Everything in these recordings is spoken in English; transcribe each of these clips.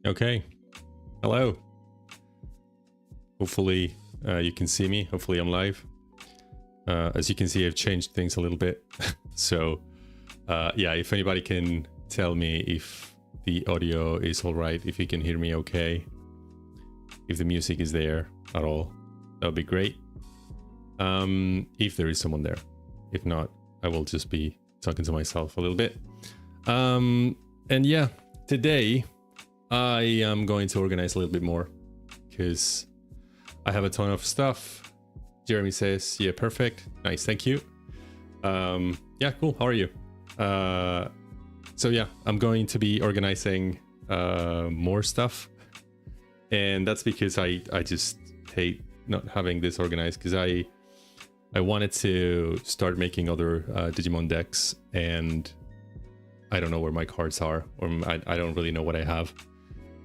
Okay. Hello. Hopefully you can see me. Hopefully I'm live. As you can see, I've changed things a little bit. So yeah, if anybody can tell me if the audio is all right, if you can hear me okay, if the music is there at all, that would be great. If there is someone there. If not, I will just be talking to myself a little bit. And yeah, today I am going to organize a little bit more because I have a ton of stuff. Jeremy says, yeah, perfect. Nice, thank you. Yeah, cool. How are you? So yeah, I'm going to be organizing more stuff. And that's because I just hate not having this organized, because I wanted to start making other Digimon decks, and I don't know where my cards are, or I don't really know what I have.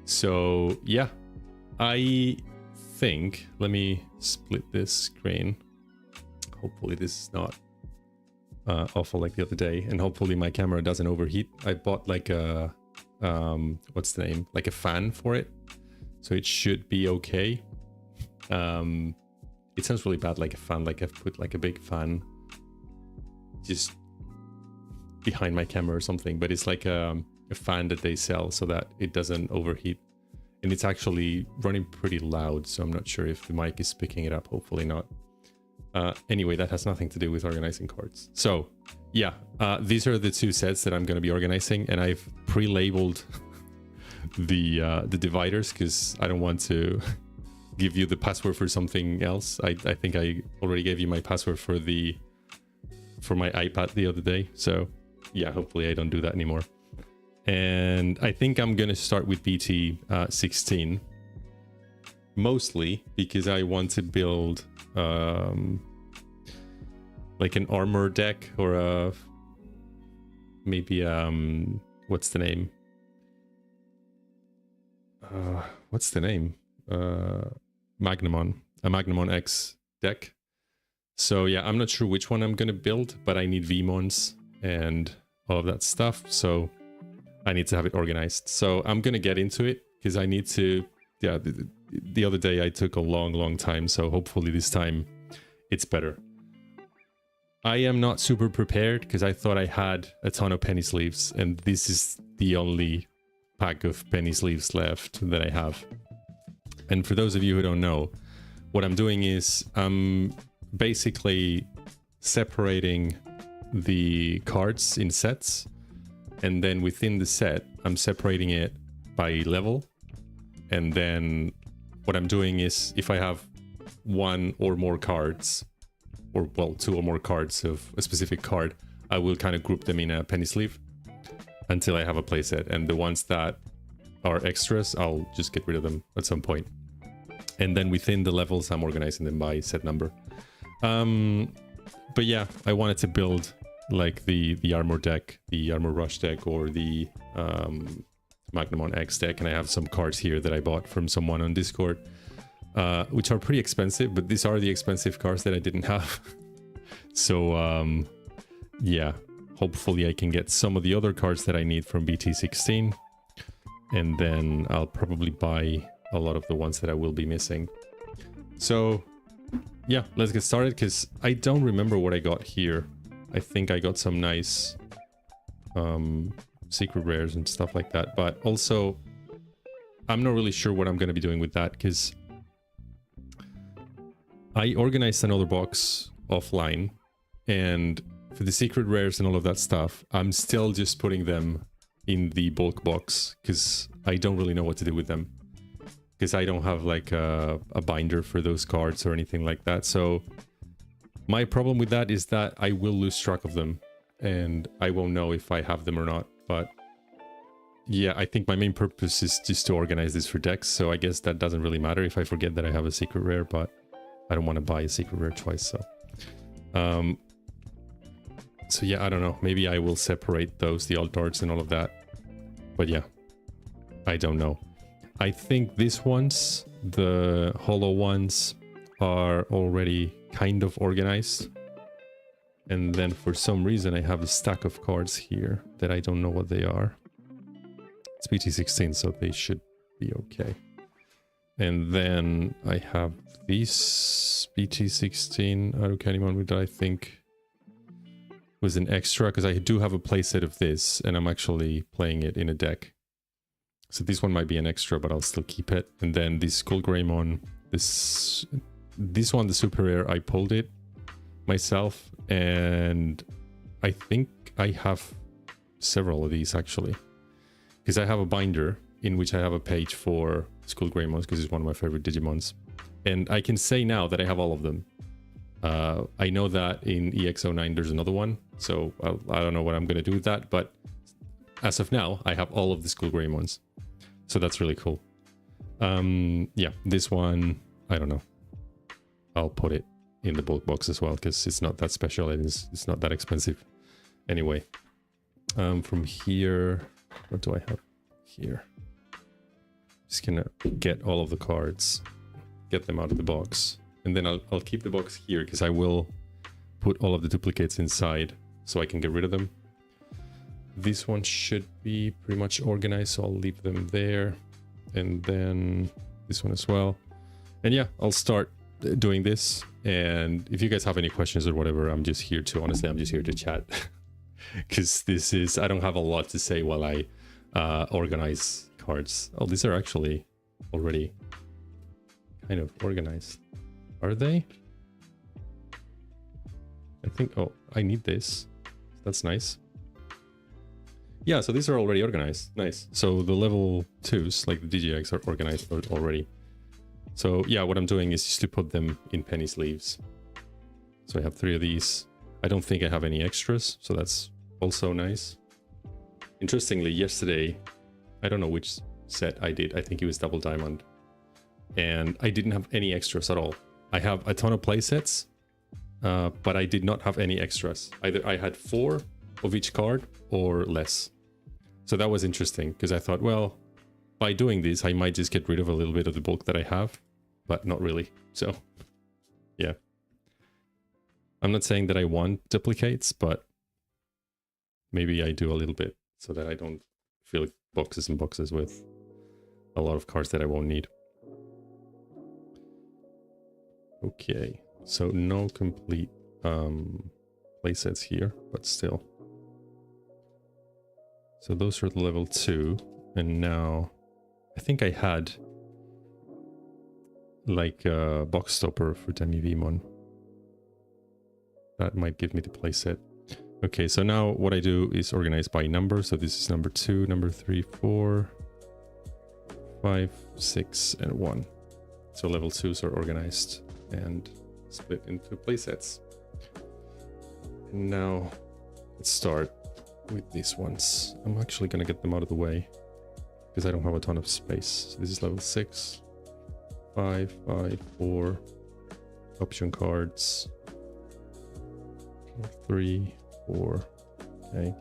So yeah, I think, let me split this screen. Hopefully this is not awful like the other day, and hopefully my camera doesn't overheat. I bought like a what's the name, like a fan for it, so it should be okay. It sounds really bad, like a fan, like I've put like a big fan just behind my camera or something, but it's like a fan that they sell so that it doesn't overheat, and it's actually running pretty loud, so I'm not sure if the mic is picking it up. Hopefully not. Anyway, that has nothing to do with organizing cards. So yeah, these are the two sets that I'm going to be organizing, and I've pre-labeled the dividers because I don't want to give you the password for something else. I think I already gave you my password for my iPad the other day, so yeah, hopefully I don't do that anymore. And I think I'm gonna start with BT 16, mostly because I want to build like an armor deck, or a maybe what's the name? Magnamon, a Magnamon X deck. So yeah, I'm not sure which one I'm gonna build, but I need VMons and all of that stuff, so I need to have it organized. So I'm gonna get into it because I need to, yeah, the other day I took a long time, so hopefully this time it's better. I am not super prepared because I thought I had a ton of penny sleeves, and this is the only pack of penny sleeves left that I have. And for those of you who don't know, what I'm doing is I'm basically separating the cards in sets, and then within the set I'm separating it by level. And then what I'm doing is, if I have one or more cards, or well, two or more cards of a specific card, I will kind of group them in a penny sleeve until I have a playset, and the ones that are extras I'll just get rid of them at some point. And then within the levels I'm organizing them by set number. But yeah, I wanted to build like the armor deck, the armor rush deck, or the Magnamon X deck, and I have some cards here that I bought from someone on Discord, which are pretty expensive, but these are the expensive cards that I didn't have. So yeah, hopefully I can get some of the other cards that I need from BT16, and then I'll probably buy a lot of the ones that I will be missing. So yeah, let's get started, because I don't remember what I got here. I think I got some nice secret rares and stuff like that, but also I'm not really sure what I'm going to be doing with that, because I organized another box offline, and for the secret rares and all of that stuff, I'm still just putting them in the bulk box because I don't really know what to do with them, because I don't have like a binder for those cards or anything like that. So my problem with that is that I will lose track of them, and I won't know if I have them or not. But yeah, I think my main purpose is just to organize this for decks, so I guess that doesn't really matter if I forget that I have a secret rare, but I don't want to buy a secret rare twice. So so yeah, I don't know, maybe I will separate those, the alt arts and all of that, but yeah, I don't know. I think these ones, the hollow ones, are already kind of organized, and then for some reason I have a stack of cards here that I don't know what they are. It's BT16, so they should be okay. And then I have this BT16 Arukanimon that I think was an extra, because I do have a playset of this, and I'm actually playing it in a deck. So this one might be an extra, but I'll still keep it. And then this Skullgreymon, this one, the super rare, I pulled it myself, and I think I have several of these actually, because I have a binder in which I have a page for Skullgreymons, because it's one of my favorite Digimons, and I can say now that I have all of them. I know that in EX09 there's another one, so I don't know what I'm going to do with that, but as of now I have all of the Skullgreymons, so that's really cool. Yeah, this one, I don't know, I'll put it in the bulk box as well, because it's not that special, it's not that expensive anyway. From here, what do I have here? Just gonna get all of the cards, get them out of the box, and then I'll keep the box here, because I will put all of the duplicates inside so I can get rid of them. This one should be pretty much organized, so I'll leave them there, and then this one as well. And yeah, I'll start doing this, and if you guys have any questions or whatever, I'm just here to, honestly, I'm just here to chat. Because this is, I don't have a lot to say while I organize cards. Oh, these are actually already kind of organized. Are they? I think, oh, I need this. That's nice. Yeah, so these are already organized. Nice. So the level 2s, like the DGX, are organized already. So yeah, what I'm doing is just to put them in penny sleeves. So I have 3 of these. I don't think I have any extras, so that's also nice. Interestingly, yesterday, I don't know which set I did. I think it was Double Diamond. And I didn't have any extras at all. I have a ton of playsets, but I did not have any extras. Either I had 4 of each card or less. So that was interesting, because I thought, well, by doing this, I might just get rid of a little bit of the bulk that I have, but not really. So, yeah. I'm not saying that I want duplicates, but maybe I do a little bit so that I don't fill boxes and boxes with a lot of cards that I won't need. Okay, so no complete playsets here, but still. So those are the level 2, and now I think I had like a box stopper for Demivimon. That might give me the playset. Okay, so now what I do is organize by number. So this is number 2, number 3, 4, 5, 6, and 1. So level 2s are organized and split into playsets. And now let's start with these ones. I'm actually gonna get them out of the way because I don't have a ton of space. So this is level 6, 5, 5, 4, option cards, 3, 4, okay.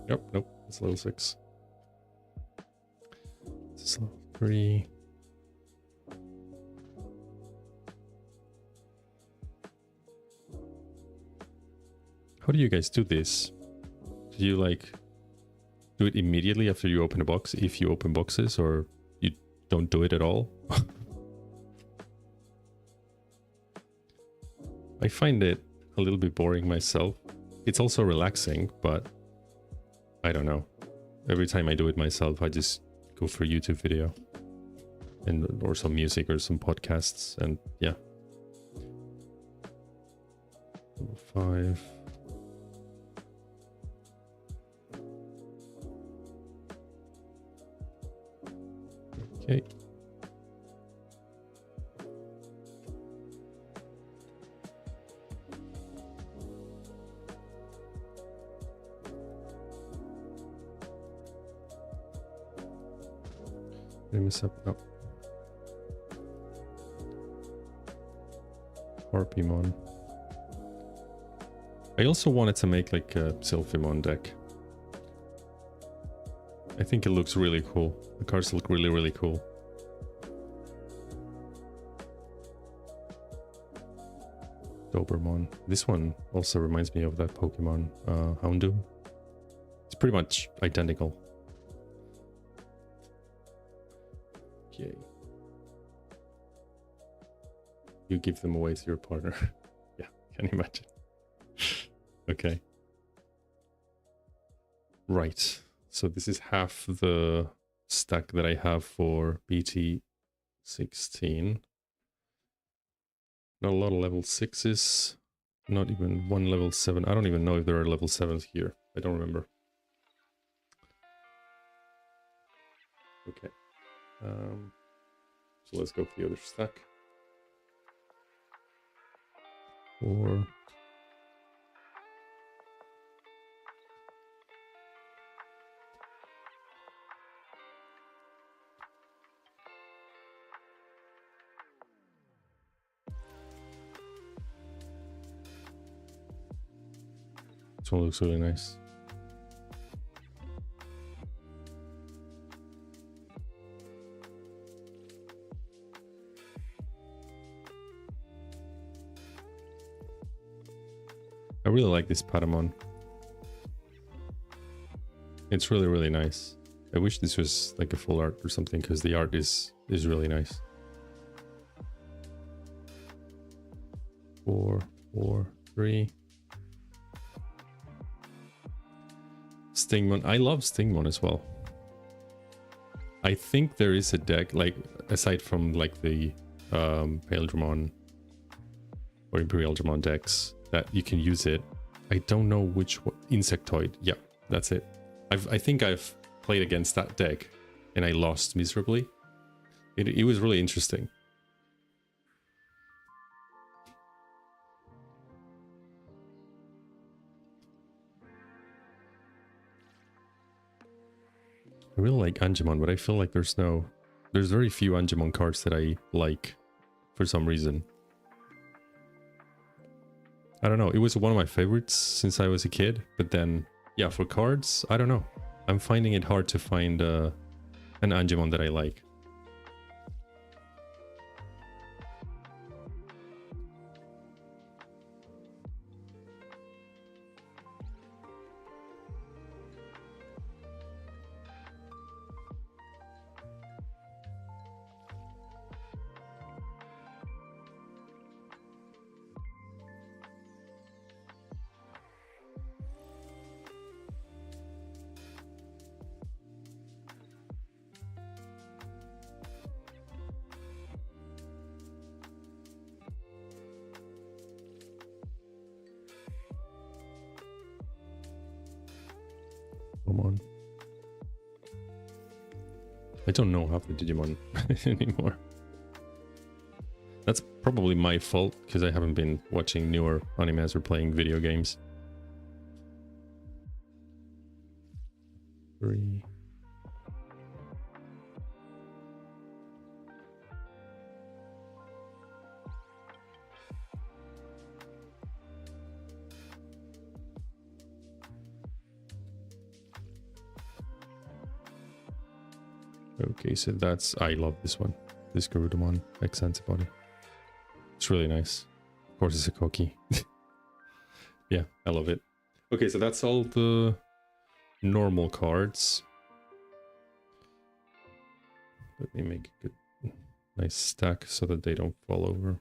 Yep, nope, it's level 6. This is level 3. How do you guys do this? Do you like do it immediately after you open a box, if you open boxes, or you don't do it at all? I find it a little bit boring myself. It's also relaxing, but I don't know. Every time I do it myself, I just go for a YouTube video and or some music or some podcasts, and yeah. Level 5. Okay. Did I mess up? No. Harpymon. I also wanted to make like a Sylphimon deck. I think it looks really cool. The cards look really, really cool. Dobermon. This one also reminds me of that Pokemon, Houndoom. It's pretty much identical. Okay. You give them away to your partner. Yeah, can you imagine? Okay. Right. So this is half the stack that I have for BT16. Not a lot of level 6s. Not even one level 7. I don't even know if there are level 7s here. I don't remember. Okay. So let's go for the other stack. 4. This one looks really nice. I really like this Patamon. It's really, really nice. I wish this was like a full art or something, because the art is really nice. 4, 4, 3. Stingmon. I love Stingmon as well. I think there is a deck, like, aside from like the Pale Dramon or Imperial Dramon decks, that you can use it. I don't know which one. Insectoid. Yeah, that's it. I think I've played against that deck and I lost miserably. It was really interesting. I really like Angemon, but I feel like there's very few Angemon cards that I like for some reason. I don't know. It was one of my favorites since I was a kid, but then, yeah, for cards, I don't know. I'm finding it hard to find an Angemon that I like. Come on. I don't know half the Digimon anymore. That's probably my fault, because I haven't been watching newer animes or playing video games. 3. Okay, so that's... I love this one. This Garudamon X antibody. It's really nice. Of course, it's a Koki. Yeah, I love it. Okay, so that's all the normal cards. Let me make a good, nice stack so that they don't fall over.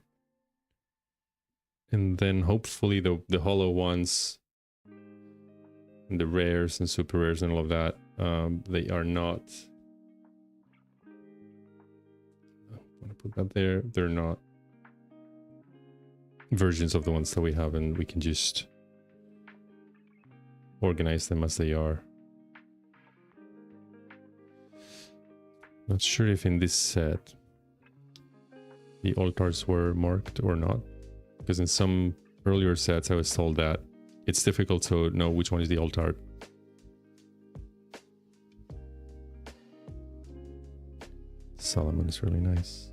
And then hopefully the hollow ones, and the rares and super rares and all of that, they are not... I want to put that there. They're not versions of the ones that we have, and we can just organize them as they are. Not sure if in this set the altars were marked or not, because in some earlier sets I was told that it's difficult to know which one is the altar. Solomon is really nice.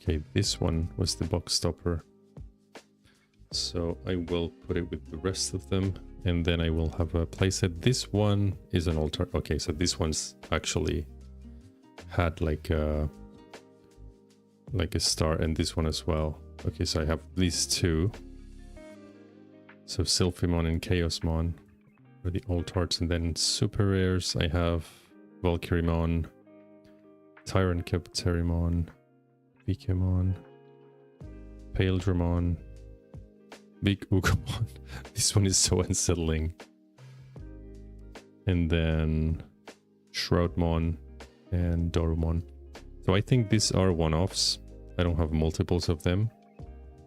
Okay, this one was the box stopper. So I will put it with the rest of them, and then I will have a playset. This one is an altar. Okay, so this one's actually had like a star, and this one as well. Okay, so I have these two. So Sylphimon and Chaosmon are the old hearts, and then super rares I have Valkyrymon, Tyrant Capiterimon, Vikemon, Paildramon, Big Ugomon. This one is so unsettling. And then Shroudmon and Dorumon. So I think these are one-offs. I don't have multiples of them.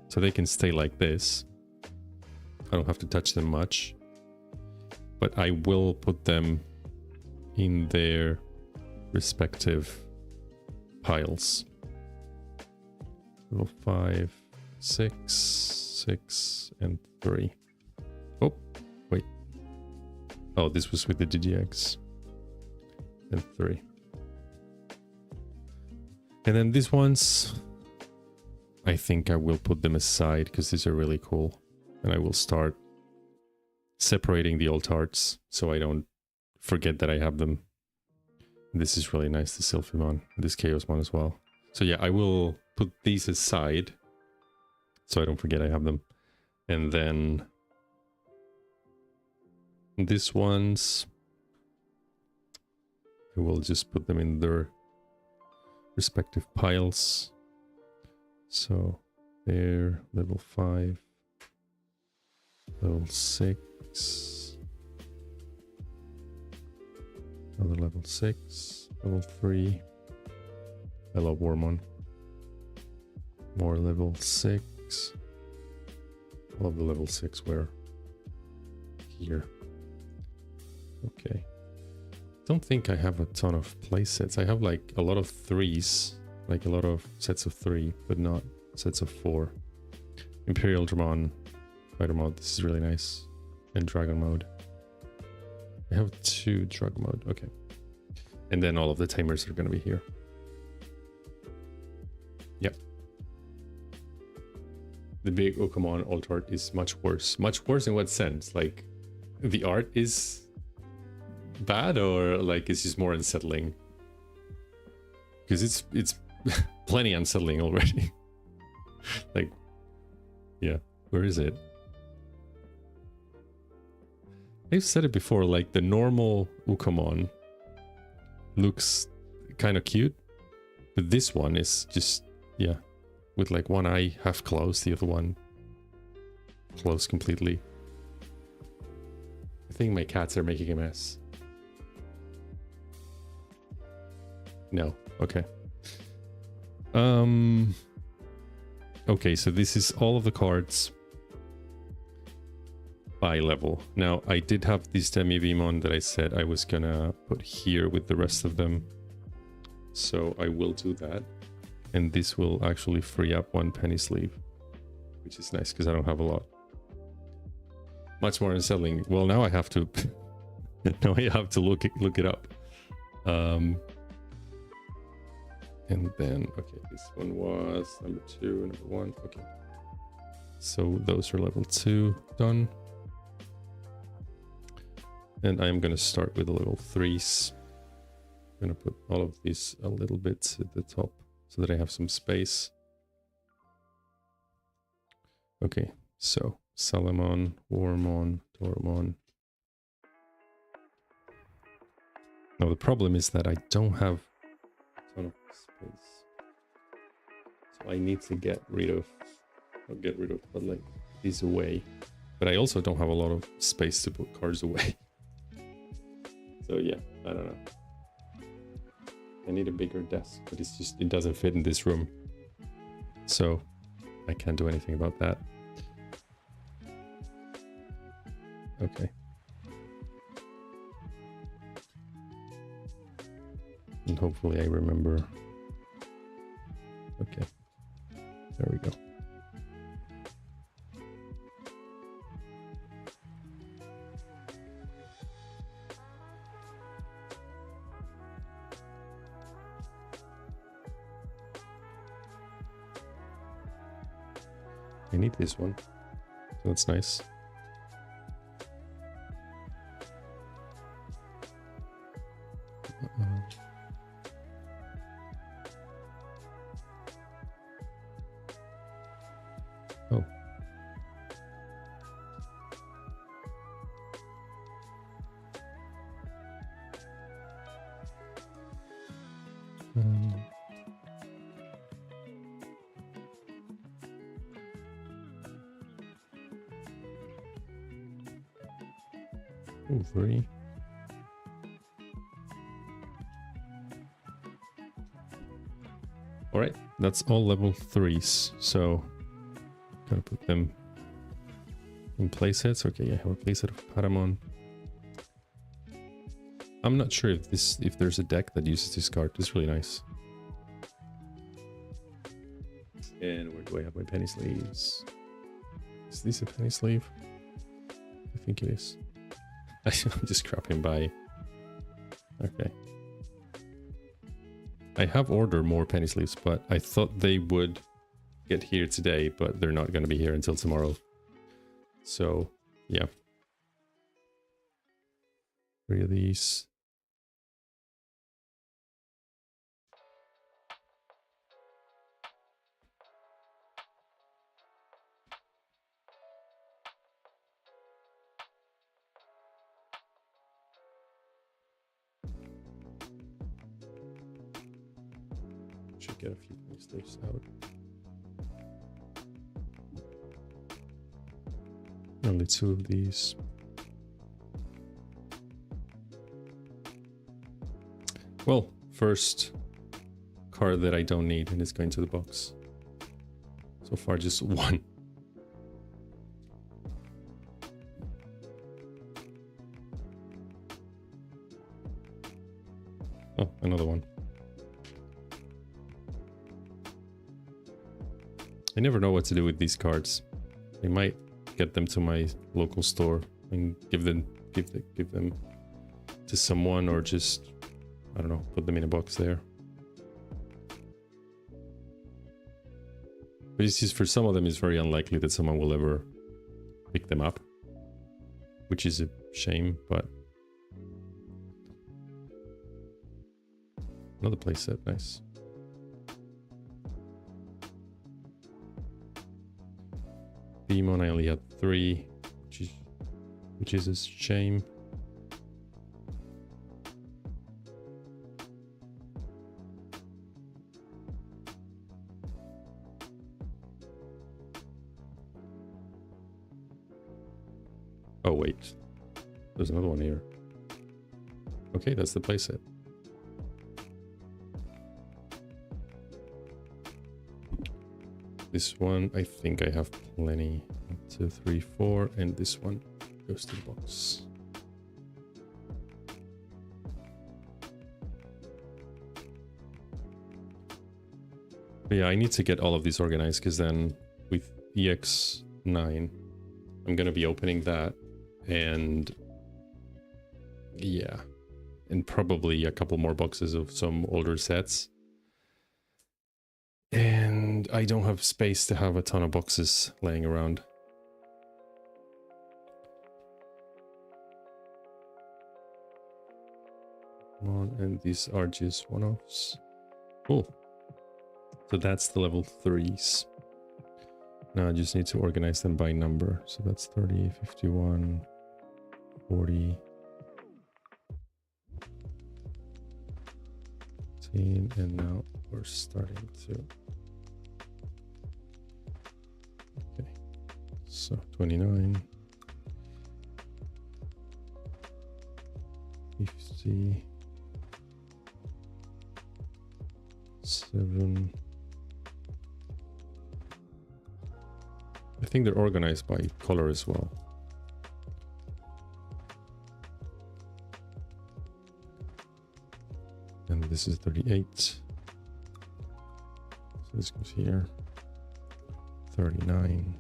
So they can stay like this. I don't have to touch them much. But I will put them in their respective piles. Level 5, 6, 6, and 3. Oh, wait. Oh, this was with the DGX. And 3. And then these ones, I think I will put them aside because these are really cool. And I will start separating the old arts so I don't forget that I have them. This is really nice, the Sylphimon, this Chaosmon as well. So yeah, I will put these aside so I don't forget I have them. And then these ones, I will just put them in their respective piles. So they're level 5, level 6, another level 6, level 3. I love Wormon. More level 6. I love the level 6 where here. Okay. Don't think I have a ton of play sets. I have like a lot of 3s, like a lot of sets of 3, but not sets of 4. Imperial Dramon, Fighter mode, this is really nice. And Dragon mode. I have 2 drug mode, okay. And then all of the tamers are gonna be here. Yep. The big Okamon alt art is much worse. Much worse in what sense? Like, the art is bad, or like it's just more unsettling? Because it's plenty unsettling already. Like, yeah, where is it? I've said it before, like the normal Ukamon looks kind of cute, but this one is just, yeah, with like one eye half closed, the other one closed completely. I think my cats are making a mess. No, okay. Okay, so this is all of the cards by level. Now, I did have this Demi-Vimon that I said I was gonna put here with the rest of them. So I will do that. And this will actually free up 1 penny sleeve, which is nice because I don't have a lot. Much more unsettling. Well, now I have to now I have to look it up. And then, okay, this one was number 2, number 1. Okay. So those are level 2 done. And I'm going to start with the level 3s. I'm going to put all of these a little bit at the top so that I have some space. Okay, so Salamon, Wormon, Dormon. Now the problem is that I don't have a ton of space. So I need to get rid of, but like these away. But I also don't have a lot of space to put cards away. So yeah, I don't know. I need a bigger desk, but it's just, it doesn't fit in this room. So I can't do anything about that. Okay. And hopefully I remember. Okay. There we go. I need this one. So that's nice. Ooh, very. All right, that's all level 3s. So, gotta put them in playsets. Okay, I have a playset of Paramon. I'm not sure if there's a deck that uses this card. It's really nice. And where do I have my penny sleeves? Is this a penny sleeve? I think it is. I'm just scrapping by. Okay. I have ordered more penny sleeves, but I thought they would get here today, but they're not going to be here until tomorrow. So, yeah. 3 of these. Should get a few penny sleeves out. Only 2 of these. Well, first card that I don't need, and it's going to the box. So far, just 1. Oh, another one. I never know what to do with these cards. I might get them to my local store and give them to someone, or just, I don't know, put them in a box there. But it's just, for some of them, it's very unlikely that someone will ever pick them up, which is a shame. But another playset, nice. Digimon, I only had 3, which is a shame. Oh wait, there's another one here. Okay, that's the playset. This one, I think I have plenty. 1, 2, 3, 4, and this one goes to the box. But yeah, I need to get all of these organized, because then with EX9, I'm gonna be opening that, and yeah, and probably a couple more boxes of some older sets. And I don't have space to have a ton of boxes laying around. And these are just one-offs. Cool. So that's the level 3s. Now I just need to organize them by number. So that's 30, 51, 40, 15, and now we're starting to. Okay, so 29, 50, 7. I think they're organized by color as well. And this is 38. So this goes here. 39.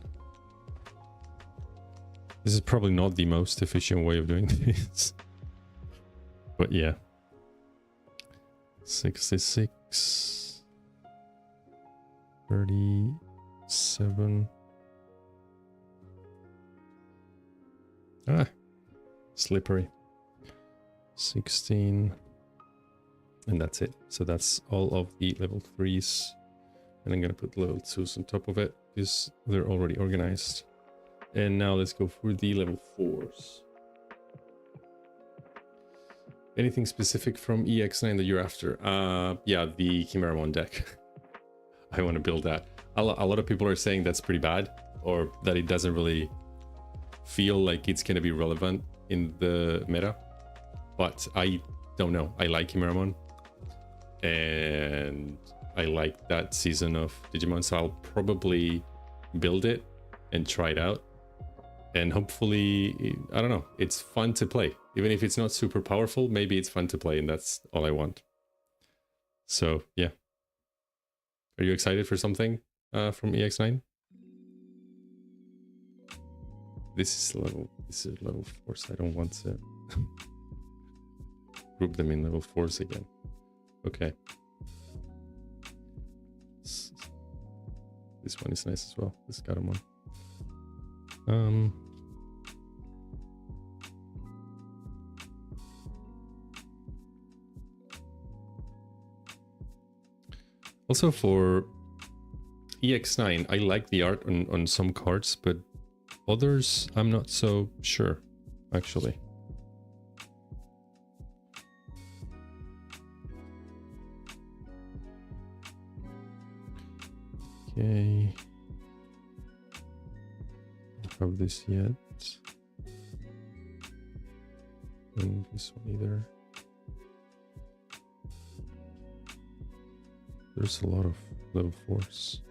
This is probably not the most efficient way of doing this. But yeah. 66. 37. Ah, slippery. 16. And that's it. So that's all of the level 3s. And I'm going to put level 2s on top of it, because they're already organized. And now let's go for the level 4s. Anything specific from EX9 that you're after? Yeah, the Chimeramon deck. I want to build that. A lot of people are saying that's pretty bad, or that it doesn't really feel like it's going to be relevant in the meta, but I don't know. I like Himeramon, and I like that season of Digimon, so I'll probably build it and try it out. And hopefully, I don't know, it's fun to play. Even if it's not super powerful, maybe it's fun to play, and that's all I want. So, yeah. Are you excited for something from EX9? This is level 4, so I don't want to group them in level 4s again. Okay. This one is nice as well. This Garamon. Also for EX9, I like the art on some cards, but others I'm not so sure, actually. Okay. Don't have this yet. And this one either. There's a lot of level 4s.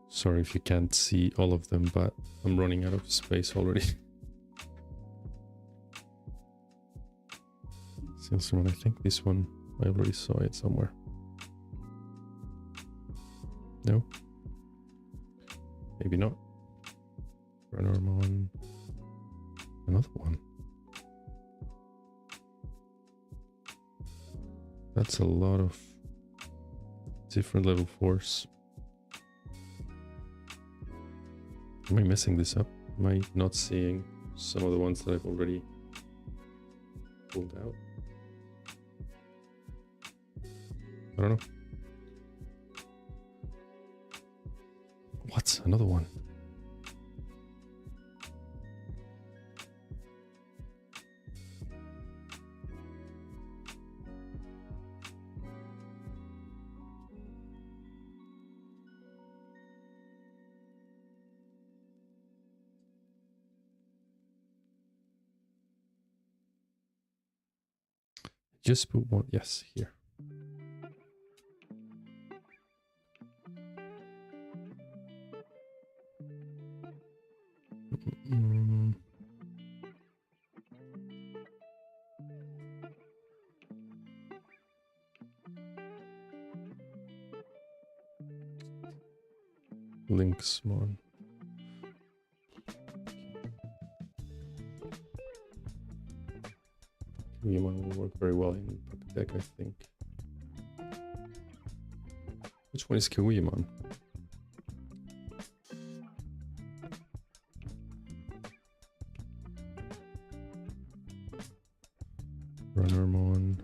Sorry if you can't see all of them, but I'm running out of space already. Salesman, I think this one, I already saw it somewhere. No? Maybe not. Runnermon. Another one. That's a lot of different level 4s. Am I messing this up? Am I not seeing some of the ones that I've already pulled out? I don't know. What? Another one? Just put one. Yes, here. Linksmon. Digimon will work very well in Puppet deck, I think. Which one is Kiwimon? Runnermon.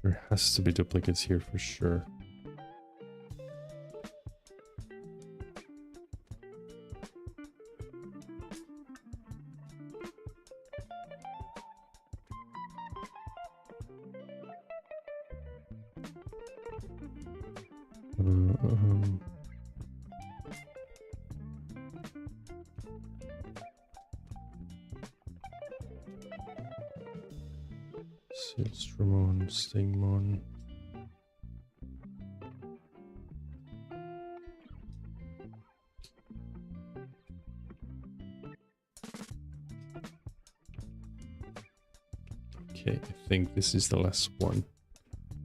There has to be duplicates here for sure. Salesdramon, Stingmon. Okay, I think this is the last one.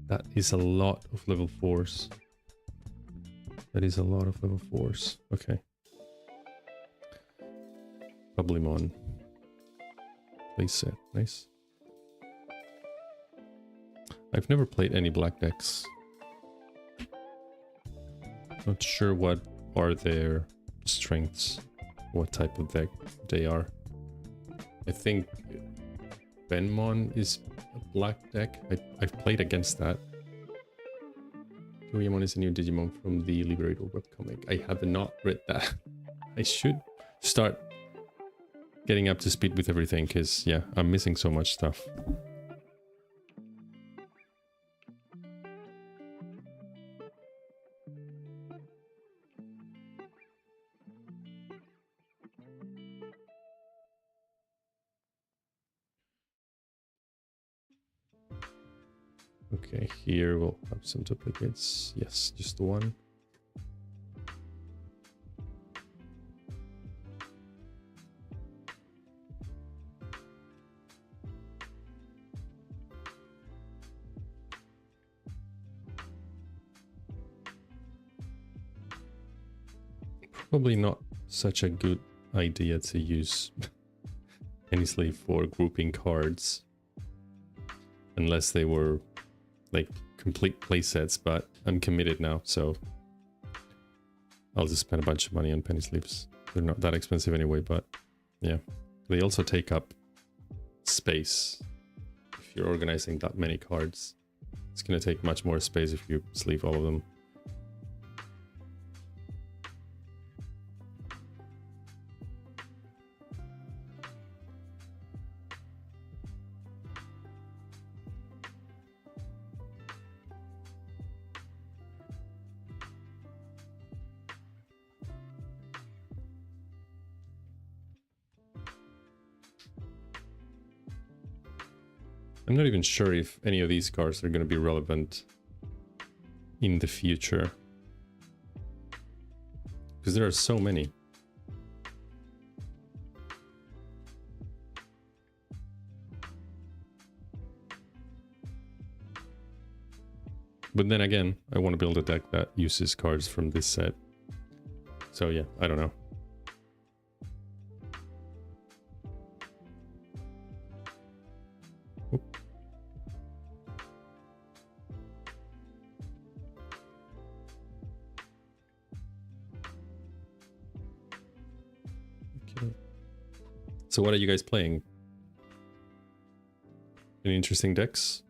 That is a lot of level 4s. That is a lot of level 4s. Okay. Bubblemon. Place set. Nice. I've never played any black decks. Not sure what are their strengths, what type of deck they are. I think Benmon is a black deck. I've played against that. Digimon is a new Digimon from the Liberator webcomic. I have not read that. I should start getting up to speed with everything, because yeah, I'm missing so much stuff. Okay, here we'll have some duplicates. Yes, just the one. Probably not such a good idea to use any sleeve for grouping cards unless they were like complete playsets, but I'm committed now, so I'll just spend a bunch of money on penny sleeves. They're not that expensive anyway, but yeah. They also take up space. If you're organizing that many cards, it's gonna take much more space if you sleeve all of them. I'm not even sure if any of these cards are going to be relevant in the future, because there are so many. But then again, I want to build a deck that uses cards from this set. So yeah, I don't know. So what are you guys playing? Any interesting decks?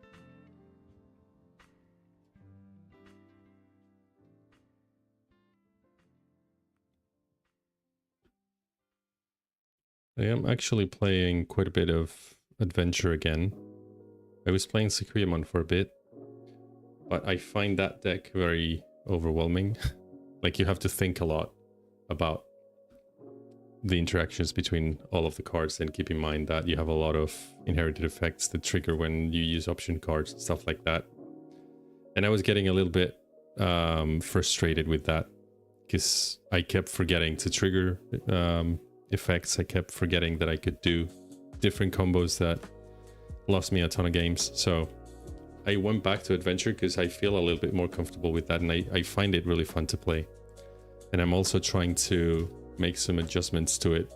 I am actually playing quite a bit of Adventure again. I was playing Chillhop for a bit, but I find that deck very overwhelming. Like, you have to think a lot about the interactions between all of the cards, and keep in mind that you have a lot of inherited effects that trigger when you use option cards and stuff like that. And I was getting a little bit frustrated with that, because I kept forgetting to trigger effects. I kept forgetting that I could do different combos that lost me a ton of games. So I went back to Adventure because I feel a little bit more comfortable with that, and I find it really fun to play. And I'm also trying to make some adjustments to it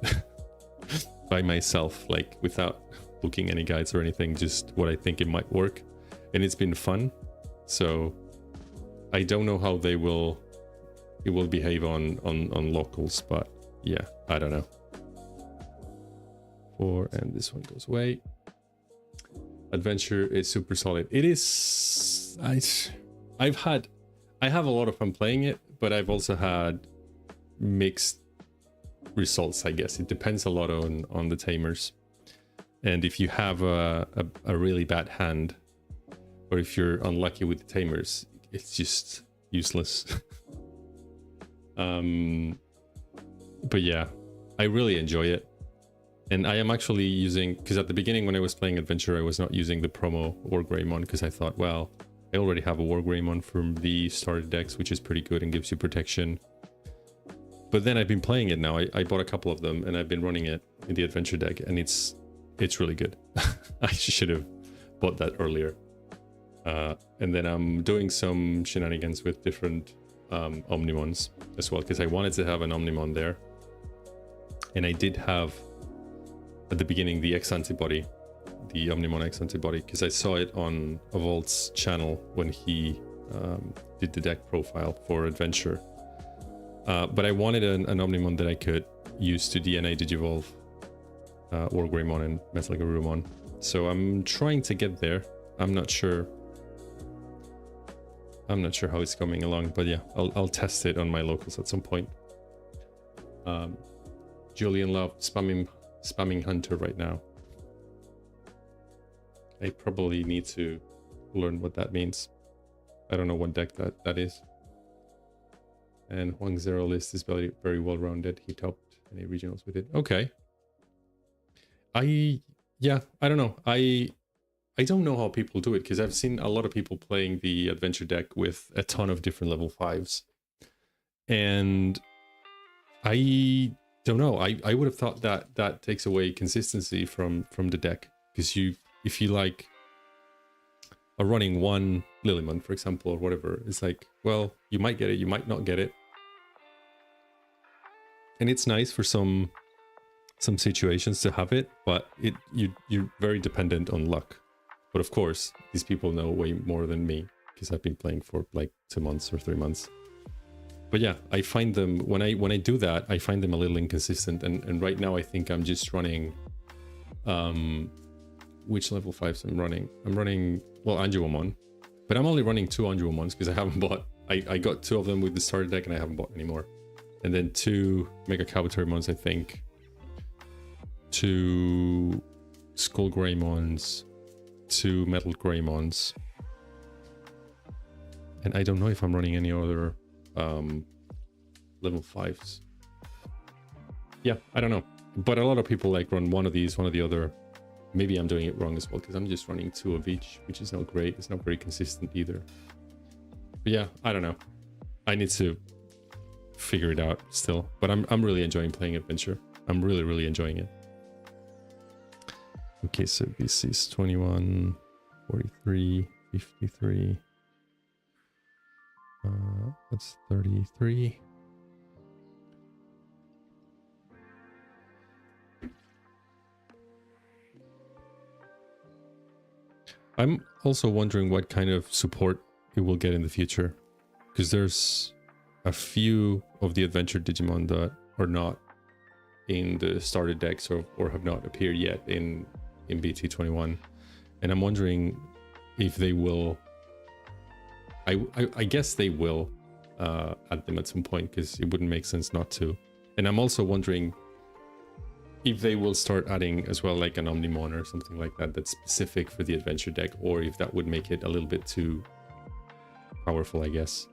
by myself, like without looking any guides or anything, just what I think it might work. And it's been fun. So I don't know how it will behave on locals, but yeah, I don't know. 4, and this one goes away. Adventure is super solid. It is. I have a lot of fun playing it, but I've also had mixed results, I guess. It depends a lot on the tamers, and if you have a really bad hand, or if you're unlucky with the tamers, it's just useless. But yeah, I really enjoy it, and I am actually using, because at the beginning when I was playing Adventure, I was not using the promo War Greymon, because I thought, well, I already have a War Greymon from the starter decks, which is pretty good and gives you protection. But then I've been playing it now. I bought a couple of them, and I've been running it in the Adventure deck, and it's really good. I should have bought that earlier. And then I'm doing some shenanigans with different Omnimons as well, because I wanted to have an Omnimon there. And I did have, at the beginning, the X antibody, the Omnimon X antibody, because I saw it on Evolt's channel when he did the deck profile for Adventure. But I wanted an Omnimon that I could use to DNA Digivolve Wargreymon and Metalgarurumon. So I'm trying to get there. I'm not sure how it's coming along, but yeah, I'll test it on my locals at some point. Julian Love spamming Hunter right now. I probably need to learn what that means. I don't know what deck that is. And Huang Zero list is very, very well rounded. He topped any regionals with it. Okay. I don't know. I don't know how people do it, because I've seen a lot of people playing the adventure deck with a ton of different level 5s. And I don't know. I would have thought that that takes away consistency from the deck, because if you like are running one Lilymon, for example, or whatever, it's like, well, you might get it, you might not get it. And it's nice for some situations to have it, but you're very dependent on luck. But of course, these people know way more than me, because I've been playing for like 2 months or 3 months. But yeah, I find them, when I do that, I find them a little inconsistent. And right now I think I'm just running, which level 5s I'm running? I'm running, well, Anjuamon, but I'm only running 2 Anjuamons because I haven't bought, I got 2 of them with the starter deck and I haven't bought anymore. And then 2 Mega Kabutorimons, I think, 2 Skull Greymons, 2 Metal Greymons. And I don't know if I'm running any other level 5s. Yeah, I don't know. But a lot of people like run one of these, one of the other. Maybe I'm doing it wrong as well, because I'm just running 2 of each, which is not great. It's not very consistent either. But yeah, I don't know. I need to figure it out still. But I'm really enjoying playing Adventure. I'm really, really enjoying it. Okay, so this is 21, 43, 53. That's 33. I'm also wondering what kind of support it will get in the future, because there's a few of the adventure Digimon that are not in the starter decks or have not appeared yet in BT21, and I'm wondering if they will. I guess they will add them at some point, because it wouldn't make sense not to. And I'm also wondering if they will start adding as well, like an Omnimon or something like that that's specific for the adventure deck, or if that would make it a little bit too powerful, I guess.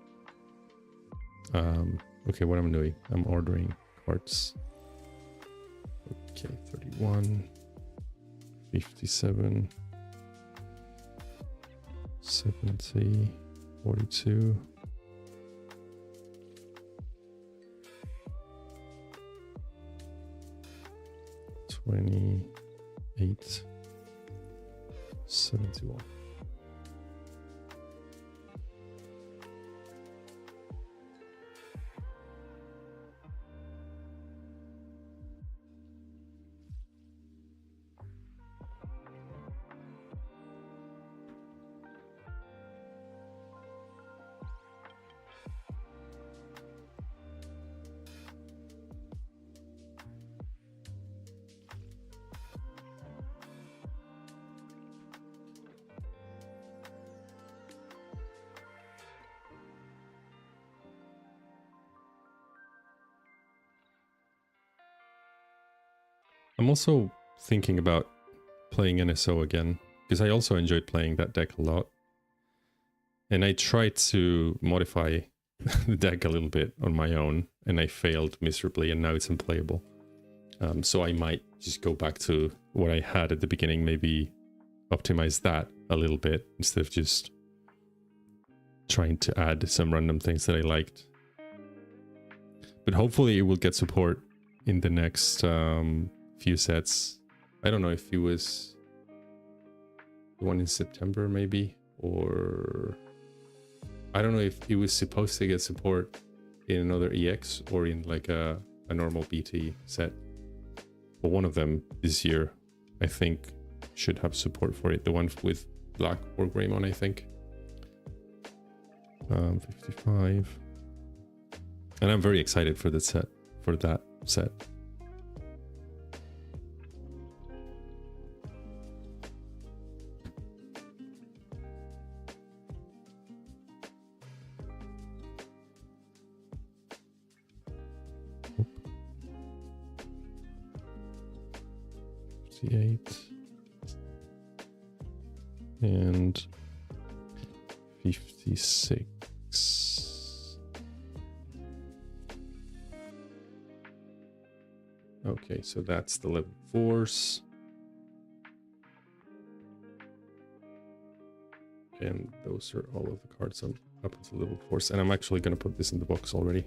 Okay, what I'm doing, I'm ordering cards. Okay, 31, 57, 70, 42. $28, $71. I'm also thinking about playing NSO again, because I also enjoyed playing that deck a lot. And I tried to modify the deck a little bit on my own, and I failed miserably, and now it's unplayable. So I might just go back to what I had at the beginning, maybe optimize that a little bit, instead of just trying to add some random things that I liked. But hopefully it will get support in the next few sets. I don't know if it was the one in September maybe, or I don't know if it was supposed to get support in another EX or in like a normal BT set. But one of them this year, I think, should have support for it. The one with Black or Greymon, I think. 55. And I'm very excited for that set. And 56. Okay, so that's the level 4s. And those are all of the cards up until level 4s. And I'm actually going to put this in the box already,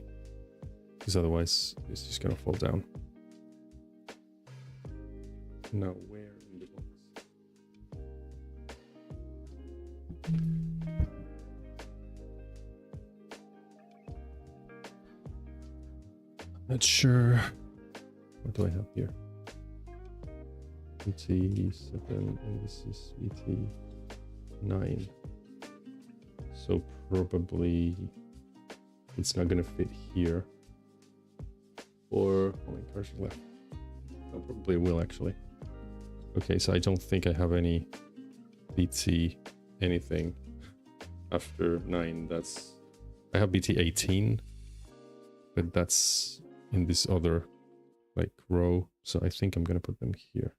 because otherwise it's just going to fall down. Now, where in the box? Not sure. What do I have here? VT7, and this is VT9. So probably it's not gonna fit here. Or how many cards are left? No, probably will actually. Okay, so I don't think I have any BT anything after 9. That's I have BT 18, but that's in this other like row, so I think I'm gonna put them here.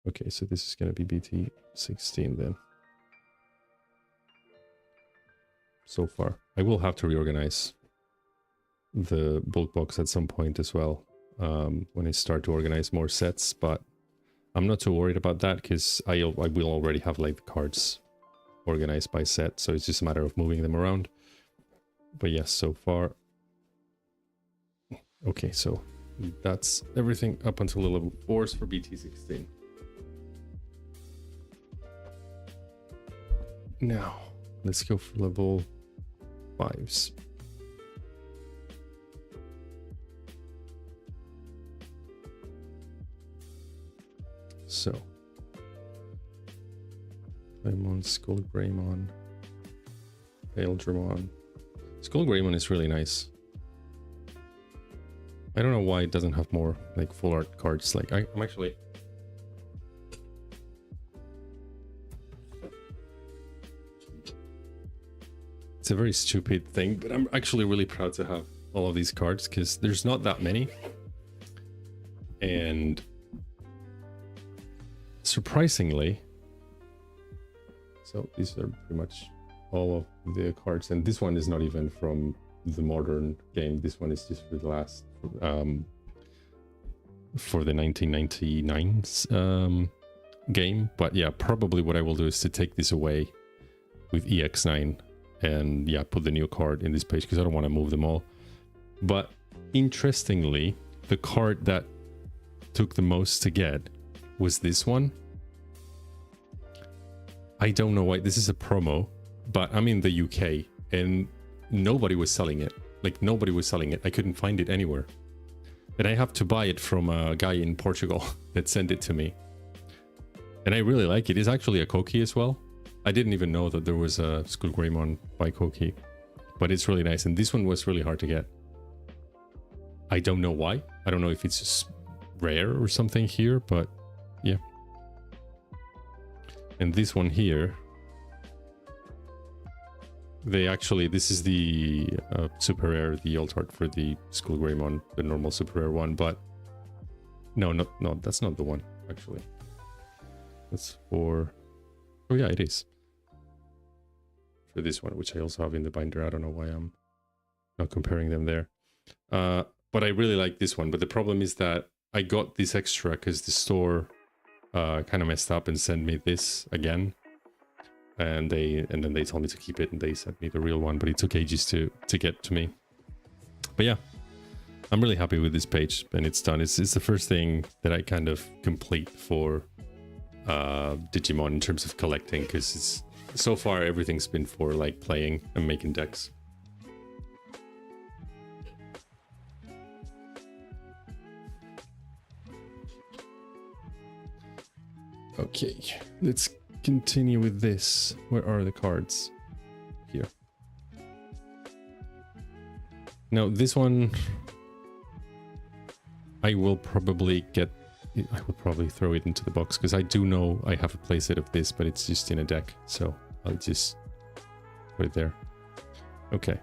Okay, so this is gonna be BT 16 then. So far, I will have to reorganize the bulk box at some point as well, when I start to organize more sets, but I'm not too worried about that because I will already have like the cards organized by set, so it's just a matter of moving them around. But yes, so far. Okay, so that's everything up until the level 4s for BT16. Now, let's go for level 5s. So, Greymon, Skull Greymon, Pale Dramon. Skull Greymon is really nice. I don't know why it doesn't have more like full art cards. Like I'm actually. It's a very stupid thing, but I'm actually really proud to have all of these cards because there's not that many. And surprisingly, so these are pretty much all of the cards, and this one is not even from the modern game. This one is just for the last for the 1999's game. But yeah, probably what I will do is to take this away with EX9 and yeah, put the new card in this page because I don't want to move them all. But interestingly, the card that took the most to get was this one. I don't know why. This is a promo, but I'm in the UK and nobody was selling it. Like nobody was selling it. I couldn't find it anywhere. And I have to buy it from a guy in Portugal that sent it to me. And I really like it. It's actually a Koki as well. I didn't even know that there was a Skull Greymon by Koki, but it's really nice. And this one was really hard to get. I don't know why. I don't know if it's just rare or something here, but yeah. And this one here, they actually, this is the super rare, the alt art for the Skull Greymon, the normal super rare one, but no, that's not the one, actually. That's for, oh yeah, it is. For this one, which I also have in the binder. I don't know why I'm not comparing them there. But I really like this one, but the problem is that I got this extra because the store kind of messed up and sent me this again. And then they told me to keep it and they sent me the real one, but it took ages to get to me. But yeah, I'm really happy with this page and it's done. It's the first thing that I kind of complete for Digimon in terms of collecting, because it's so far everything's been for like playing and making decks. Okay, let's continue with this. Where are the cards? Here. Now this one, I will probably throw it into the box because I do know I have a playset of this, but it's just in a deck, so I'll just put it there. Okay.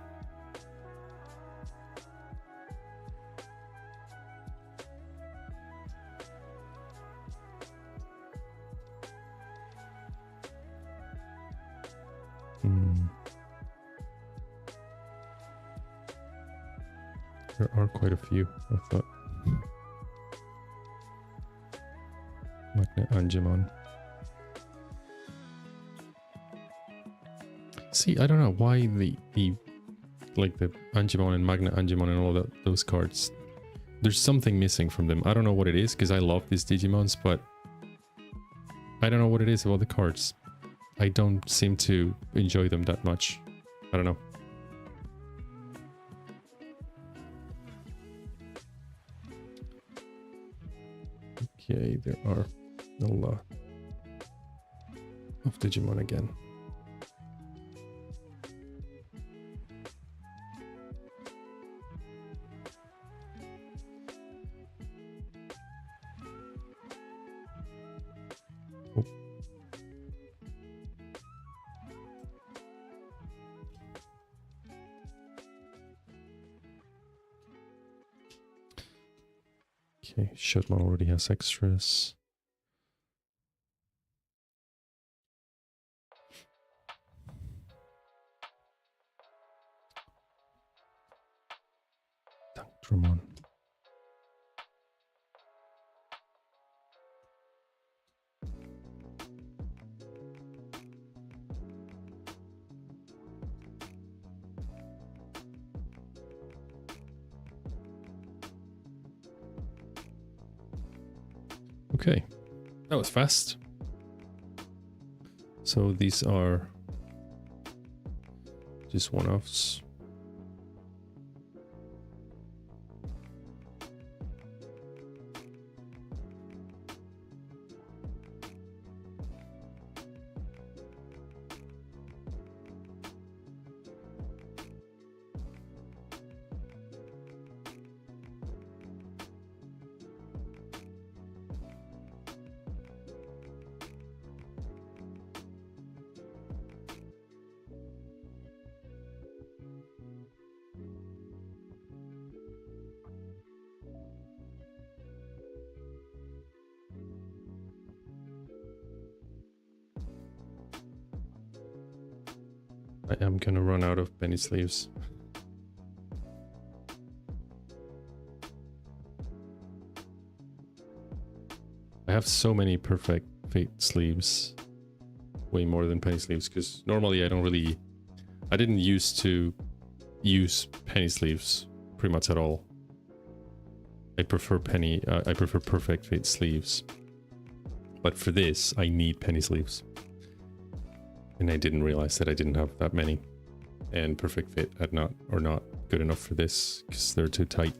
There are quite a few, I thought. Magna Angemon. See, I don't know why the Angemon and Magna Angemon and all those cards, there's something missing from them. I don't know what it is, because I love these Digimons, but I don't know what it is about the cards. I don't seem to enjoy them that much. I don't know. Okay, there are a lot of Digimon again. Oh. Okay, Shotman already has extras. Dramon. Okay, that was fast. So these are just one-offs. I am gonna run out of penny sleeves. I have so many perfect fate sleeves, way more than penny sleeves, because normally I didn't used to use penny sleeves pretty much at all. I prefer perfect fate sleeves, but for this I need penny sleeves. And I didn't realize that I didn't have that many. And perfect fit had not good enough for this because they're too tight.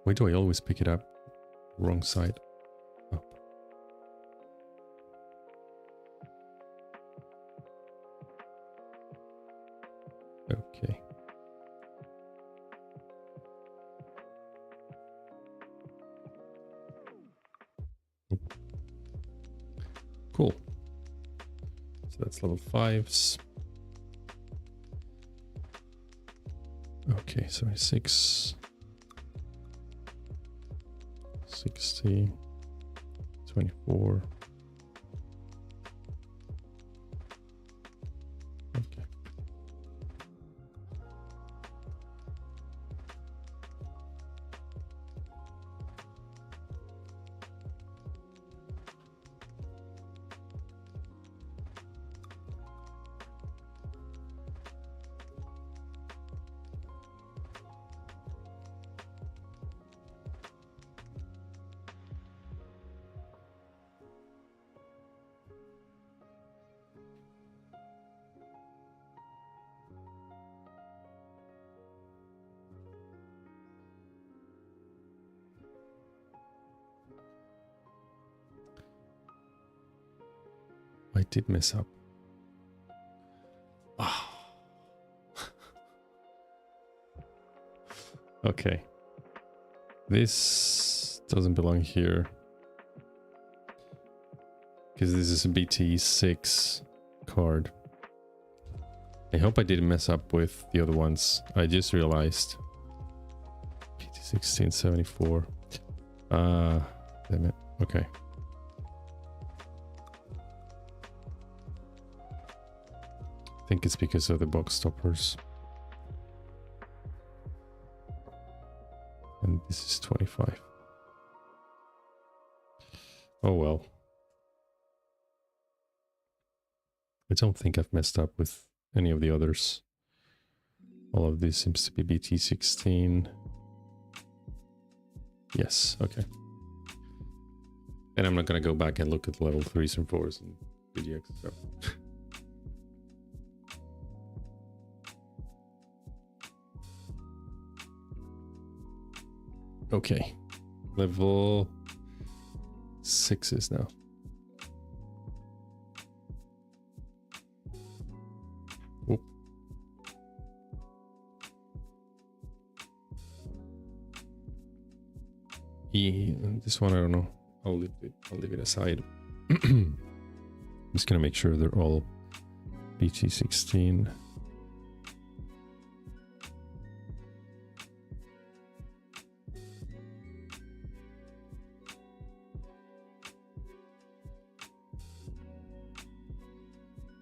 Why do I always pick it up wrong side up? Okay. Cool. So that's level 5s. Okay, so 6. 60, 24. Okay. did mess up. Oh. Okay. This doesn't belong here. Because this is a BT6 card. I hope I didn't mess up with the other ones. I just realized. BT1674. Damn it. Okay. I think it's because of the box stoppers. And this is 25. Oh well. I don't think I've messed up with any of the others. All of this seems to be BT16. Yes, okay. And I'm not gonna go back and look at level 3s and 4s and DGX, so. Okay. Level 6s now. Oop. This one I don't know. I'll leave it aside. I'm just gonna make sure they're all BT16.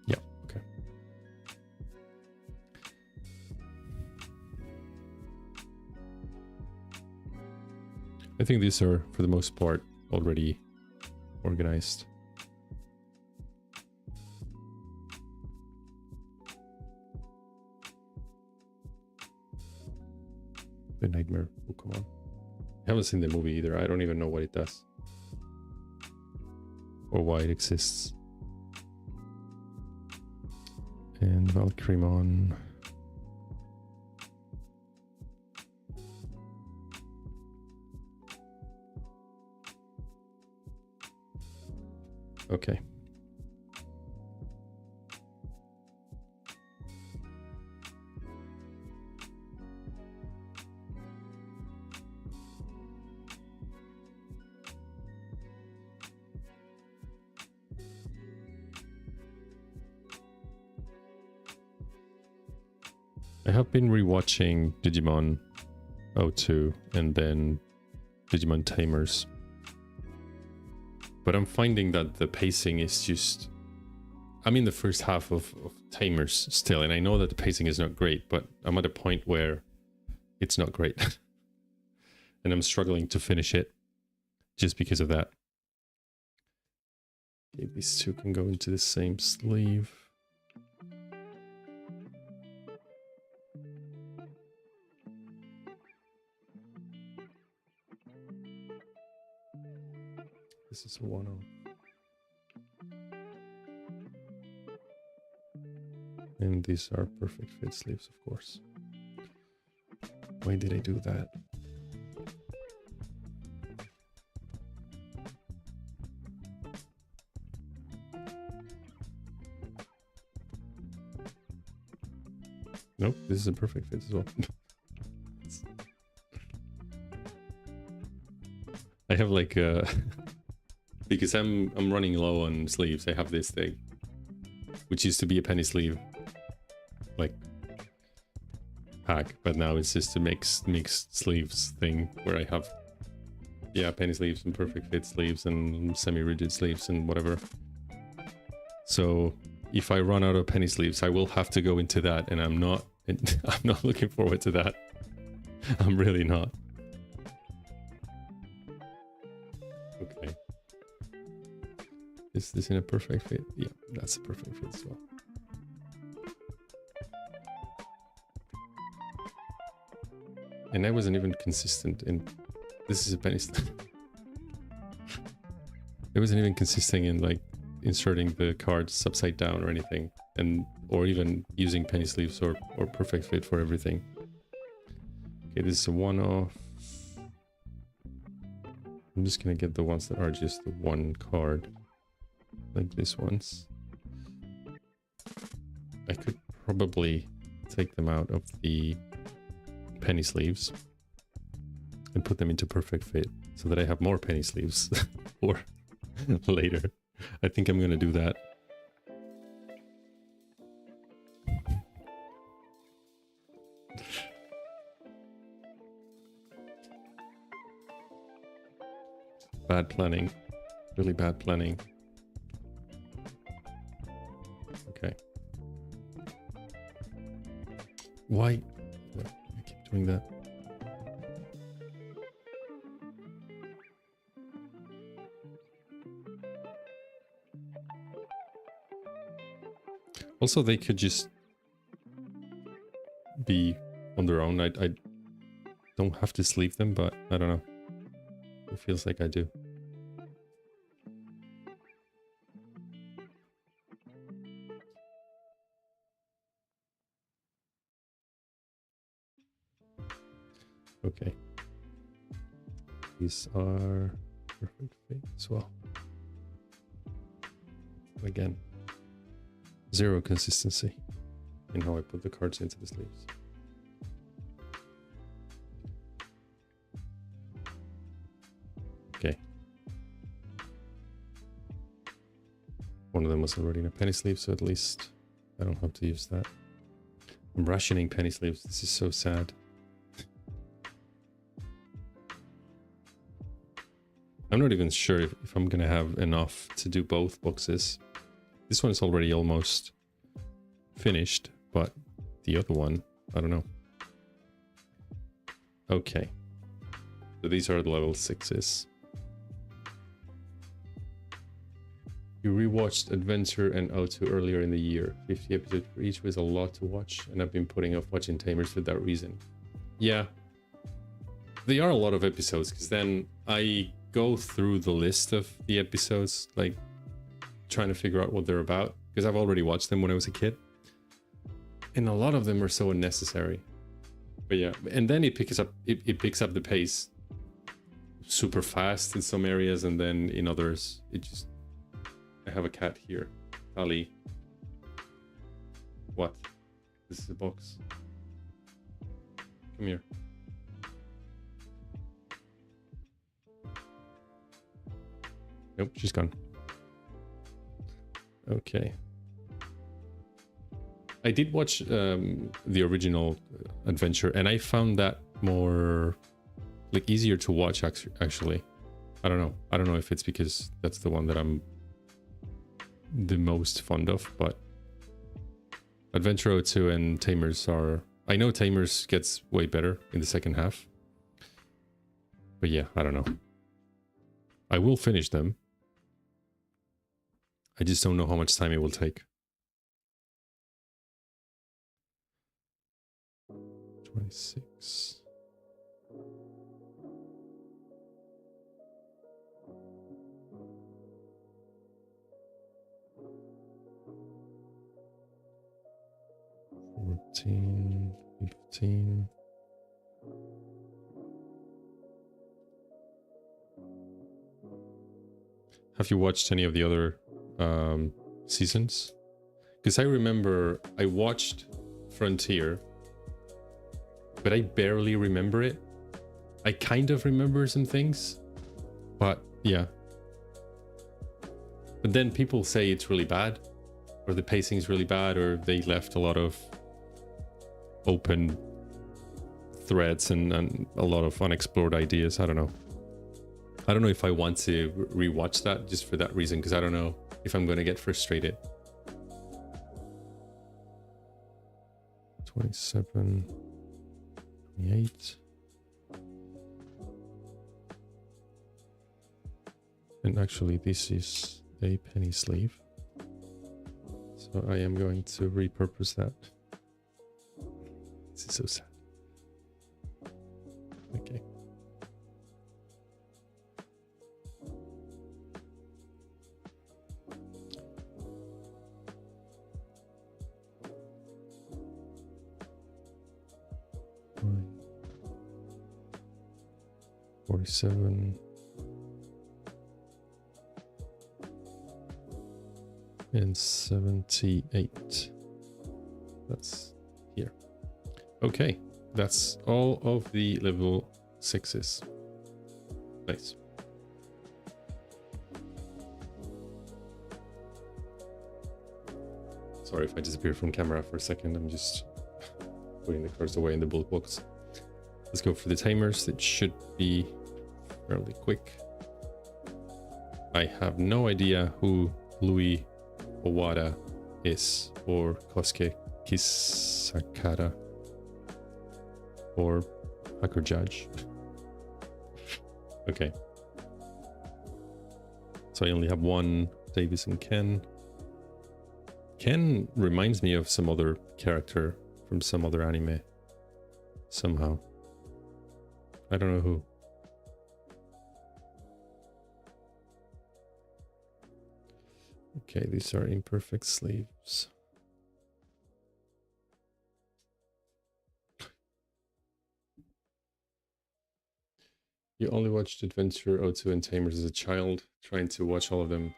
Yeah, okay. I think these are, for the most part, already organized. The Nightmare Pokemon. I haven't seen the movie either. I don't even know what it does. Or why it exists. And Valkyrimon. Okay. I have been rewatching Digimon 02 and then Digimon Tamers. But I'm finding that the pacing is just... I'm in the first half of Tamers still, and I know that the pacing is not great, but I'm at a point where it's not great. And I'm struggling to finish it just because of that. Okay, these two can go into the same sleeve. This is a 1-0. And these are perfect fit sleeves, of course. Why did I do that? Nope, this is a perfect fit as well. I have like because I'm running low on sleeves. I have this thing, which used to be a penny sleeve, like pack, but now it's just a mixed sleeves thing where I have, yeah, penny sleeves and perfect fit sleeves and semi-rigid sleeves and whatever. So if I run out of penny sleeves, I will have to go into that, and I'm not looking forward to that. I'm really not. Okay. Is this in a perfect fit? Yeah, that's a perfect fit as well. And I wasn't even consistent in... This is a penny sleeve. I wasn't even consistent in like inserting the cards upside down or anything, and or even using penny sleeves or perfect fit for everything. Okay, this is a one-off. I'm just gonna get the ones that are just the one card, like this ones. probably take them out of the penny sleeves and put them into perfect fit so that I have more penny sleeves for later. I think I'm gonna do that. Bad planning. Really bad planning. Okay. Why? I keep doing that. Also, they could just be on their own. I don't have to sleeve them, but I don't know. It feels like I do. Okay. These are perfect fit as well. Again, zero consistency in how I put the cards into the sleeves. Okay. One of them was already in a penny sleeve, so at least I don't have to use that. I'm rationing penny sleeves. This is so sad. I'm not even sure if I'm gonna have enough to do both boxes. This one is already almost finished, but the other one, I don't know. Okay. So these are the level 6s. You rewatched Adventure and O2 earlier in the year. 50 episodes for each was a lot to watch, and I've been putting off watching Tamers for that reason. Yeah. They are a lot of episodes, because then I go through the list of the episodes, like trying to figure out what they're about, because I've already watched them when I was a kid, and a lot of them are so unnecessary. But yeah, and then it picks up the pace super fast in some areas, and then in others it just... I have a cat here. Ali. What? This is a box. Come here. Nope, she's gone. Okay. I did watch the original Adventure, and I found that more, like, easier to watch actually. I don't know. I don't know if it's because that's the one that I'm the most fond of, but Adventure O2 and Tamers are... I know Tamers gets way better in the second half. But yeah, I don't know. I will finish them. I just don't know how much time it will take. 26. $14, $15. Have you watched any of the other seasons? Because I remember I watched Frontier, but I barely remember it. I kind of remember some things, but yeah. But then people say it's really bad, or the pacing is really bad, or they left a lot of open threads and a lot of unexplored ideas. I don't know. I don't know if I want to rewatch that just for that reason, because I don't know if I'm going to get frustrated. 27, 28. And actually this is a penny sleeve, so I am going to repurpose that. This is so sad. Okay. Fine. 47. And 78. that's here. Okay, that's all of the level 6s. Nice. Sorry if I disappear from camera for a second. I'm just putting the cards away in the bullet box. Let's go for the timers. It should be fairly quick. I have no idea who Louis Owada is, or Kosuke Kisakata, or Hacker Judge. Okay. So I only have one, Davis and Ken. Ken reminds me of some other character from some other anime. Somehow. I don't know who. Okay, these are imperfect sleeves. You only watched Adventure, O2, and Tamers as a child, trying to watch all of them.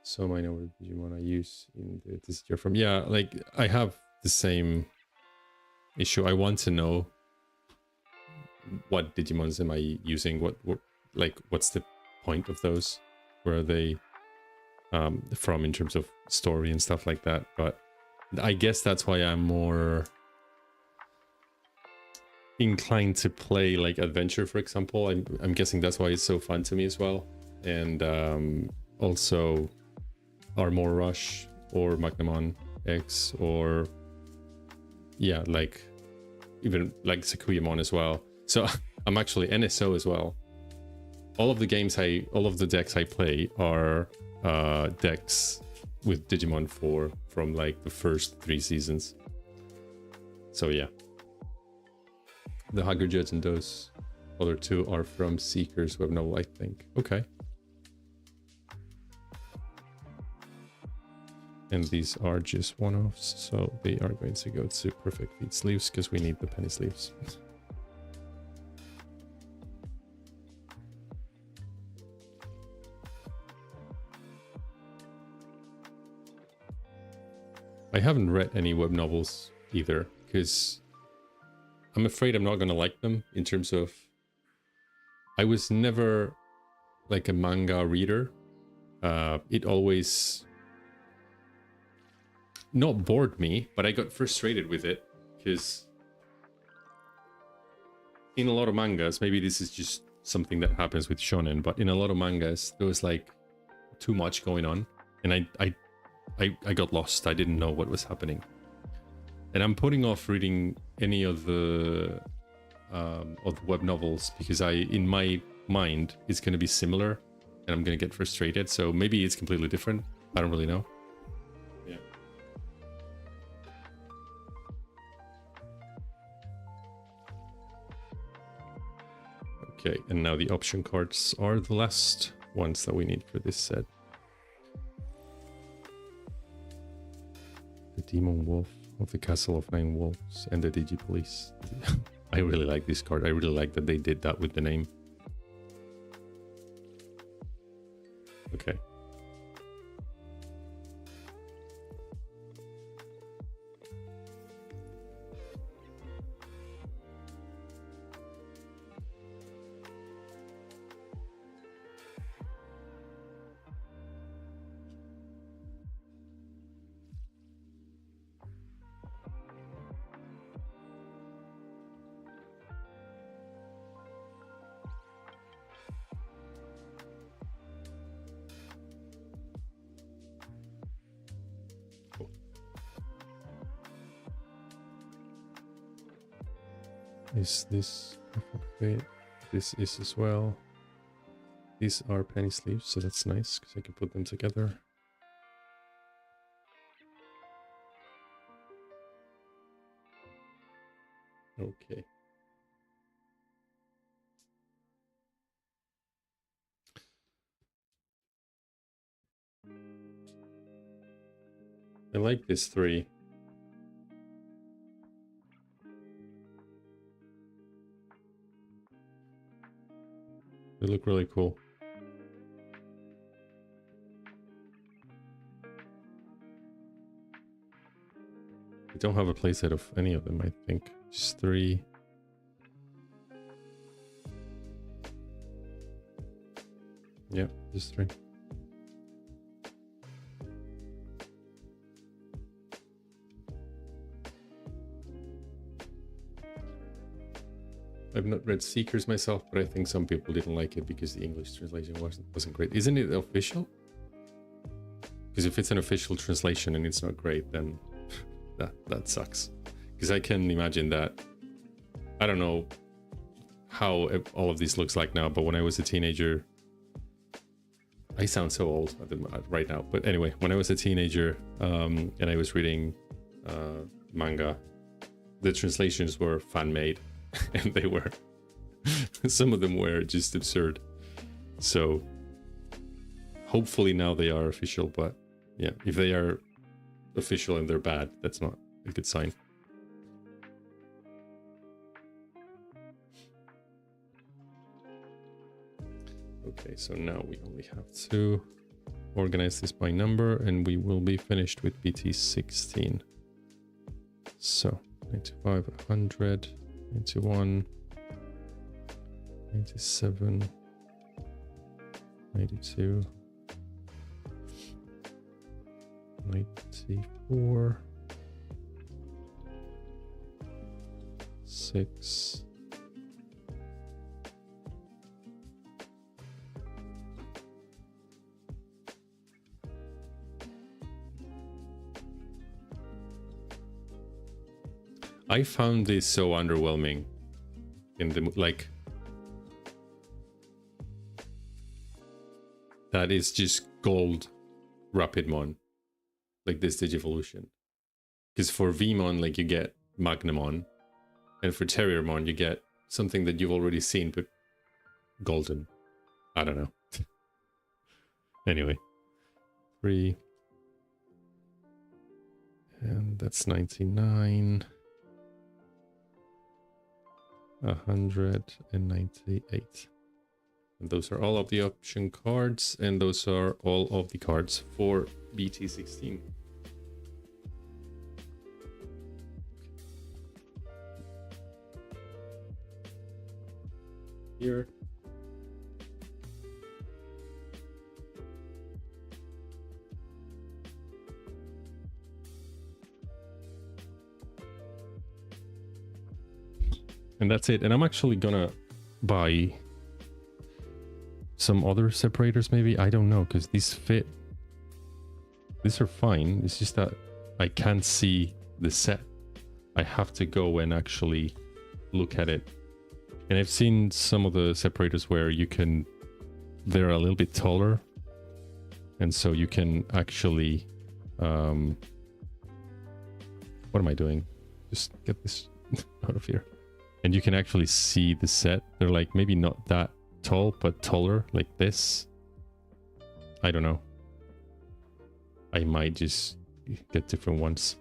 So I know where Digimon I use in the this year from. Yeah, like I have the same issue. I want to know what Digimons am I using? What like what's the point of those? Where are they from in terms of story and stuff like that? But I guess that's why I'm more inclined to play like Adventure, for example. I'm guessing that's why it's so fun to me as well. And also Armor Rush or Magnamon X, or yeah, like even like Sakuyamon as well. So I'm actually NSO as well. All of the decks I play are decks with Digimon 4 from like the first 3 seasons. So yeah. The Hager Jets and those other 2 are from Seekers Web Novel, I think. Okay. And these are just one-offs, so they are going to go to perfect feet sleeves because we need the penny sleeves. I haven't read any web novels either because I'm afraid I'm not going to like them in terms of... I was never like a manga reader. It always... not bored me, but I got frustrated with it because in a lot of mangas, maybe this is just something that happens with shonen, but in a lot of mangas there was like too much going on, and I got lost. I didn't know what was happening, and I'm putting off reading any of the web novels because in my mind it's going to be similar and I'm going to get frustrated. So maybe it's completely different. I don't really know. Okay, and now the option cards are the last ones that we need for this set. The Demon Wolf of the Castle of Nine Wolves and the Digipolice. I really like this card. I really like that they did that with the name. Okay. Is this perfect? This is as well. These are penny sleeves, so that's nice because I can put them together. Okay. I like this 3. They look really cool. don't have a playset of any of them, I think. Just 3. Yeah, just 3. I've not read Seekers myself, but I think some people didn't like it because the English translation wasn't great. Isn't it official? Because if it's an official translation and it's not great, then that sucks. Because I can imagine that. I don't know how all of this looks like now, but when I was a teenager, I sound so old right now. But anyway, when I was a teenager and I was reading manga, the translations were fan-made. And they were, some of them were just absurd. So hopefully now they are official, but yeah, if they are official and they're bad, that's not a good sign. Okay, so now we only have to organize this by number and we will be finished with BT16. So 95, 100. 91, 97, 92, 94, 6, 'I found this so underwhelming in the, like, that is just gold Rapidmon, like this Digivolution. Because for Vmon, like, you get Magnamon, and for Terriermon, you get something that you've already seen, but golden. I don't know. Anyway, 3. And that's 99. 198. And those are all of the option cards, and those are all of the cards for BT16. Here. And that's it. And I'm actually gonna buy some other separators maybe. I don't know, because these fit. These are fine. It's just that I can't see the set. I have to go and actually look at it. And I've seen some of the separators where you can, they're a little bit taller. And so you can actually, what am I doing? Just get this out of here. And you can actually see the set. They're like maybe not that tall, but taller, like this. I don't know. I might just get different ones.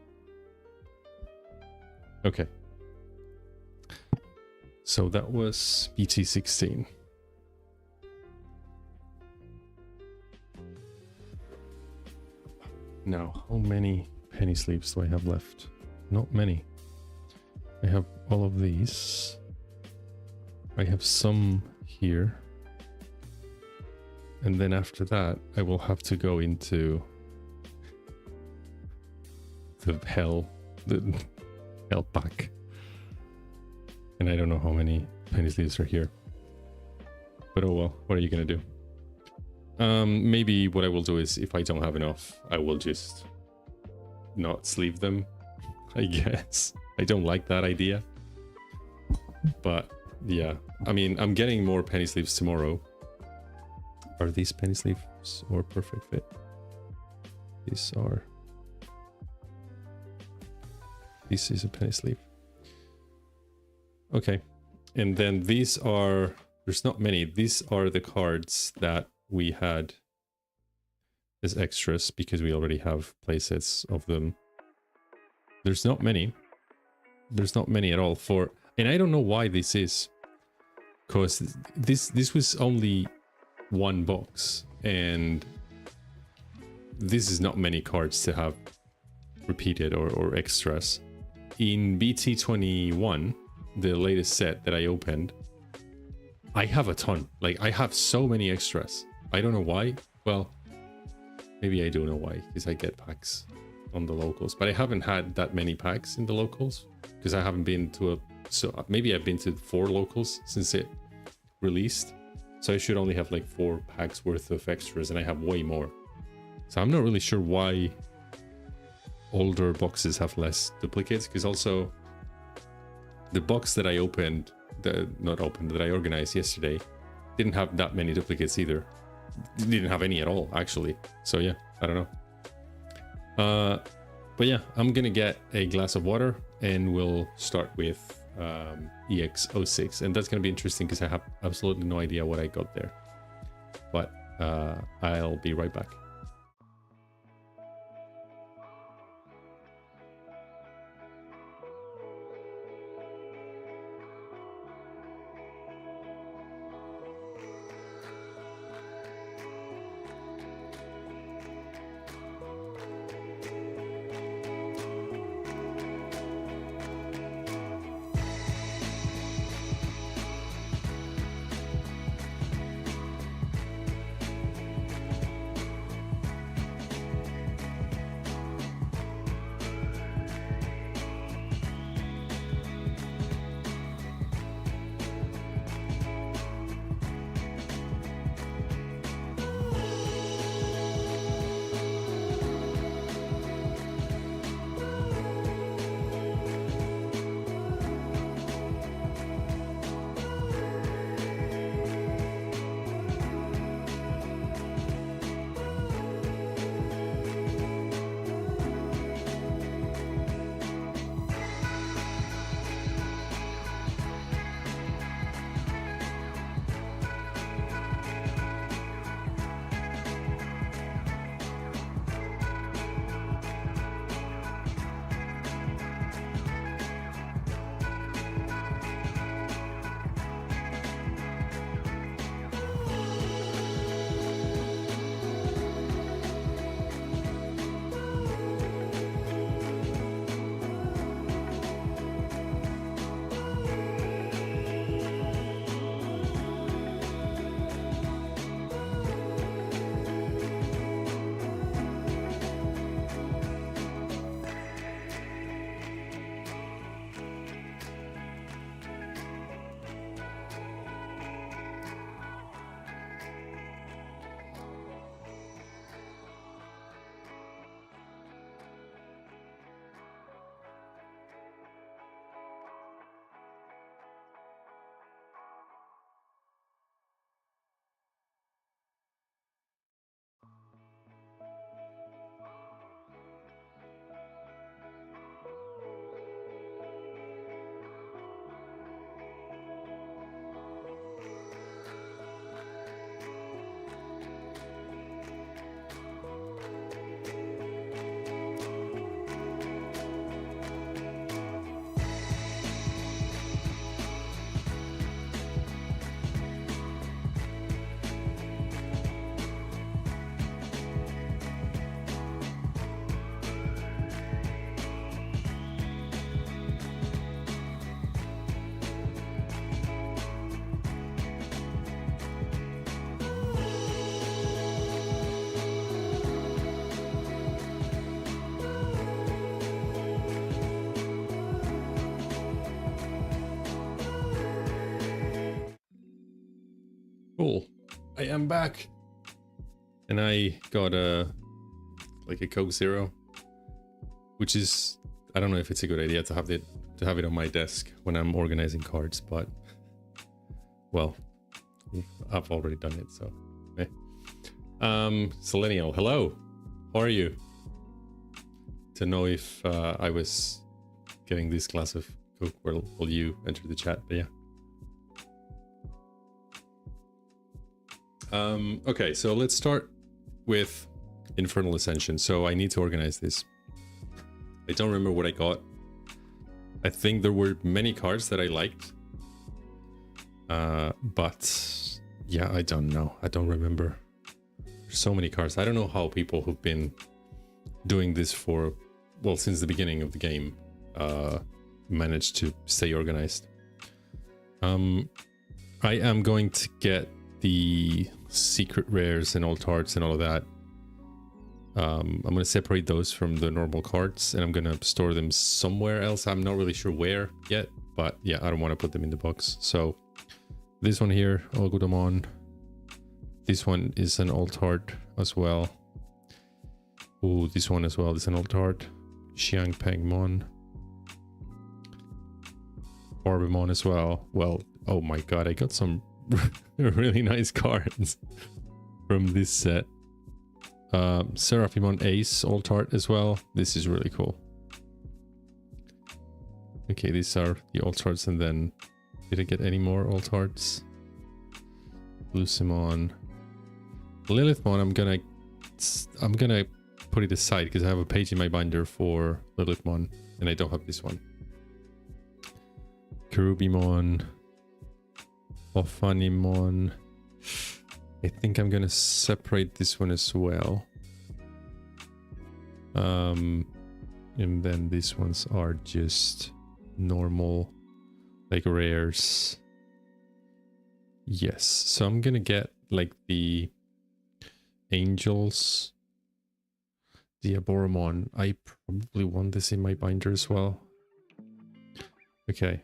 Okay. So that was BT16. Now, how many penny sleeves do I have left? Not many. I have all of these. I have some here. And then after that, I will have to go into the hell pack. And I don't know how many penny sleeves are here. But oh well, what are you gonna do? Maybe what I will do is, if I don't have enough, I will just not sleeve them, I guess. I don't like that idea. But yeah, I mean, I'm getting more penny sleeves tomorrow. Are these penny sleeves or perfect fit? These are. This is a penny sleeve. Okay. And then these are, there's not many. These are the cards that we had as extras because we already have playsets of them. There's not many. There's not many at all for, and I don't know why this is, because this was only one box, and this is not many cards to have repeated or extras. in BT21, the latest set that I opened, I have a ton. Like, I have so many extras. I don't know why. Well, maybe I do know why, because I get packs on the locals. But I haven't had that many packs in the locals, because I haven't been to a... So maybe I've been to 4 locals since it released. So I should only have like 4 packs worth of extras, and I have way more. So I'm not really sure why older boxes have less duplicates, because also the box that I opened, that I organized yesterday, didn't have that many duplicates either. Didn't have any at all, actually. So yeah, I don't know. But yeah, I'm gonna get a glass of water and we'll start with EX06, and that's gonna be interesting because I have absolutely no idea what I got there. But I'll be right back. Cool. I am back. And I got like a Coke Zero, which is, I don't know if it's a good idea to have it on my desk when I'm organizing cards, but well, I've already done it, so okay. Selenial, hello. How are you? To know if I was getting this glass of Coke while you enter the chat, but yeah. Okay, so let's start with Infernal Ascension. So I need to organize this. I don't remember what I got. I think there were many cards that I liked. But yeah, I don't know. I don't remember. There's so many cards. I don't know how people who've been doing this for, well, since the beginning of the game manage to stay organized. I am going to get the secret rares and alt arts and all of that. I'm going to separate those from the normal cards, and I'm going to store them somewhere else. I'm not really sure where yet, but yeah, I don't want to put them in the box. So this one here, Digimon. This one is an alt art as well. Oh, this one as well is an alt art. Xiangpengmon. Barbamon as well. Well, oh my god, I got some really nice cards from this set. Seraphimon Ace alt art as well. This is really cool. Okay, these are the alt arts, and then did I get any more alt arts? Lucimon. Lilithmon, I'm gonna put it aside because I have a page in my binder for Lilithmon, and I don't have this one. Cherubimon. Ophanimon. I think I'm gonna separate this one as well. And then these ones are just normal, like rares. Yes, so I'm gonna get like the angels. The Aboramon. I probably want this in my binder as well. Okay.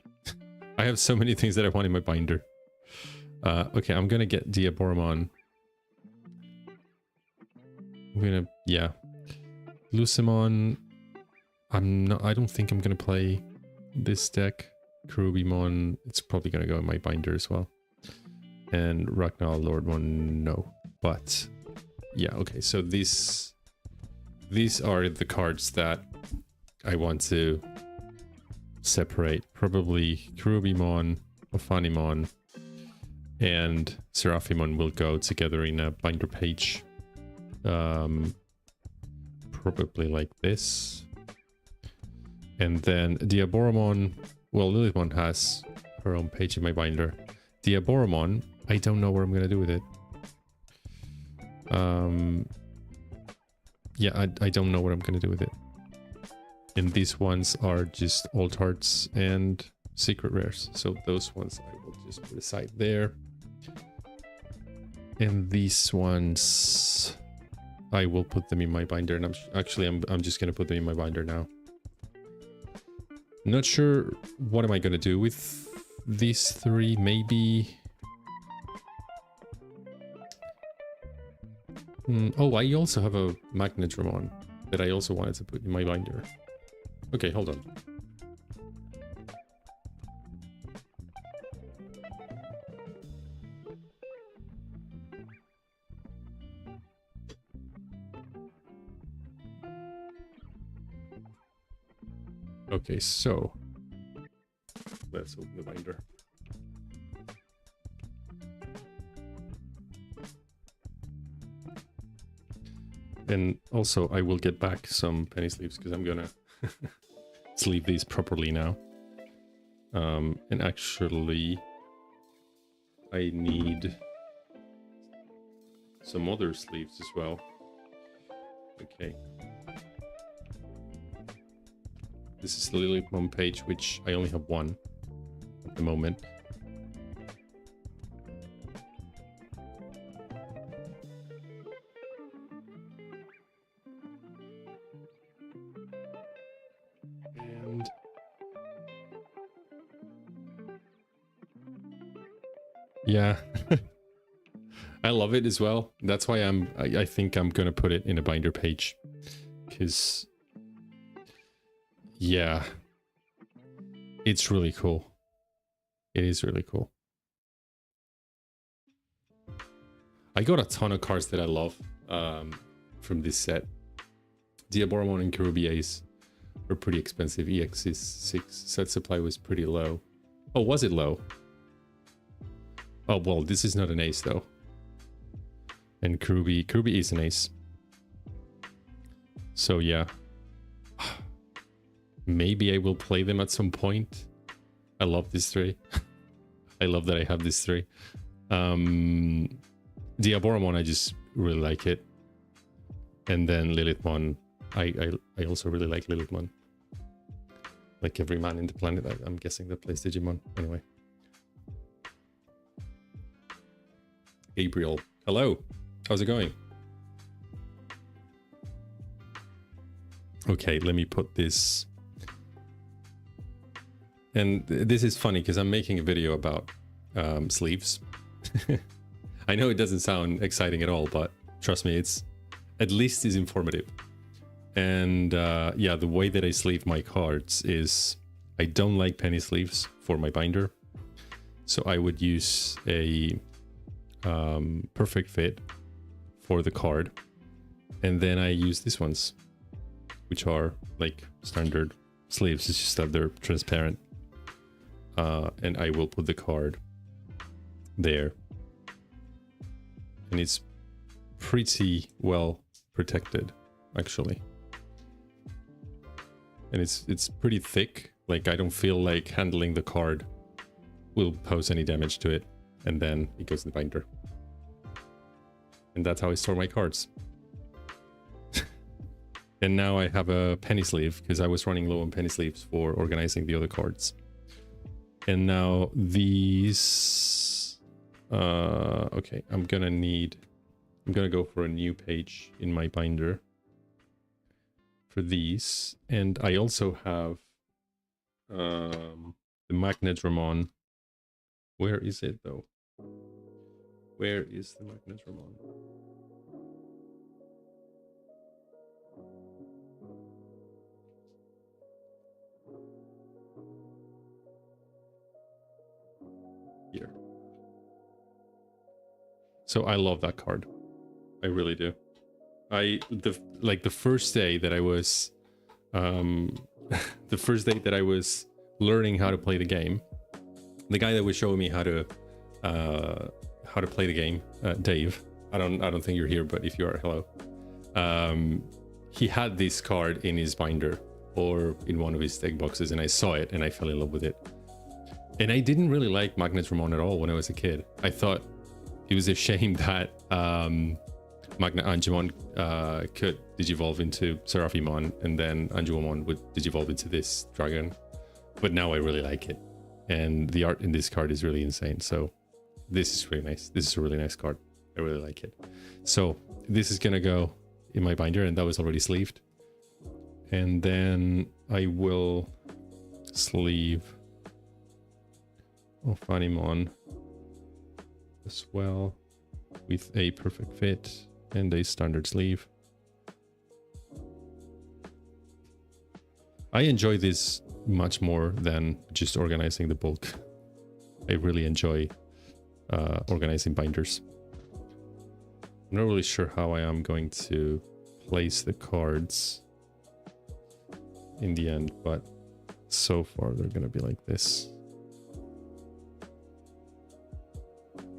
I have so many things that I want in my binder. Okay, I'm gonna get Diaboromon. I'm gonna, yeah. Lucimon. I don't think I'm gonna play this deck. Cherubimon, it's probably gonna go in my binder as well. And Ragnar Lordmon, no. But yeah, okay, so these are the cards that I want to separate. Probably Cherubimon, Ophanimon, and Seraphimon will go together in a binder page. Probably like this. And then Diaboromon, well, Lilithmon has her own page in my binder. Diaboromon, I don't know what I'm gonna do with it. Yeah, I don't know what I'm gonna do with it. And these ones are just alt arts and secret rares. So those ones I will just put aside there. And these ones, I will put them in my binder. And I'm just gonna put them in my binder now. Not sure what am I gonna do with these three. Maybe. Oh, I also have a Magnetramon that I also wanted to put in my binder. Okay, hold on. Okay, so let's open the binder. And also, I will get back some penny sleeves because I'm gonna sleeve these properly now. And actually, I need some other sleeves as well. Okay. This is the Lilithmon page, which I only have one at the moment. And yeah, I love it as well. That's why I think I'm gonna put it in a binder page, because yeah, it's really cool. It is really cool. I got a ton of cards that I love from this set. Diaboromon and Cherubi were pretty expensive. EX is 6. Set supply was pretty low. Oh, was it low? Oh, well, this is not an ace though. And Cherubi is an ace. So yeah. Maybe I will play them at some point. I love these three. I love that I have these three. Diaboromon, I just really like it. And then Lilithmon, I also really like Lilithmon. like every man in the planet, I'm guessing, that plays Digimon. Anyway. Gabriel, hello. How's it going? Okay, let me put this. And this is funny because I'm making a video about sleeves. I know it doesn't sound exciting at all, but trust me, it's at least is informative. And yeah, the way that I sleeve my cards is I don't like penny sleeves for my binder. So I would use a perfect fit for the card. And then I use these ones, which are like standard sleeves. It's just that they're transparent. And I will put the card there. And it's pretty well protected, actually. And it's pretty thick. Like, I don't feel like handling the card will pose any damage to it. And then it goes in the binder. And that's how I store my cards. And now I have a penny sleeve because I was running low on penny sleeves for organizing the other cards. And now these, okay, I'm gonna go for a new page in my binder for these. And I also have the Magnetramon. Where is it though? Where is the Magnetramon? Here. So I love that card. I really do. The first day that I was the first day that I was learning how to play the game, the guy that was showing me how to play the game, Dave, I don't think you're here, but if you are, hello. He had this card in his binder or in one of his deck boxes, and I saw it and I fell in love with it. And I didn't really like Magnetramon at all when I was a kid. I thought it was a shame that Angemon could digivolve into Seraphimon, and then Angemon would digivolve into this dragon. But now I really like it. And the art in this card is really insane. So this is really nice. This is a really nice card. I really like it. So this is gonna go in my binder, and that was already sleeved. And then I will sleeve Ophanimon as well with a perfect fit and a standard sleeve. I enjoy this much more than just organizing the bulk. I really enjoy organizing binders. I'm not really sure how I am going to place the cards in the end, but so far they're gonna be like this.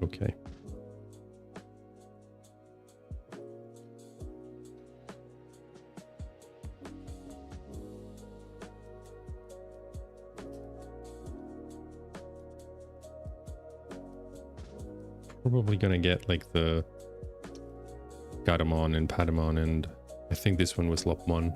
Okay. Probably gonna get like the Gatomon and Patamon, and I think this one was Lopmon.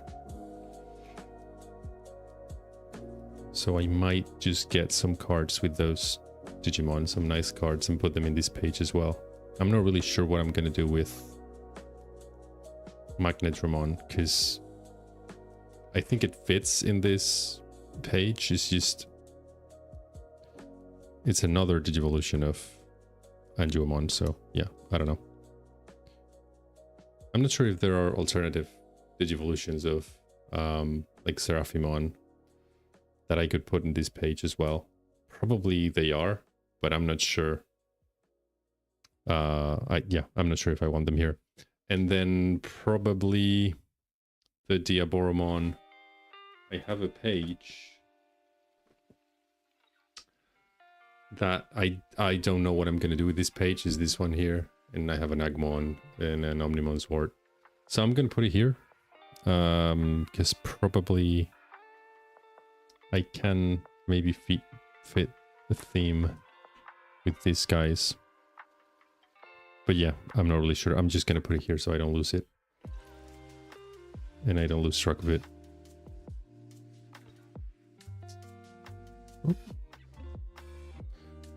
So I might just get some cards with those Digimon, some nice cards, and put them in this page as well. I'm not really sure what I'm gonna do with Magnetramon, because I think it fits in this page. It's just, it's another Digivolution of Angemon, so yeah, I don't know. I'm not sure if there are alternative Digivolutions of like Seraphimon that I could put in this page as well. Probably they are, but I'm not sure. I'm not sure if I want them here. And then probably the Diaboromon. I have a page that I don't know what I'm going to do with this page. Is this one here, and I have an Agumon and an Omnimon Sword. So I'm going to put it here, because probably I can maybe fit the theme with these guys. But yeah, I'm not really sure. I'm just going to put it here so I don't lose it. And I don't lose track of it.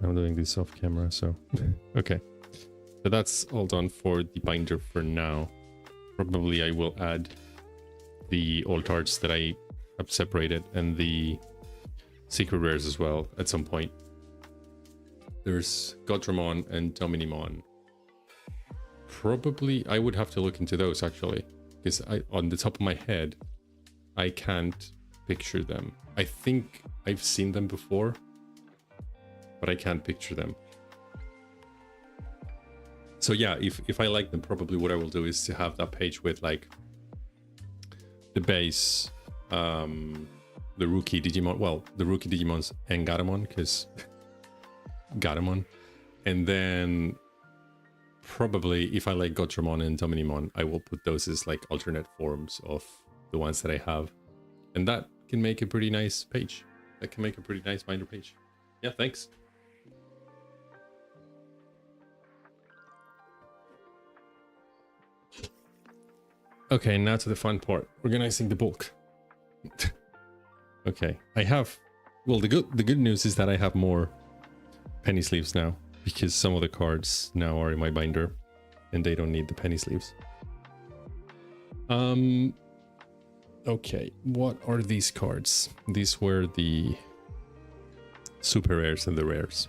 I'm doing this off camera, so okay. So that's all done for the binder for now. Probably I will add the alt arts that I have separated and the secret rares as well at some point. There's Godramon and Dominimon. Probably I would have to look into those actually, because on the top of my head I can't picture them. I think I've seen them before, but I can't picture them. So yeah, if I like them, probably what I will do is to have that page with like the base, the rookie Digimon, well, the rookie Digimons and Garamon, because Garamon. And then probably if I like Godramon and Dominimon, I will put those as like alternate forms of the ones that I have. And that can make a pretty nice page. That can make a pretty nice binder page. Yeah, thanks. Okay, now to the fun part, organizing the bulk. Okay, I have, well, the good news is that I have more penny sleeves now, because some of the cards now are in my binder and they don't need the penny sleeves. Okay, what are these cards? These were the super rares and the rares.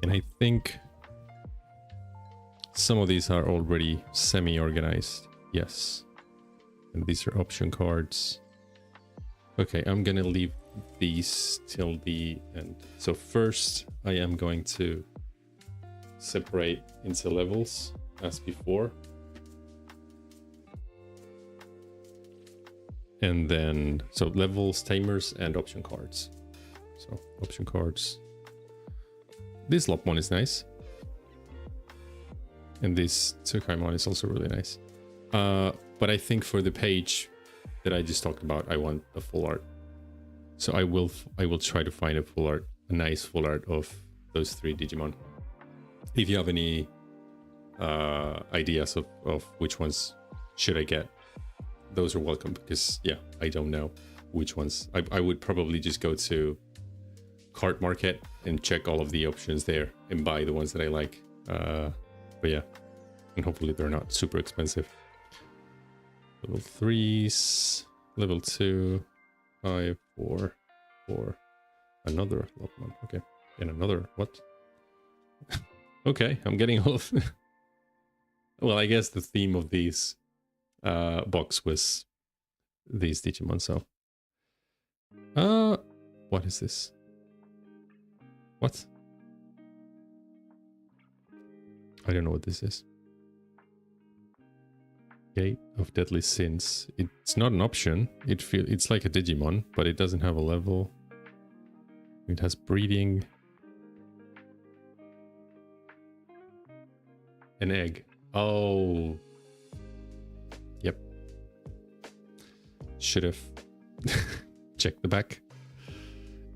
And I think some of these are already semi-organized. Yes. And these are option cards. Okay, I'm gonna leave these till the end. So first, I am going to separate into levels as before. And then, so levels, tamers, and option cards. So option cards. This Lop one is nice. And this Tsukaimon is also really nice. But I think for the page that I just talked about, I want a full art. So I will try to find a full art, a nice full art of those 3 Digimon. If you have any ideas of which ones should I get, those are welcome, because yeah, I don't know which ones. I would probably just go to Card Market and check all of the options there and buy the ones that I like. But yeah, and hopefully they're not super expensive. Level 3s, level 2, 5, 4, 4, another one. Okay, and another, what? Okay, I'm getting all of... Well, I guess the theme of these box was these Digimon, so... what is this? What? I don't know what this is. Gate of Deadly Sins. It's not an option. It's like a Digimon, but it doesn't have a level. It has breeding. An egg. Oh. Yep. Should have checked the back.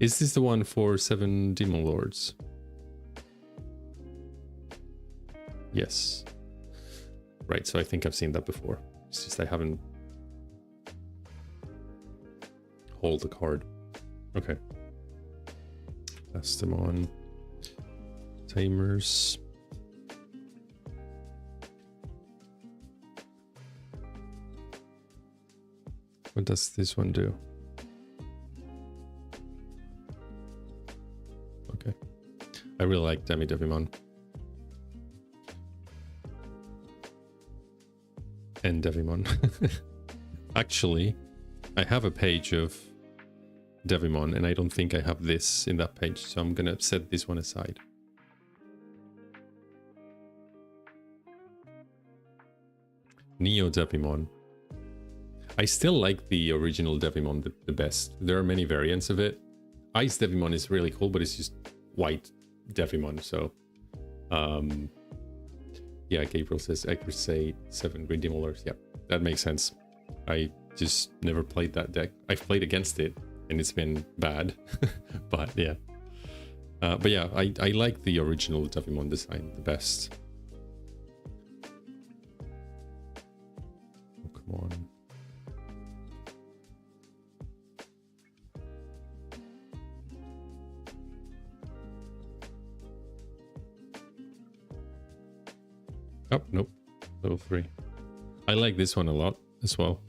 Is this the one for 7 Demon Lords? Yes. Right, so I think I've seen that before. It's just I haven't hold the card. Okay. Pass them on. Tamers. What does this one do? Okay. I really like Devimon. And Devimon. Actually, I have a page of Devimon, and I don't think I have this in that page, so I'm gonna set this one aside. Neo Devimon. I still like the original Devimon the best. There are many variants of it. Ice Devimon is really cool, but it's just white Devimon, so... yeah, Gabriel says I crusade 7 green demon lords. Yeah, that makes sense. I just never played that deck. I've played against it and it's been bad. But yeah. But yeah, I like the original Devimon design the best. Oh, come on. Oh, nope. Level 3. I like this one a lot as well.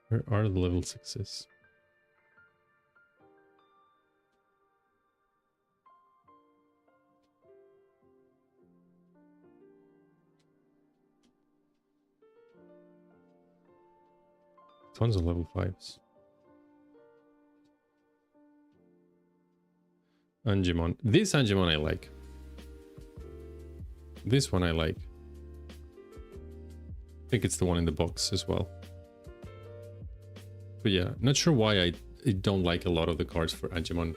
Where are the level 6s? Tons of level 5s. Angemon. This Angemon I like. This one I like. I think it's the one in the box as well. But yeah, not sure why I don't like a lot of the cards for Angemon.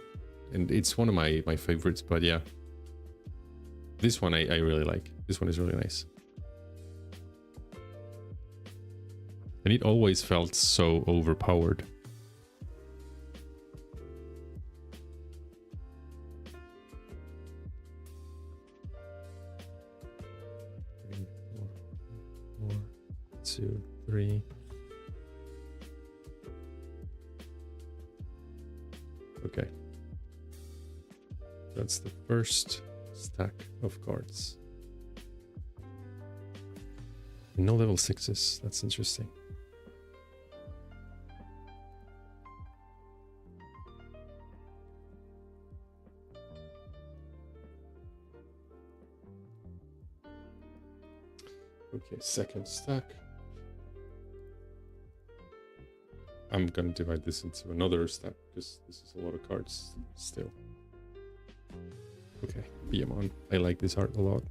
And it's one of my favorites, but yeah. This one I really like. This one is really nice. And it always felt so overpowered. Four, 2, 3. Okay. That's the first stack of cards. No level 6s. That's interesting. Okay, second stack. I'm gonna divide this into another stack because this is a lot of cards still. Okay, Digimon. I like this art a lot.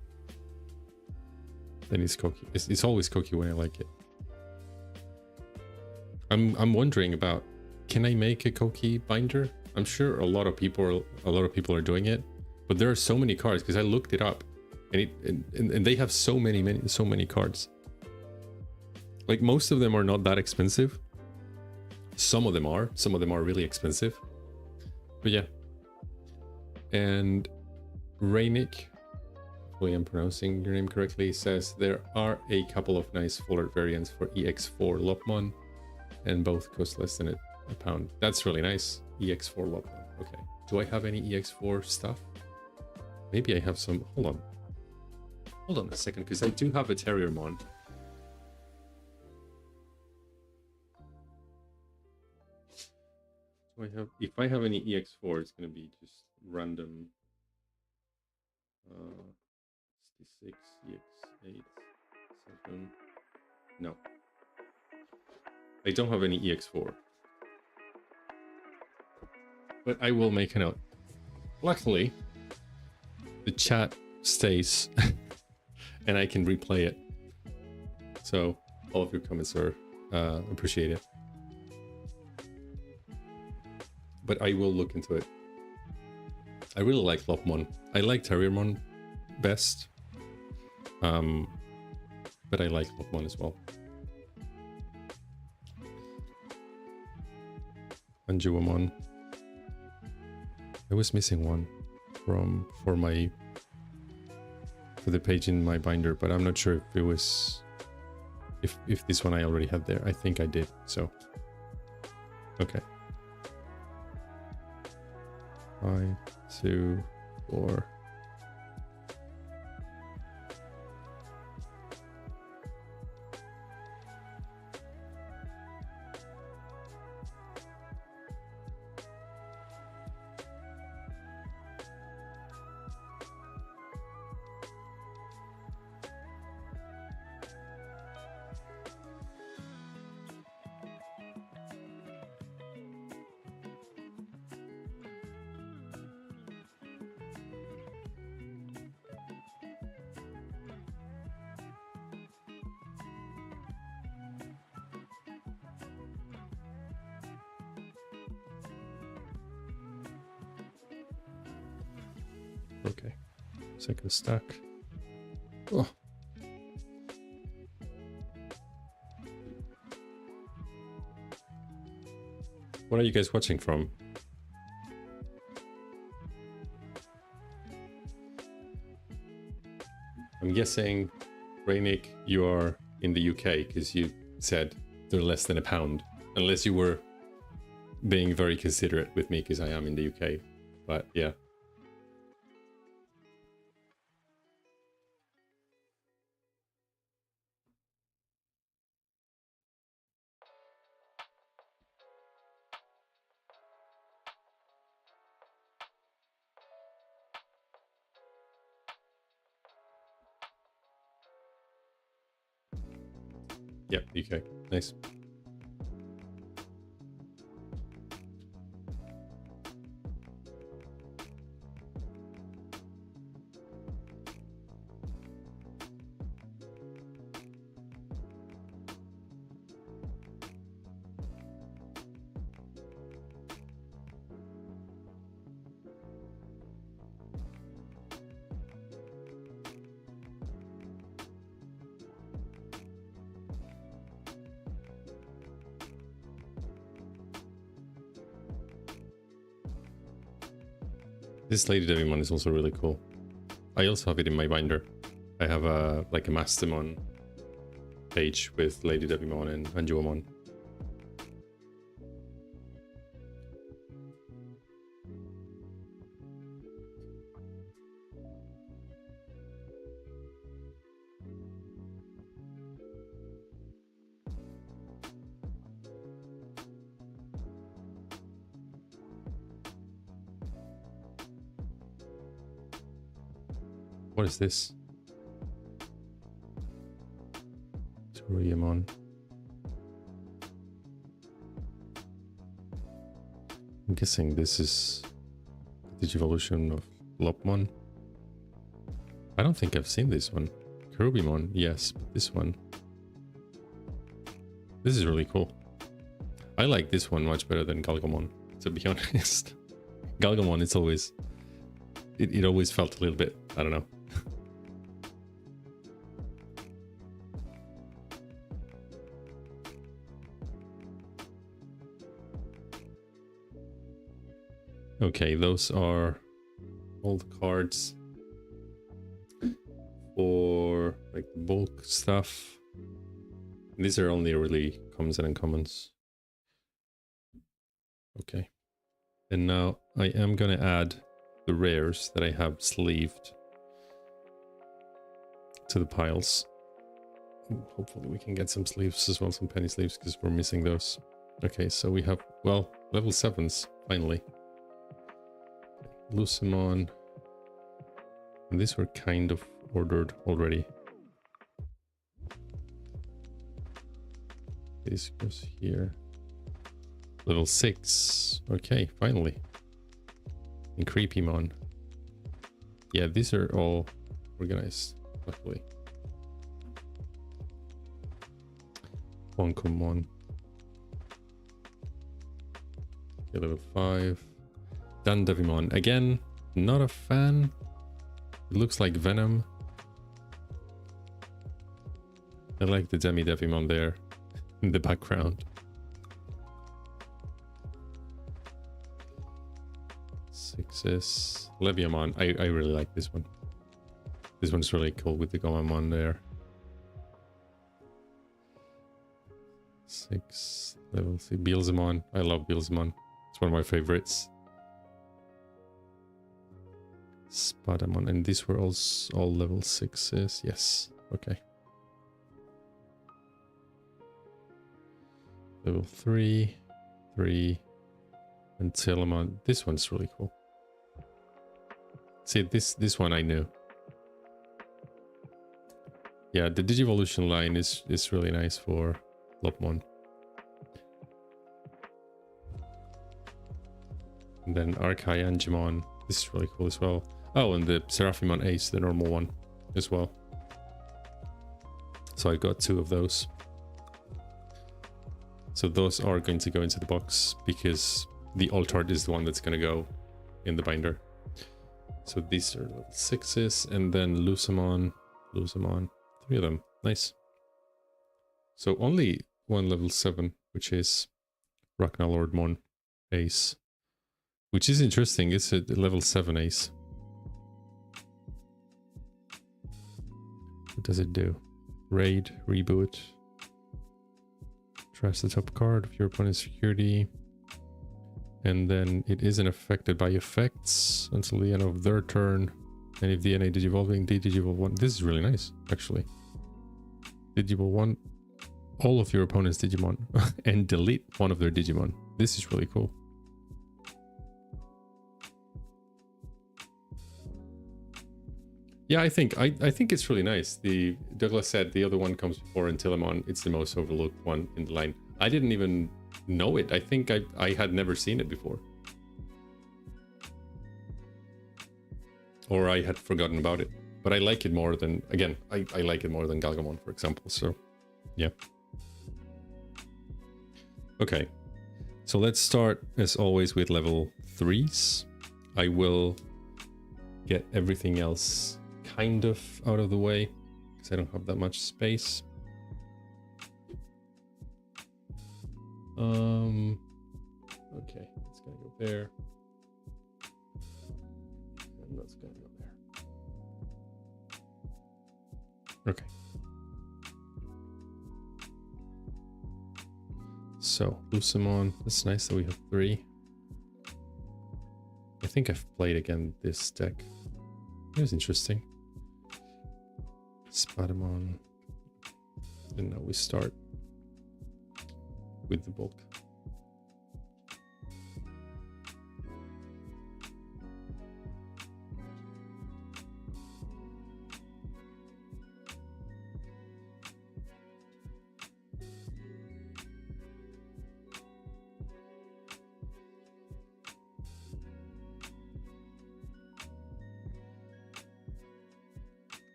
And it's cocky. It's always cocky when I like it. I'm wondering about, can I make a cocky binder? I'm sure a lot of people are doing it, but there are so many cards because I looked it up. And they have so many cards. Like most of them are not that expensive. Some of them are really expensive. But yeah. And Rainik, hopefully I'm pronouncing your name correctly, says there are a couple of nice full art variants for EX4 Lopmon, and both cost less than a pound. That's really nice. EX4 Lopmon. Okay. Do I have any EX4 stuff? Maybe I have some. Hold on a second, because I do have a Terriermon. So if I have any EX4, it's going to be just random 66, EX8, 7. No. I don't have any EX4. But I will make a note. Luckily, the chat stays and I can replay it. So all of your comments are appreciated. But I will look into it. I really like Lopmon. I like Terriermon best. But I like Lopmon as well. Anjuamon. I was missing one for the page in my binder, but I'm not sure if it was if this one I already had there. I think I did. So okay. 5, 2, 4. Okay, second stack. Oh. What are you guys watching from? I'm guessing, Rainik, you are in the UK because you said they're less than a pound. Unless you were being very considerate with me because I am in the UK. But yeah. Yep, UK. Nice. This Lady Devimon is also really cool. I also have it in my binder. I have a like a Mastemon page with Lady Devimon and Anjuamon. What is this? Toriamon. I'm guessing this is the Digivolution of Lopmon. I don't think I've seen this one. Kerubimon, yes, but this one. This is really cool. I like this one much better than Galgamon, to be honest. Galgamon, it's always... It always felt a little bit, I don't know. Okay, those are all the cards for like the bulk stuff. These are only really commons and uncommons. Okay. And now I am gonna add the rares that I have sleeved to the piles. Hopefully we can get some sleeves as well, some penny sleeves, because we're missing those. Okay, so we have, well, level 7s, finally. Lucemon. And these were kind of ordered already. This goes here. Level 6. Okay, finally. And Creepymon. Yeah, these are all organized, luckily. Bonkomon. Okay, level 5. Dandevimon. Again, not a fan. It looks like Venom. I like the Demi-Devimon there in the background. 6s. Leviamon. I really like this one. This one's really cool with the Gomamon there. 6. Level 3. Beelzemon. I love Beelzemon. It's one of my favorites. Spadamon. And these were also all level 6s. Yes. Okay. Level 3. 3. And Telemon. This one's really cool. See, this one I knew. Yeah, the Digivolution line is really nice for Lopmon. And then Archai Angemon. This is really cool as well. Oh, and the Seraphimon Ace, the normal one as well. So I got 2 of those. So those are going to go into the box because the Altart is the one that's going to go in the binder. So these are level 6s, and then Lucemon, 3 of them. Nice. So only one level 7, which is Ragnarlordmon Ace. Which is interesting, it's a level 7 Ace. What does it do? Raid, reboot, trash the top card of your opponent's security. And then it isn't affected by effects until the end of their turn. And if the NA digivolving, digivolve one. This is really nice, actually. Digivolve one, all of your opponent's Digimon, and delete one of their Digimon. This is really cool. Yeah, I think it's really nice. The Douglas said the other one comes before Antilamon. It's the most overlooked one in the line. I didn't even know it. I think I had never seen it before. Or I had forgotten about it. But I like it more than, again, I like it more than Galgamon, for example. So, yeah. Okay. So let's start, as always, with level 3s. I will get everything else kind of out of the way, because I don't have that much space. Okay, it's gonna go there. And that's gonna go there. Okay. So, Lucemon, it's nice that we have 3. I think I've played again this deck. It was interesting. Spadamon. And now we start with the bulk.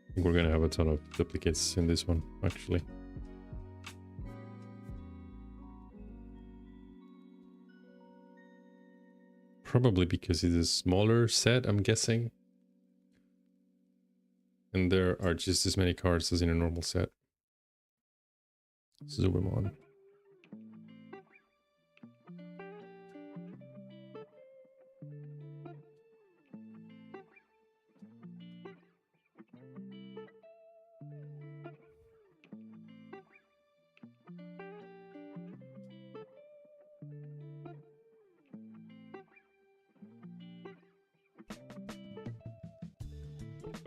I think we're gonna have a ton of duplicates in this one, actually. Probably because it's a smaller set, I'm guessing. And there are just as many cards as in a normal set. Zubimon.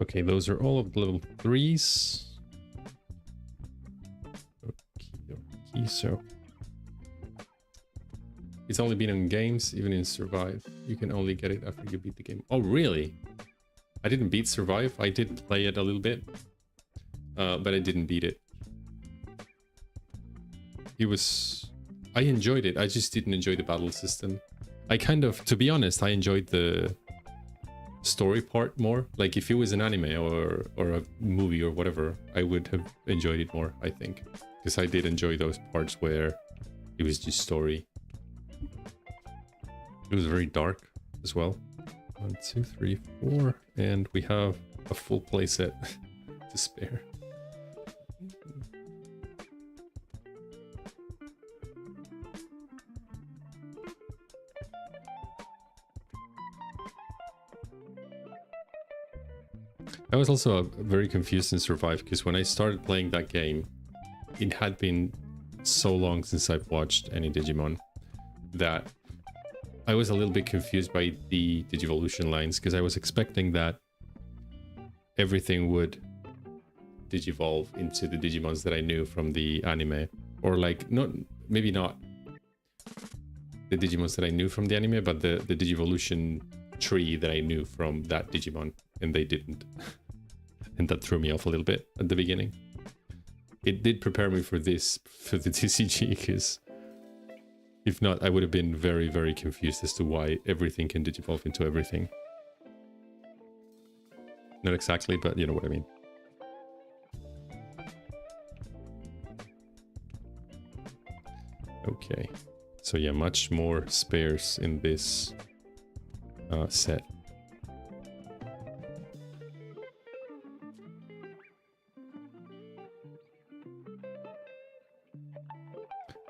Okay, those are all of the level 3s. Okay, so it's only been in games, even in Survive. You can only get it after you beat the game. Oh, really? I didn't beat Survive. I did play it a little bit, but I didn't beat it. I enjoyed it. I just didn't enjoy the battle system. I kind of, to be honest, I enjoyed the story part more. Like if it was an anime or a movie or whatever, I would have enjoyed it more, I think, because I did enjoy those parts where it was just story. It was very dark as well. 1, 2, 3, 4, and we have a full playset to spare. I was also very confused in Survive, because when I started playing that game, it had been so long since I've watched any Digimon that I was a little bit confused by the Digivolution lines, because I was expecting that everything would Digivolve into the Digimons that I knew from the anime. Or like, maybe not the Digimons that I knew from the anime, but the Digivolution tree that I knew from that Digimon, and they didn't. And that threw me off a little bit at the beginning. It did prepare me for this, for the TCG, because if not, I would have been very, very confused as to why everything can Digivolve into everything. Not exactly, but you know what I mean. Okay, so yeah, much more spares in this set.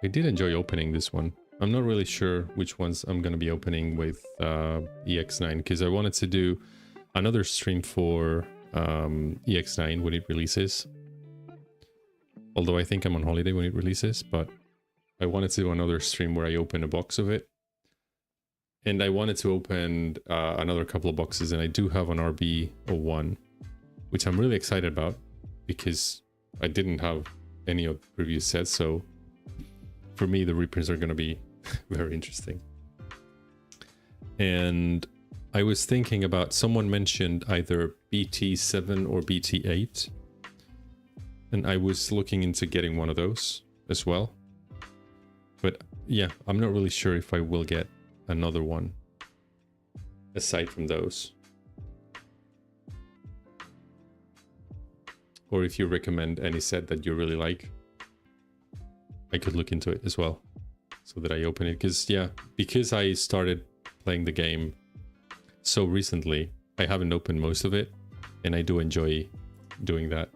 I did enjoy opening this one. I'm not really sure which ones I'm going to be opening with EX9, because I wanted to do another stream for EX9 when it releases. Although I think I'm on holiday when it releases, but I wanted to do another stream where I open a box of it. And I wanted to open another couple of boxes, and I do have an RB01, which I'm really excited about because I didn't have any of the previous sets. So for me, the reprints are going to be very interesting. And I was thinking about, someone mentioned either BT7 or BT8. And I was looking into getting one of those as well. But yeah, I'm not really sure if I will get another one aside from those. Or if you recommend any set that you really like, I could look into it as well so that I open it. Because I started playing the game so recently, I haven't opened most of it, and I do enjoy doing that.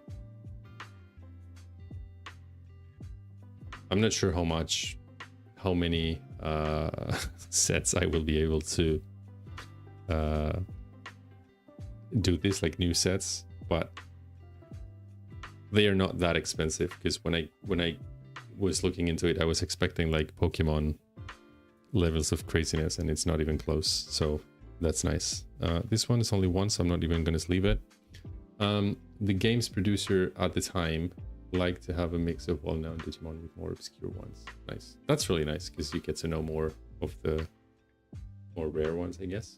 I'm not sure how many sets I will be able to do this, like new sets, but they are not that expensive, because when I was looking into it, I was expecting like Pokemon levels of craziness, and it's not even close, so that's nice. This one is only one, so I'm not even gonna leave it. The game's producer at the time liked to have a mix of well-known Digimon with more obscure ones. Nice. That's really nice, because you get to know more of the more rare ones, I guess.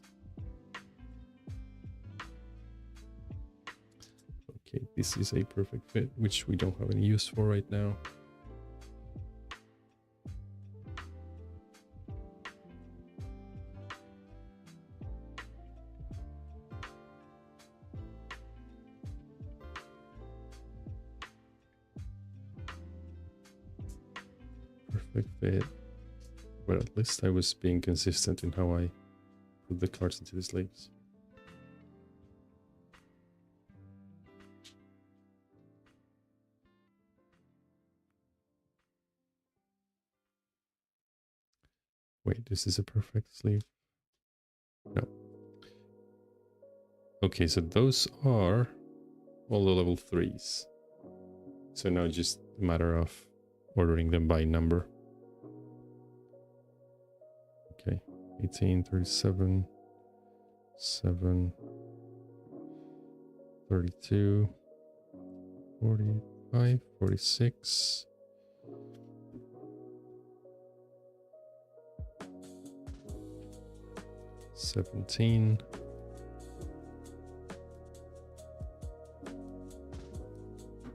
Okay, this is a perfect fit, which we don't have any use for right now. Perfect fit. But at least I was being consistent in how I put the cards into the sleeves. Wait, this is a perfect sleeve? No. Okay, so those are all the level 3s. So now just a matter of ordering them by number. Okay, 18, 37, 7, 32, 45, 46. 17.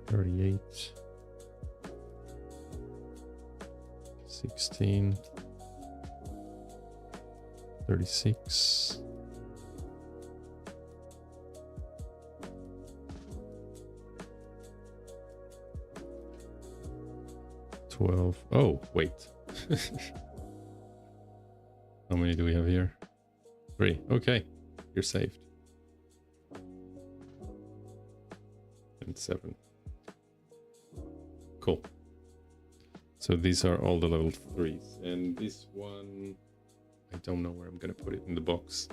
38. 16. 36. 12. Oh, wait. How many do we have here? 3. Okay, you're saved. And 7. Cool. So these are all the level 3s. And this one, I don't know where I'm gonna put it in the box.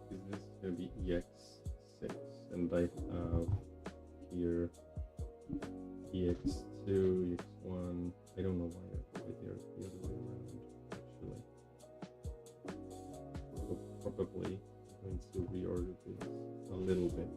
This is gonna be EX6, and I have here EX2, EX1. I don't know why I put it there the other way around, actually. So probably I'm going to reorder this a little bit.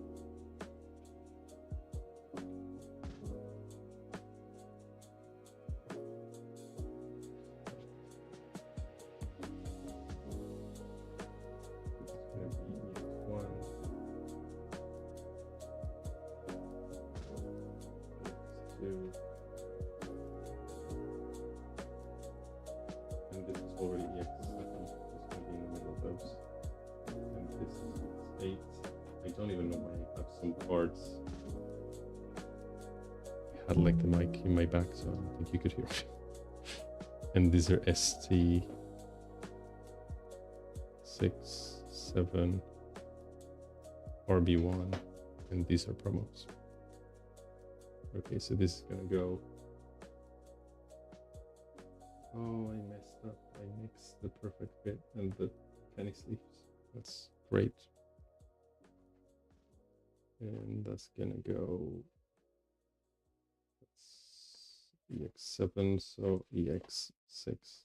And this is already EX7, it's going to be in the middle of those. And this is EX8. I don't even know why I have some cards. I had like the mic in my back, so I don't think you could hear me. And these are ST 6, 7, RB1, and these are promos. Okay, so this is gonna go. Oh, I messed up. I mixed the perfect fit and the penny sleeves. That's Great. And that's gonna go, that's EX7, so EX6. It's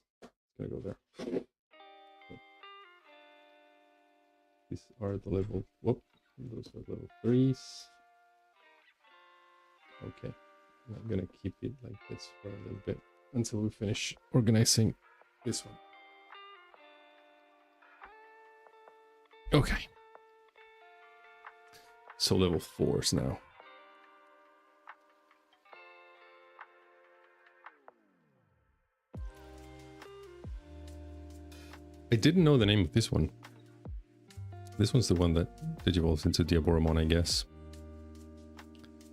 gonna go there. These are the level, whoop, those are level 3s. Okay, I'm gonna keep it like this for a little bit until we finish organizing this one. Okay. So level 4s now. I didn't know the name of this one. This one's the one that digivolves into Diaboromon, I guess.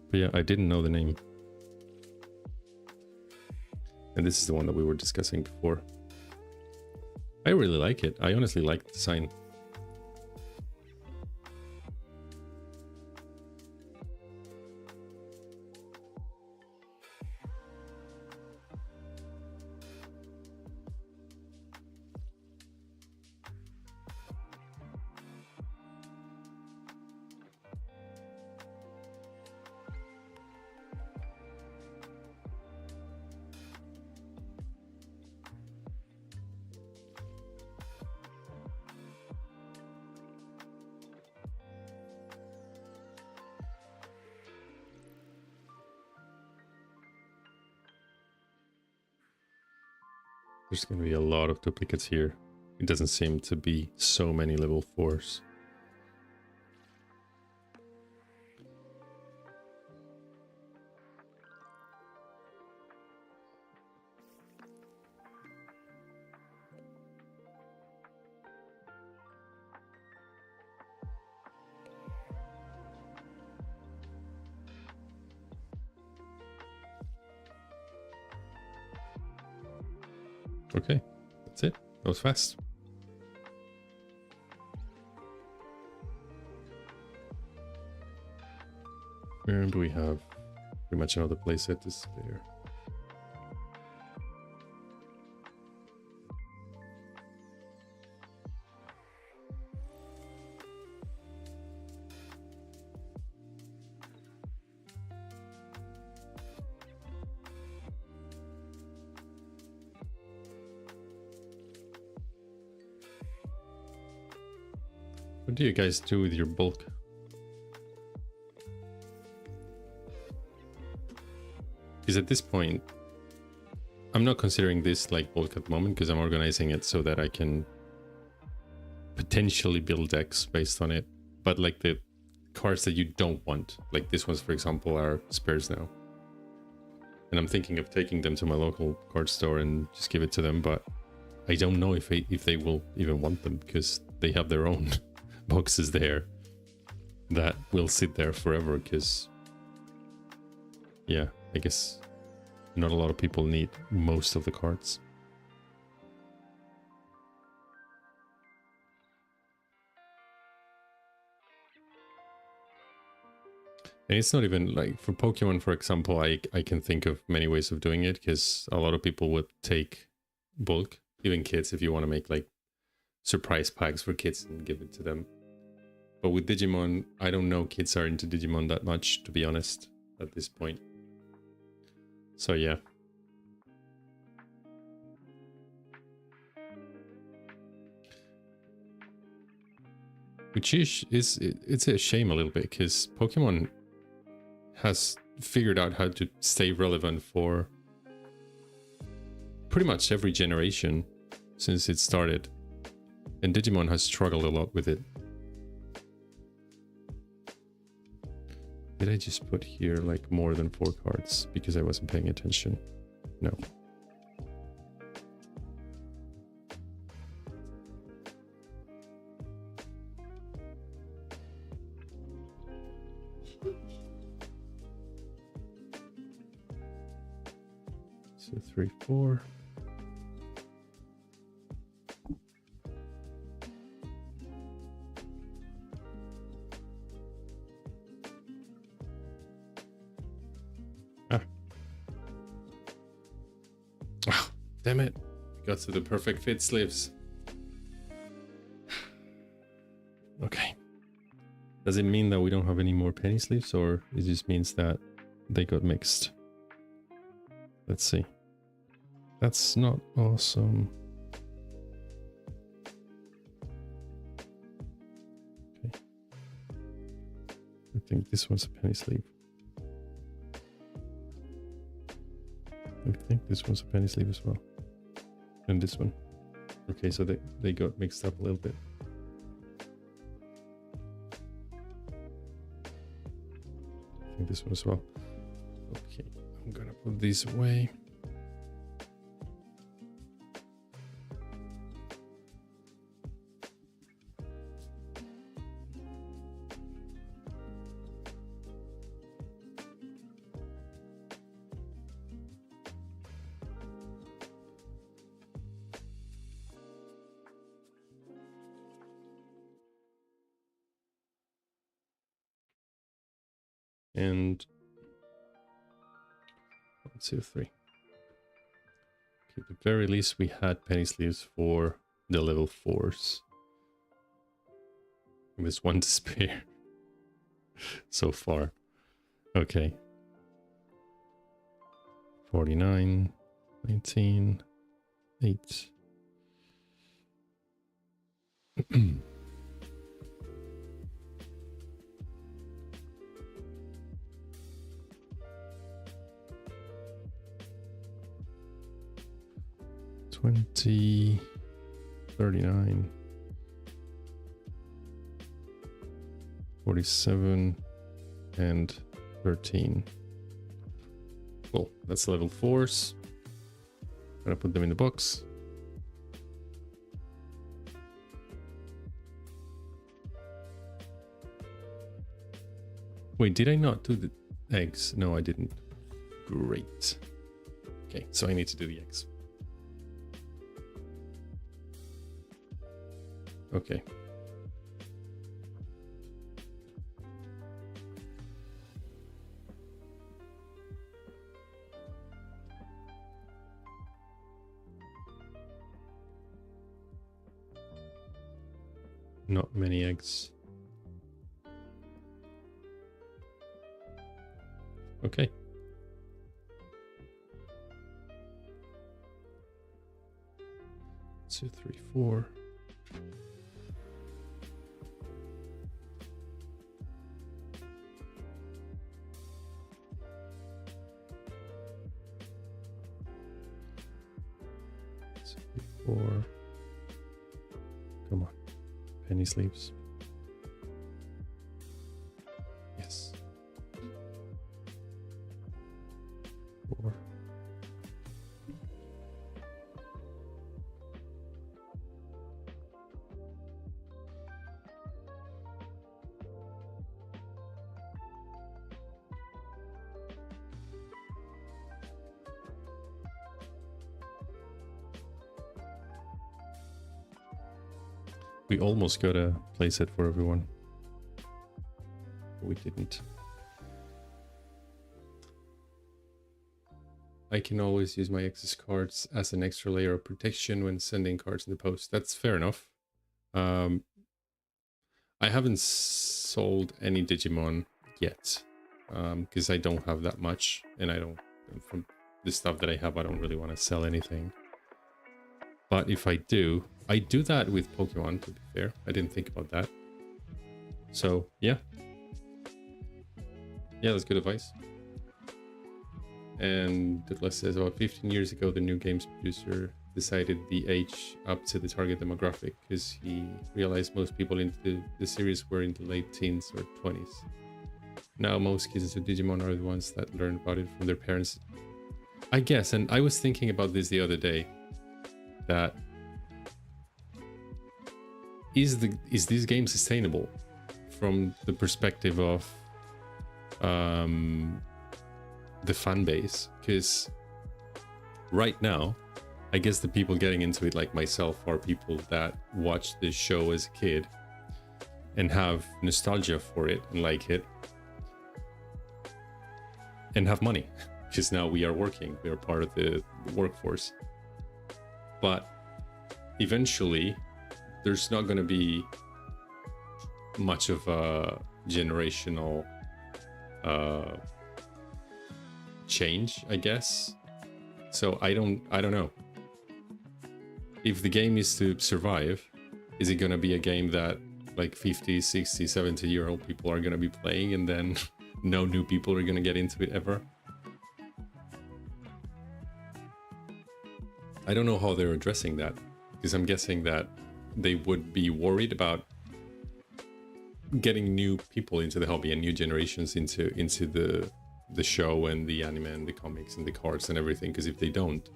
But yeah, I didn't know the name. And this is the one that we were discussing before. I really like it. I honestly like the design. There's going to be a lot of duplicates here. It doesn't seem to be so many level 4s. Okay, that's it. That was fast. And we have pretty much another playset to spare. What do you guys do with your bulk? Because at this point, I'm not considering this like bulk at the moment because I'm organizing it so that I can potentially build decks based on it. But like the cards that you don't want, like this ones, for example, are spares now. And I'm thinking of taking them to my local card store and just give it to them. But I don't know if they will even want them because they have their own boxes there that will sit there forever because, yeah, I guess not a lot of people need most of the cards. And it's not even like for Pokemon, for example, I can think of many ways of doing it because a lot of people would take bulk, even kids, if you want to make like surprise packs for kids and give it to them. But with Digimon, I don't know kids are into Digimon that much, to be honest, at this point. So yeah. Which is it's a shame a little bit because Pokemon has figured out how to stay relevant for pretty much every generation since it started. And Digimon has struggled a lot with it. Did I just put here like more than 4 cards because I wasn't paying attention? No. So 3, 4. Oh, damn it. Got to the perfect fit sleeves. Okay. Does it mean that we don't have any more penny sleeves, or it just means that they got mixed? Let's see. That's not awesome. Okay. I think this one's a penny sleeve. I think this one's a penny sleeve as well. And this one. Okay, so they got mixed up a little bit. I think this one as well. Okay, I'm gonna put these away. And 1, 2, 3. Okay, at the very least we had penny sleeves for the level 4s. There's one to spare so far. Okay. 49, 19, 8. 20, 39, 47, and 13. Cool, that's level 4s. Gonna put them in the box. Wait, did I not do the eggs? No, I didn't. Great. Okay, so I need to do the eggs. Okay. Not many eggs. Okay. Two, three, 4. Come on, penny sleeves. Yes. 4. We almost got a playset for everyone. We didn't. I can always use my excess cards as an extra layer of protection when sending cards in the post. That's fair enough. I haven't sold any Digimon yet because I don't have that much, and from the stuff that I have, I don't really want to sell anything. But if I do that with Pokemon, to be fair. I didn't think about that. So, yeah. Yeah, that's good advice. And Douglas says, about 15 years ago, the new games producer decided the age up to the target demographic because he realized most people into the series were in the late teens or 20s. Now, most kids into Digimon are the ones that learn about it from their parents. I guess, and I was thinking about this the other day, that is this game sustainable from the perspective of the fan base? Because right now, I guess the people getting into it like myself are people that watched this show as a kid and have nostalgia for it and like it and have money, because now we are working, we are part of the workforce. But eventually there's not going to be much of a generational change, I guess. So I don't know. If the game is to survive, is it gonna be a game that like 50, 60, 70-year-old people are gonna be playing and then no new people are gonna get into it ever? I don't know how they're addressing that, because I'm guessing that they would be worried about getting new people into the hobby and new generations into the show and the anime and the comics and the cards and everything, because if they don't,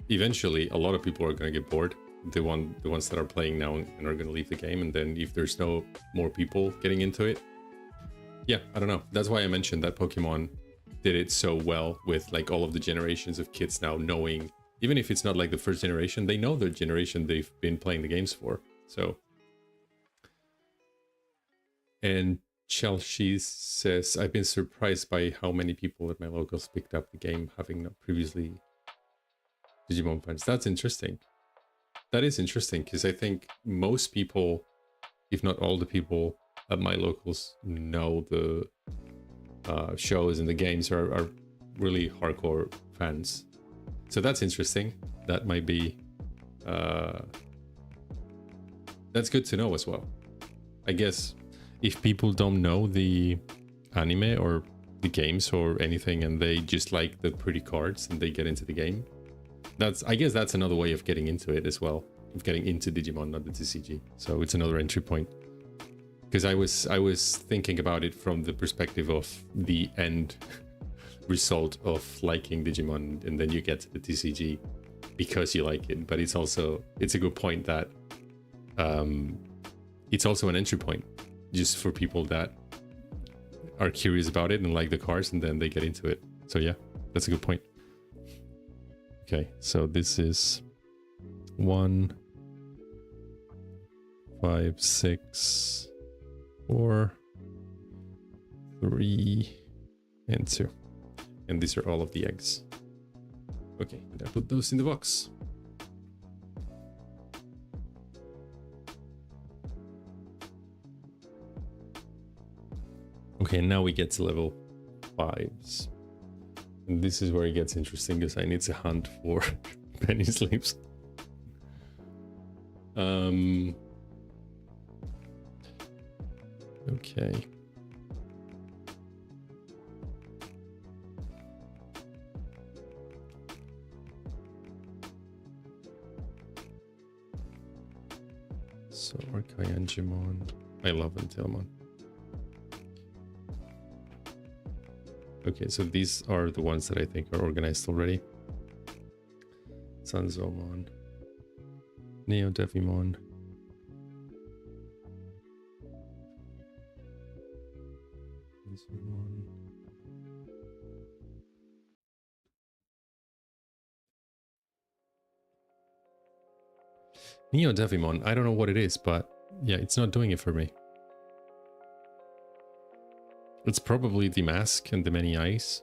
eventually a lot of people are going to get bored, the ones that are playing now and are going to leave the game, and then if there's no more people getting into it, yeah, I don't know. That's why I mentioned that Pokemon did it so well with like all of the generations of kids now knowing, even if it's not like the first generation, they know the generation they've been playing the games for. So, and Chelsea says, I've been surprised by how many people at my locals picked up the game, having not previously Digimon fans. That's interesting. That is interesting, because I think most people, if not all the people at my locals, know the shows and the games are really hardcore fans. So that's interesting. That might be... that's good to know as well. I guess if people don't know the anime or the games or anything and they just like the pretty cards and they get into the game, I guess that's another way of getting into it as well, of getting into Digimon, not the TCG. So it's another entry point. Because I was thinking about it from the perspective of the end result of liking Digimon, and then you get to the TCG because you like it. But it's a good point that it's also an entry point just for people that are curious about it and like the cards, and then they get into it. So yeah, that's a good point. Okay, so this is 1, 5, 6, 4, 3, and 2. And these are all of the eggs. Okay, and I put those in the box. Okay, now we get to level 5s. And this is where it gets interesting, because I need to hunt for penny sleeves. Okay. So Archaeangemon. I love Antelmon. Okay, so these are the ones that I think are organized already. Sanzomon. Neo Devimon. Neo Devimon, I don't know what it is, but yeah, it's not doing it for me. It's probably the mask and the many eyes.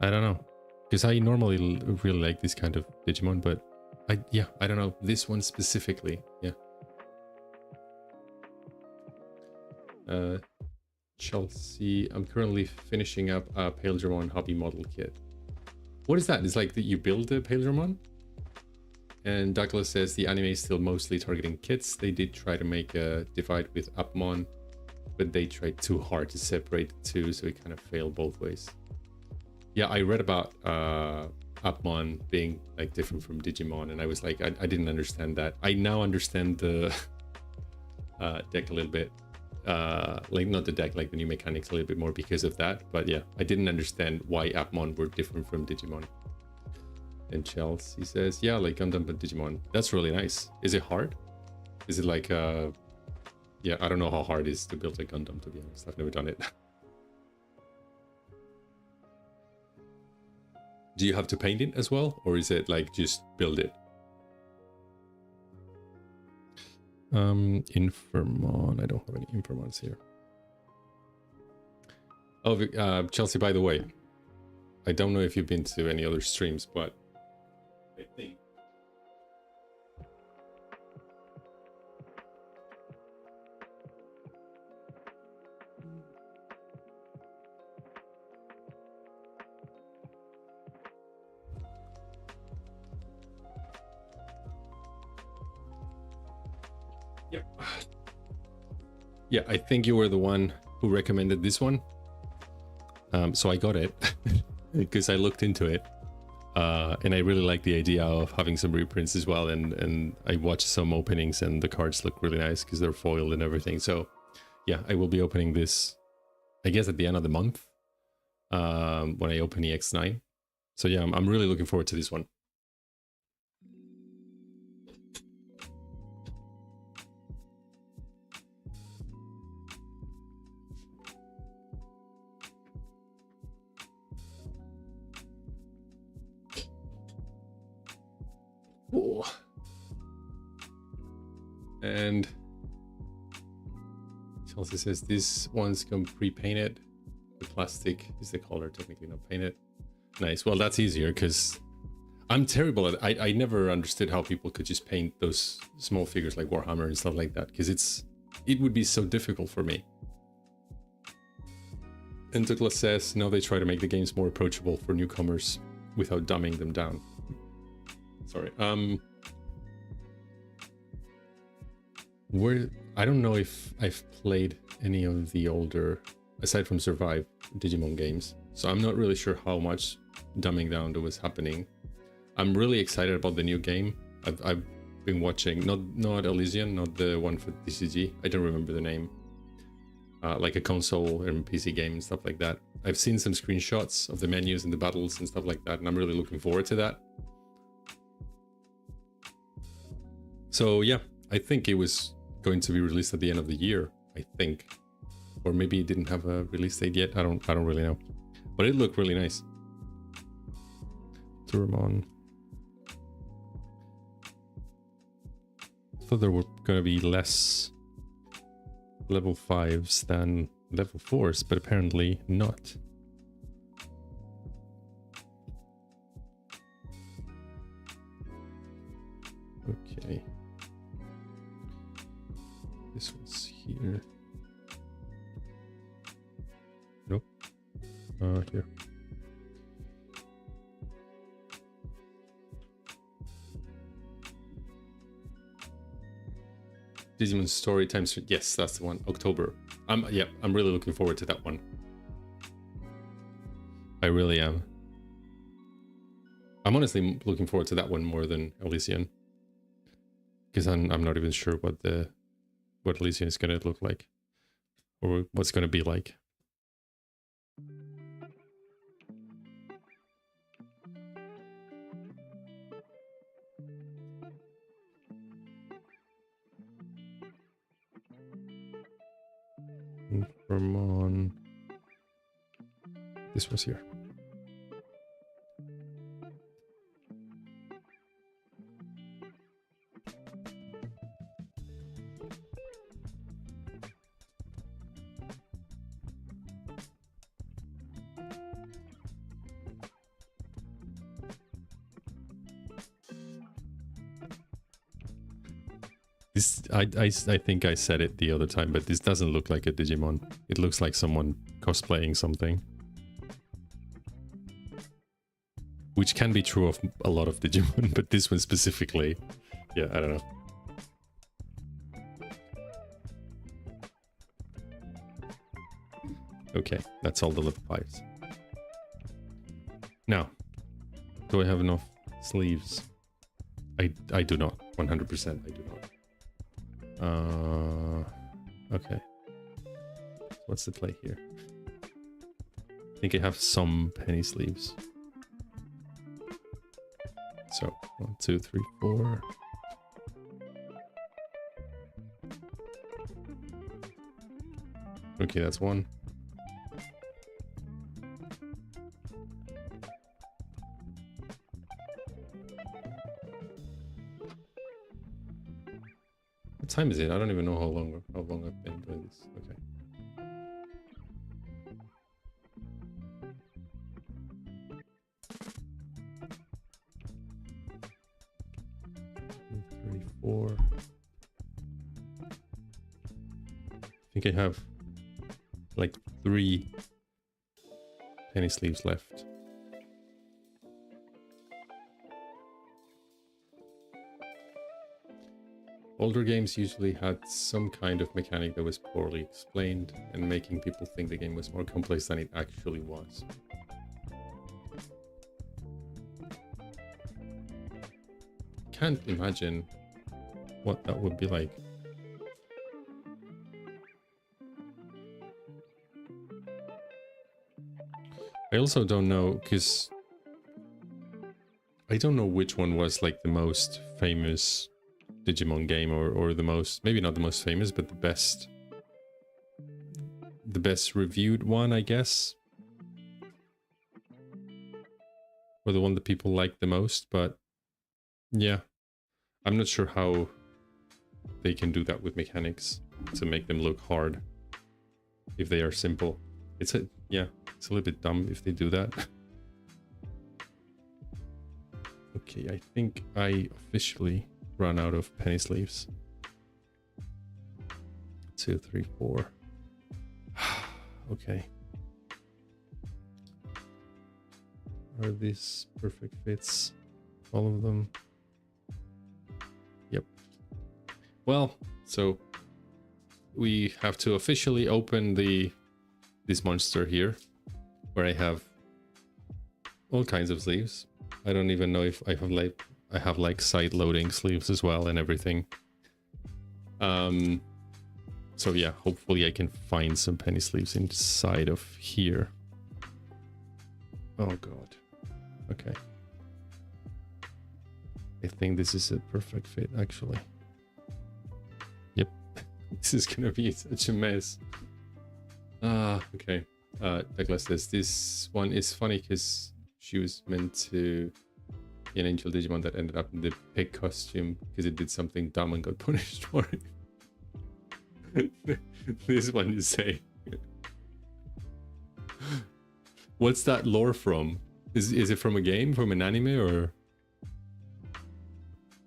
I don't know. Because I normally really like this kind of Digimon, but I don't know. This one specifically, yeah. Chelsea, I'm currently finishing up a Paildramon hobby model kit. What is that? It's like that you build a Paildramon? And Douglas says the anime is still mostly targeting kids. They did try to make a divide with Upmon, but they tried too hard to separate the two, so it kind of failed both ways. Yeah, I read about Upmon being like different from Digimon, and I was like, I didn't understand that. I now understand the deck a little bit. Like not the deck, like the new mechanics a little bit more because of that. But yeah, I didn't understand why Upmon were different from Digimon. And Chelsea says, yeah, like Gundam but Digimon. That's really nice. Is it hard? Is it like yeah, I don't know how hard it is to build a Gundam, to be honest. I've never done it. Do you have to paint it as well? Or is it like just build it? Infamon. I don't have any Infamons here. Oh, Chelsea, by the way, I don't know if you've been to any other streams, but I think... Yep. Yeah, I think you were the one who recommended this one. So I got it because I looked into it. And I really like the idea of having some reprints as well. And I watched some openings and the cards look really nice because they're foiled and everything. So yeah, I will be opening this, I guess, at the end of the month when I open EX9. So yeah, I'm really looking forward to this one. Cool. And Chelsea says these ones come pre-painted. The plastic is the color, technically not painted. Nice. Well, that's easier because I'm terrible at it. I never understood how people could just paint those small figures like Warhammer and stuff like that, because it would be so difficult for me. And Douglas says, no, they try to make the games more approachable for newcomers without dumbing them down. Sorry. I don't know if I've played any of the older, aside from Survive, Digimon games. So I'm not really sure how much dumbing down there was happening. I'm really excited about the new game. I've been watching, not Elysian, not the one for DCG. I don't remember the name. Like a console and PC game and stuff like that. I've seen some screenshots of the menus and the battles and stuff like that, and I'm really looking forward to that. So yeah, I think it was going to be released at the end of the year, I think. Or maybe it didn't have a release date yet. I don't really know. But it looked really nice. Turmon. I thought there were going to be less level 5s than level 4s, but apparently not. Okay. This one's here. Nope. Here. Digimon Story Times. Yes, that's the one. October. Yeah, I'm really looking forward to that one. I really am. I'm honestly looking forward to that one more than Elysian, because I'm not even sure what Elysian is going to look like, or what's going to be like. Vermont. This was here. This, I think I said it the other time, but this doesn't look like a Digimon. It looks like someone cosplaying something. Which can be true of a lot of Digimon, but this one specifically, yeah, I don't know. Okay, that's all the level 5s. Now, do I have enough sleeves? I do not. 100% I do not. Okay. What's the play here? I think I have some penny sleeves. So 1, 2, 3, 4. Okay, that's one. What time is it? I don't even know how long I've been doing this. Okay. Three, 4. I think I have like 3 penny sleeves left. older games usually had some kind of mechanic that was poorly explained and making people think the game was more complex than it actually was. Can't imagine what that would be like. I also don't know, because I don't know which one was like the most famous Digimon game, or the most, maybe not the most famous, but the best reviewed one, I guess. Or the one that people like the most, but yeah. I'm not sure how they can do that with mechanics to make them look hard if they are simple. It's a little bit dumb if they do that. Okay, I think I officially run out of penny sleeves. 2, 3, 4. Okay. Are these perfect fits? All of them? Yep. Well, so we have to officially open this monster here, where I have all kinds of sleeves. I don't even know if I have like side loading sleeves as well and everything. So yeah, hopefully I can find some penny sleeves inside of here. Oh god. Okay. I think this is a perfect fit, actually. Yep. This is gonna be such a mess. Okay. Douglas says this one is funny because she was meant to be an angel Digimon that ended up in the pig costume because it did something dumb and got punished for it. This one you say. What's that lore from? Is it from a game, from an anime, or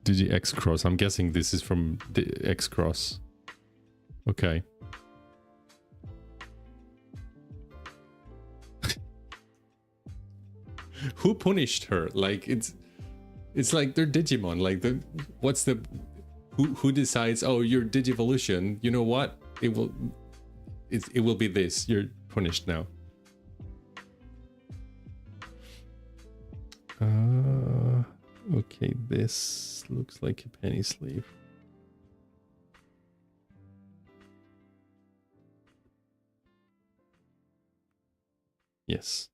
Digi X Cross? I'm guessing this is from the X Cross. Okay. Who punished her? Like it's like they're Digimon. Like who decides? Oh, your Digivolution. You know what? It will be this. You're punished now. Okay, this looks like a penny sleeve. Yes.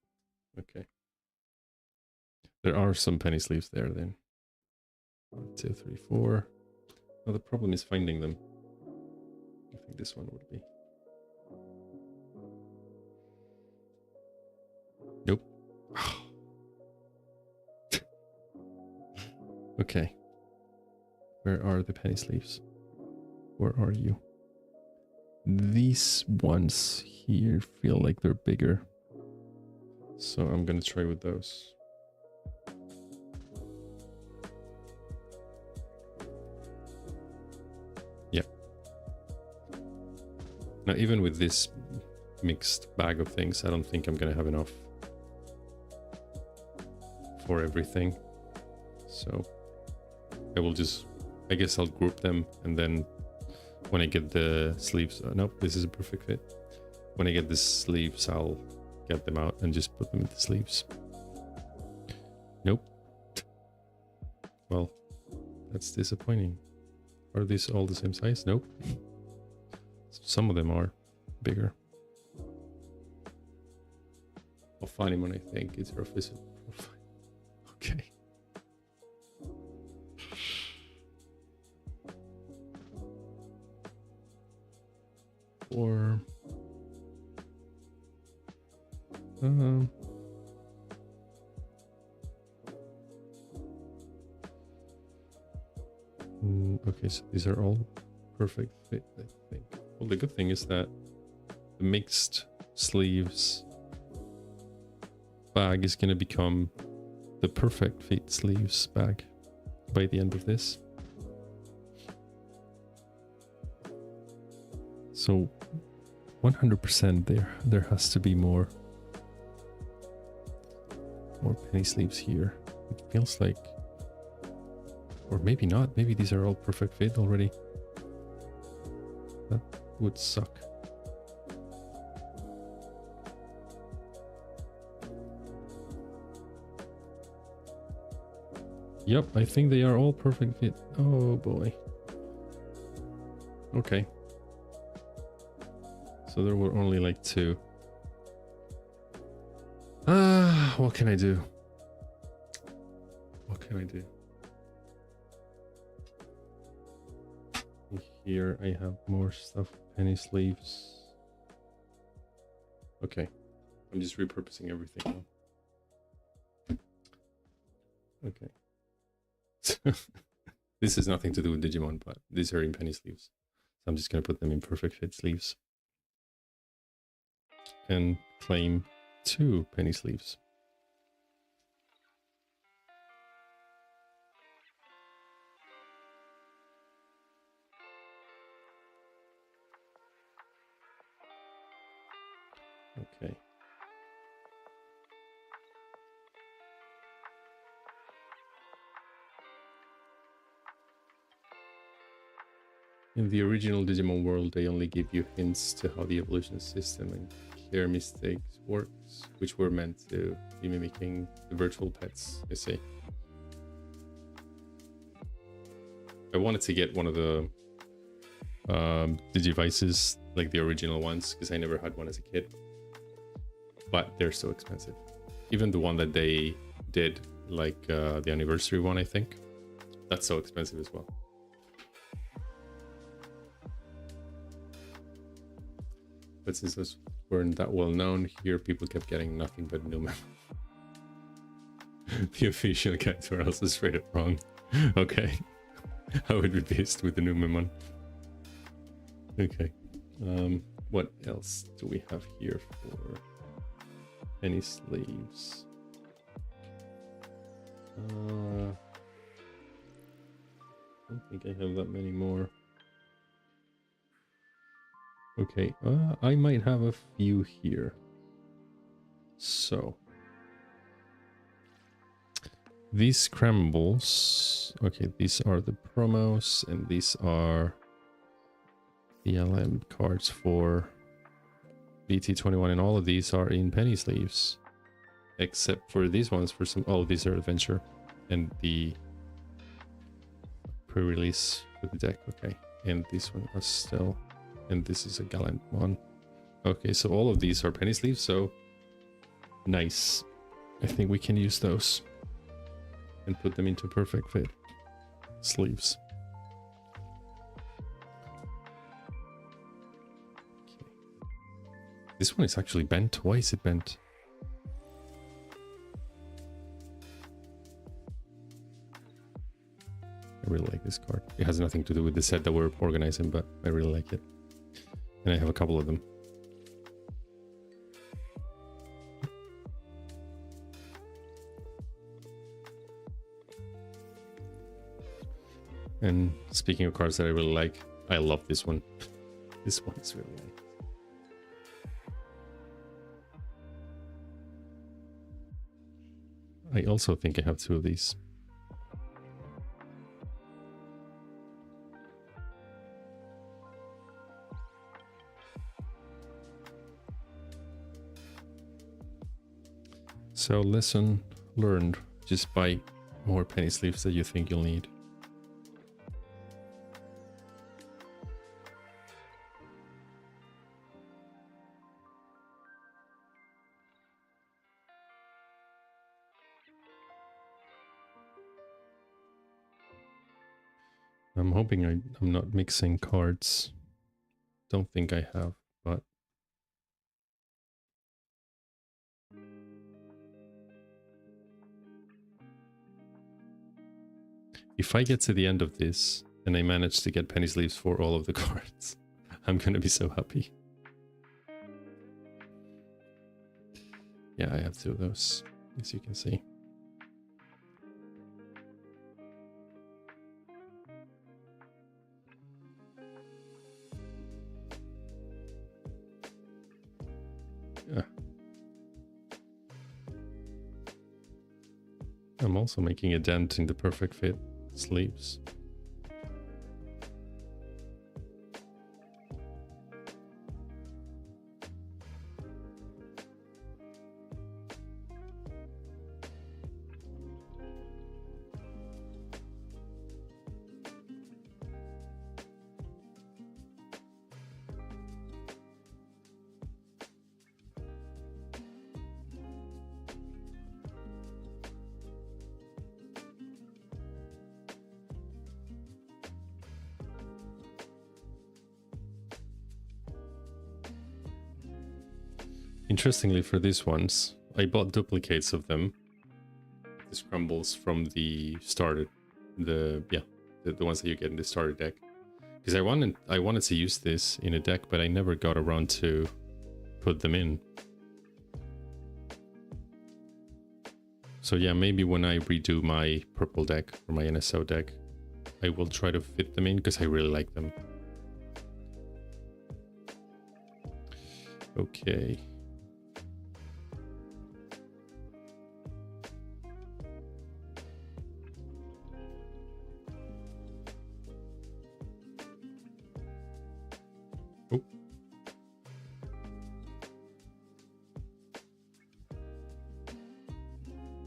Okay. There are some penny sleeves there then. 1, 2, 3, 4. Oh, the problem is finding them. I think this one would be. Nope. Okay. Where are the penny sleeves? Where are you? These ones here feel like they're bigger. So I'm gonna try with those. Yeah. Now even with this mixed bag of things, I don't think I'm gonna have enough for everything. So I guess I'll group them, and then when I get the sleeves, nope, this is a perfect fit. When I get the sleeves, I'll get them out and just put them in the sleeves. Nope. Well, that's disappointing. Are these all the same size? Nope. Some of them are bigger. I'll find him when I think it's our physical profile. Okay. Or okay, so these are all perfect fit, I think. Well, the good thing is that the mixed sleeves bag is going to become the perfect fit sleeves bag by the end of this. So 100% there has to be more penny sleeves here. It feels like, or maybe not, maybe these are all perfect fit already. That would suck. Yep, I think they are all perfect fit. Oh boy. Okay. So there were only like 2. What can I do? What can I do? Here I have more stuff. Penny sleeves. Okay. I'm just repurposing everything now. Okay. This has nothing to do with Digimon, but these are in penny sleeves. So I'm just going to put them in perfect fit sleeves. And claim 2 penny sleeves. Okay. In the original Digimon world, they only give you hints to how the evolution system and care mistakes works, which were meant to be mimicking the virtual pets, I see. I wanted to get one of the Digivices, like the original ones, because I never had one as a kid. But they're so expensive. Even the one that they did, like the anniversary one, I think, that's so expensive as well. But since those weren't that well known, here people kept getting nothing but Numen. The official guides were also straight up wrong. Okay. I would be pissed with the Numen one. Okay. What else do we have here for any sleeves? I don't think I have that many more. Okay, I might have a few here. So these scrambles, okay, these are the promos, and these are the LM cards for BT21, and all of these are in penny sleeves, except for these ones for some. Oh, these are adventure, and the pre-release for the deck. Okay, and this one was still. And this is a Gallant one. Okay, so all of these are penny sleeves, so nice. I think we can use those and put them into perfect fit sleeves. Okay. This one is actually bent. Why is it bent? I really like this card. It has nothing to do with the set that we're organizing, but I really like it. And I have a couple of them. And speaking of cards that I really like, I love this one. This one is really nice. I also think I have 2 of these. So lesson learned, just buy more penny sleeves that you think you'll need. I'm hoping I'm not mixing cards. Don't think I have, but if I get to the end of this and I manage to get penny sleeves for all of the cards, I'm gonna be so happy. Yeah, I have 2 of those, as you can see. Yeah. I'm also making a dent in the perfect fit sleeves. Interestingly, for these ones, I bought duplicates of them. The scrambles from the starter, the ones that you get in the starter deck. Because I wanted to use this in a deck, but I never got around to put them in. So yeah, maybe when I redo my purple deck or my NSO deck, I will try to fit them in because I really like them. Okay. Oh.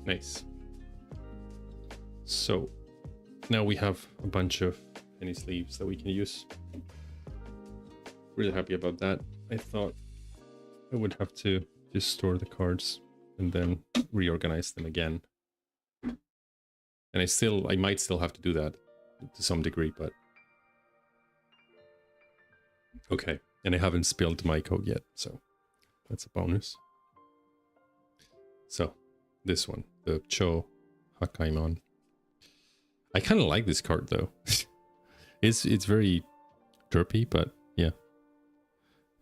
Nice. So now we have a bunch of penny sleeves that we can use. Really happy about that. I thought I would have to just store the cards and then reorganize them again. And I might still have to do that to some degree, but okay. And I haven't spilled my code yet, so that's a bonus. So this one, the Cho Hakaimon. I kind of like this card though. It's very derpy, but yeah.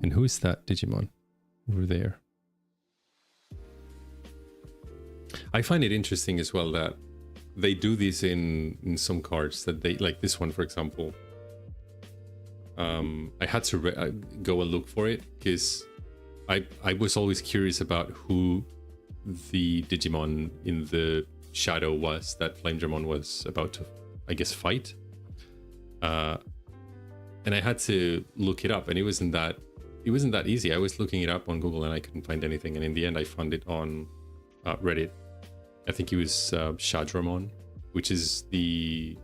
And who is that Digimon over there? I find it interesting as well that they do this in some cards that they like this one, for example. I had to go and look for it because I was always curious about who the Digimon in the shadow was that Flamedramon was about to, I guess, fight. And I had to look it up, and it wasn't that easy. I was looking it up on Google and I couldn't find anything, and in the end I found it on Reddit. I think it was Shadramon, which is the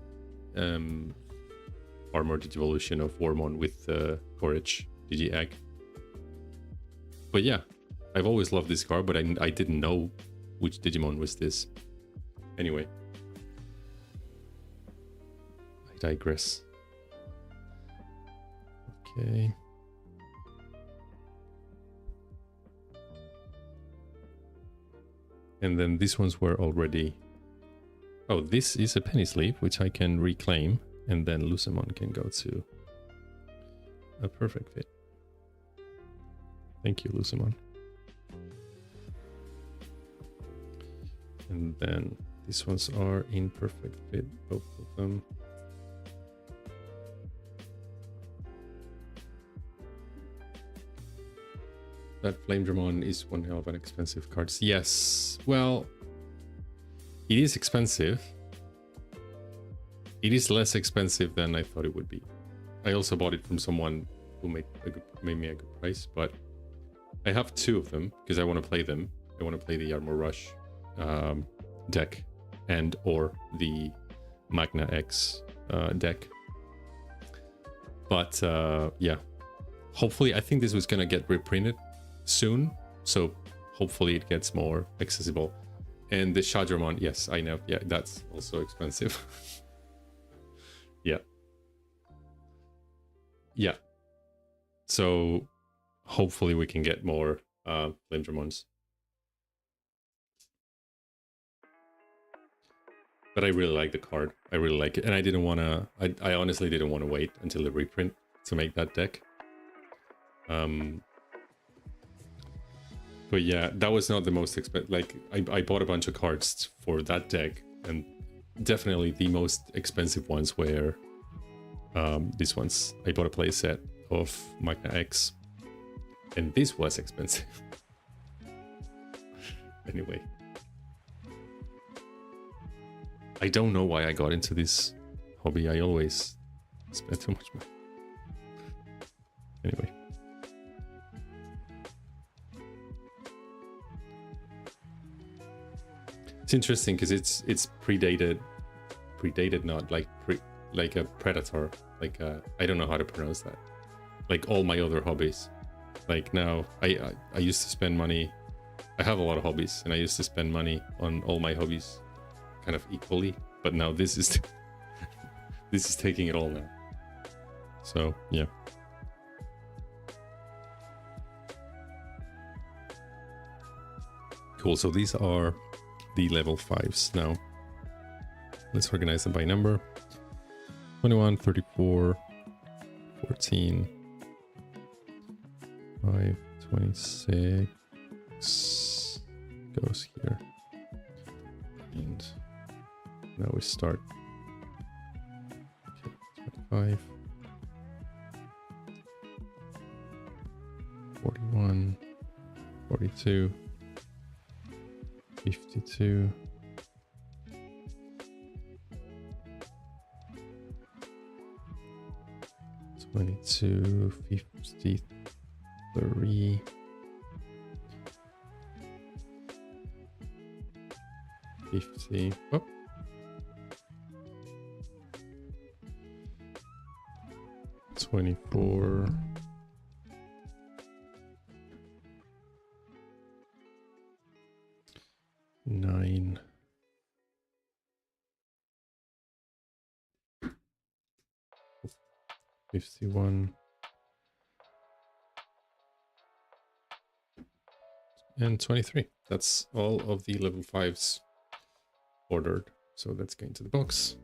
armored evolution of Wormon with the Courage Digi Egg. But yeah, I've always loved this card, but I didn't know which Digimon was this. Anyway, I digress. Okay. And then these ones were already... Oh, this is a penny sleeve, which I can reclaim, and then Lucemon can go to a perfect fit. Thank you, Lucemon. And then these ones are in perfect fit, both of them. That Flamedramon is one hell of an expensive card. Yes, well, it is expensive. It is less expensive than I thought it would be. I also bought it from someone who made me a good price, but I have two of them because I want to play them. I want to play the Armor Rush deck and or the Magna X deck. But yeah, hopefully, I think this was gonna get reprinted soon, so hopefully it gets more accessible. And the Shadramon, yes, I know, yeah, that's also expensive. Yeah, so hopefully we can get more Flamedramons. But I really like the card. I really like it, and I didn't want to. I honestly didn't want to wait until the reprint to make that deck. But yeah, that was not the most expensive. Like I bought a bunch of cards for that deck, and definitely the most expensive ones were these ones. I bought a play set of Magna X, and this was expensive. Anyway, I don't know why I got into this hobby. I always spend too much money. Anyway. It's interesting because it's predated, not like like a predator, like I don't know how to pronounce that. Like all my other hobbies, like now I used to spend money. I have a lot of hobbies, and I used to spend money on all my hobbies, kind of equally. But now this is this is taking it all now. So yeah. Cool, so these are the level 5s now. Let's organize them by number. 21, 34, 14, 5, 26 goes here. And now we start. Okay, 25, 41, 42, 52, 22, 53, 50, oh. 24, 9, 51, and 23. That's all of the level 5s ordered. So let's go into the box.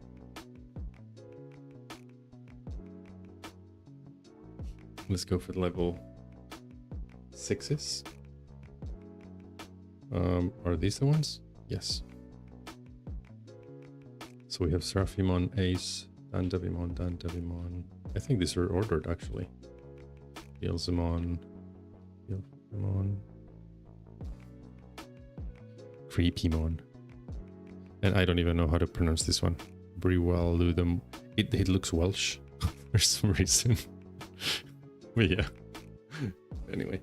Let's go for the level 6s. Are these the ones? Yes. So we have Seraphimon, Ace, Dandavimon. I think these are ordered actually. Yelzamon, Creepymon. And I don't even know how to pronounce this one. Briwaludum. It looks Welsh for some reason. But yeah. Anyway.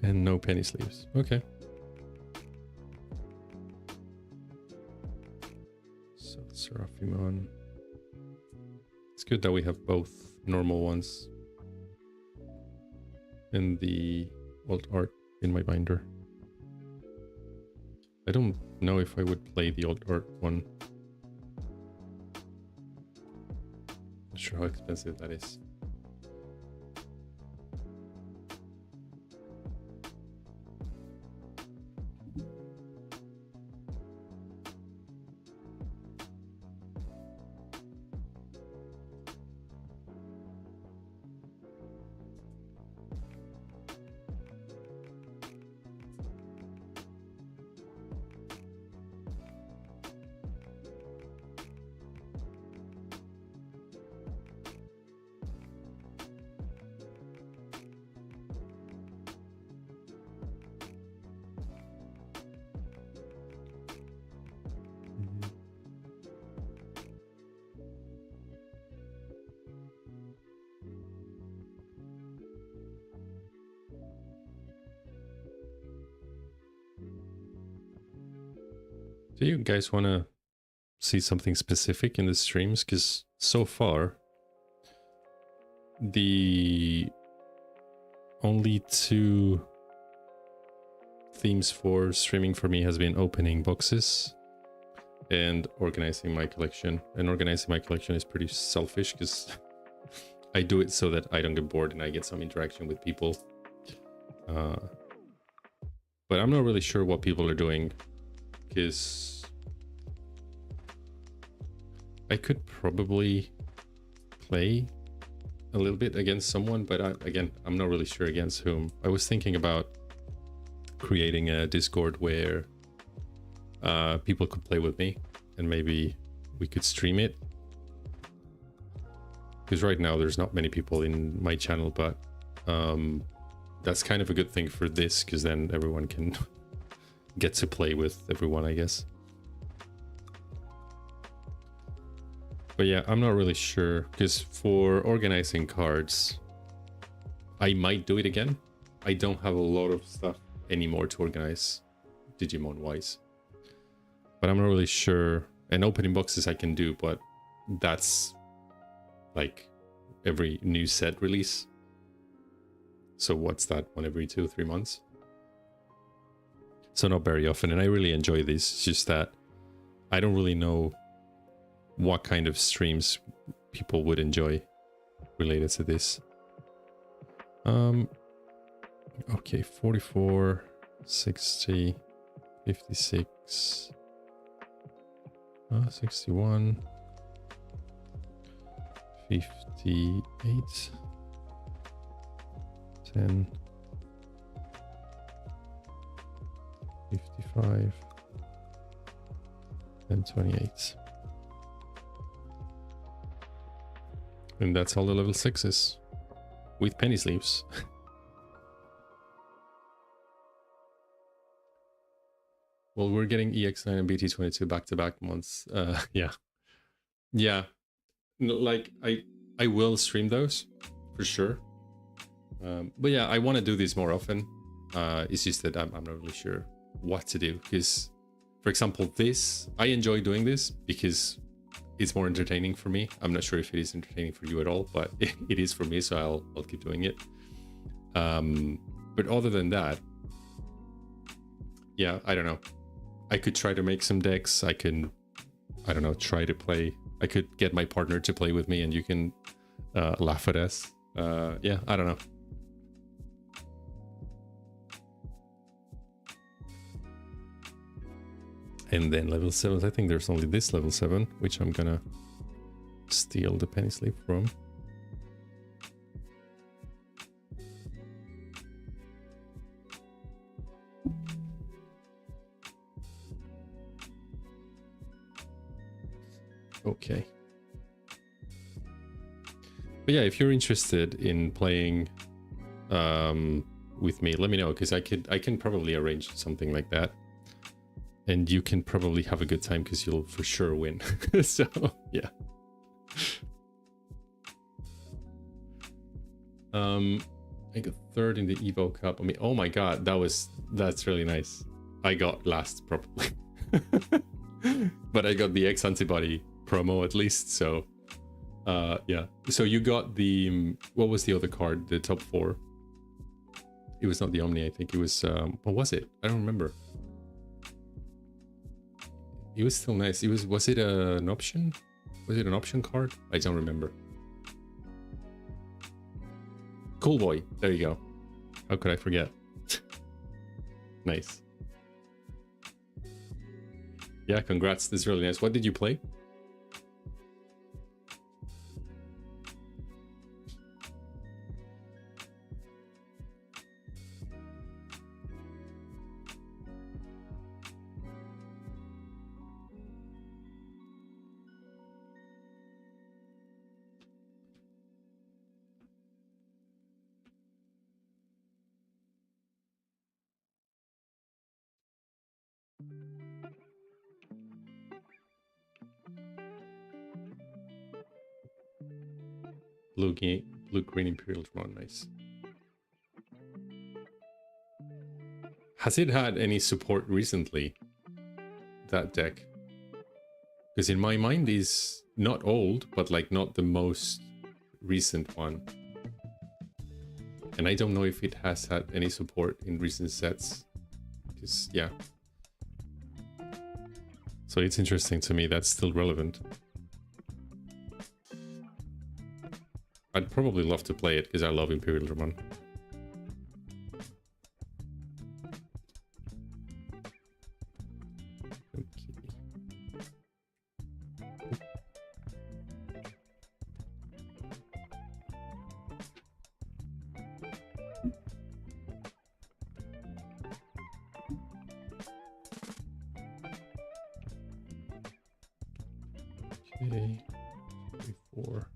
And no penny sleeves. Okay. So Seraphimon. It's good that we have both normal ones and the alt art in my binder. I don't know if I would play the alt art one. Not sure how expensive that is. Do you guys want to see something specific in the streams? Because so far, the only 2 themes for streaming for me has been opening boxes and organizing my collection. And organizing my collection is pretty selfish because I do it so that I don't get bored and I get some interaction with people. But I'm not really sure what people are doing, because I could probably play a little bit against someone, but I'm not really sure against whom. I was thinking about creating a Discord where people could play with me and maybe we could stream it. Because right now there's not many people in my channel, but that's kind of a good thing for this, because then everyone can get to play with everyone, I guess. But yeah, I'm not really sure, because for organizing cards, I might do it again. I don't have a lot of stuff anymore to organize Digimon wise, but I'm not really sure. And opening boxes I can do, but that's like every new set release. So what's that, one every 2-3 months? So not very often, and I really enjoy this. It's just that I don't really know what kind of streams people would enjoy related to this. Okay, 44, 60, 56, 61, 58, 10, 55, and 28. And that's all the level 6s with penny sleeves. Well, we're getting EX9 and BT22 back-to-back months. Yeah. Yeah. No, like, I will stream those, for sure. But yeah, I want to do this more often. It's just that I'm not really sure what to do. Because, for example, this, I enjoy doing this because it's more entertaining for me. I'm not sure if it is entertaining for you at all, but it is for me, so I'll keep doing it. But other than that, yeah, I don't know. I could try to make some decks. I can, I don't know, try to play. I could get my partner to play with me and you can laugh at us. Yeah, I don't know. And then level 7, I think there's only this level 7, which I'm gonna steal the penny sleeve from. Okay. But yeah, if you're interested in playing with me, let me know, because I can probably arrange something like that. And you can probably have a good time because you'll for sure win. So, yeah. I got 3rd in the Evo Cup. I mean, oh my god, that's really nice. I got last probably. But I got the X antibody promo at least, so yeah. So you got the what was the other card? The top 4. It was not the Omni, I think it was what was it? I don't remember. It was still nice. Was it an option? Was it an option card? I don't remember. Cool boy. There you go. How could I forget? Nice. Yeah, congrats. This is really nice. What did you play? Blue green Imperial Digimon, nice. Has it had any support recently? That deck? Because in my mind is not old, but like not the most recent one. And I don't know if it has had any support in recent sets. Because yeah. So it's interesting to me that's still relevant. I'd probably love to play it because I love Imperial Digimon. Okay, 4.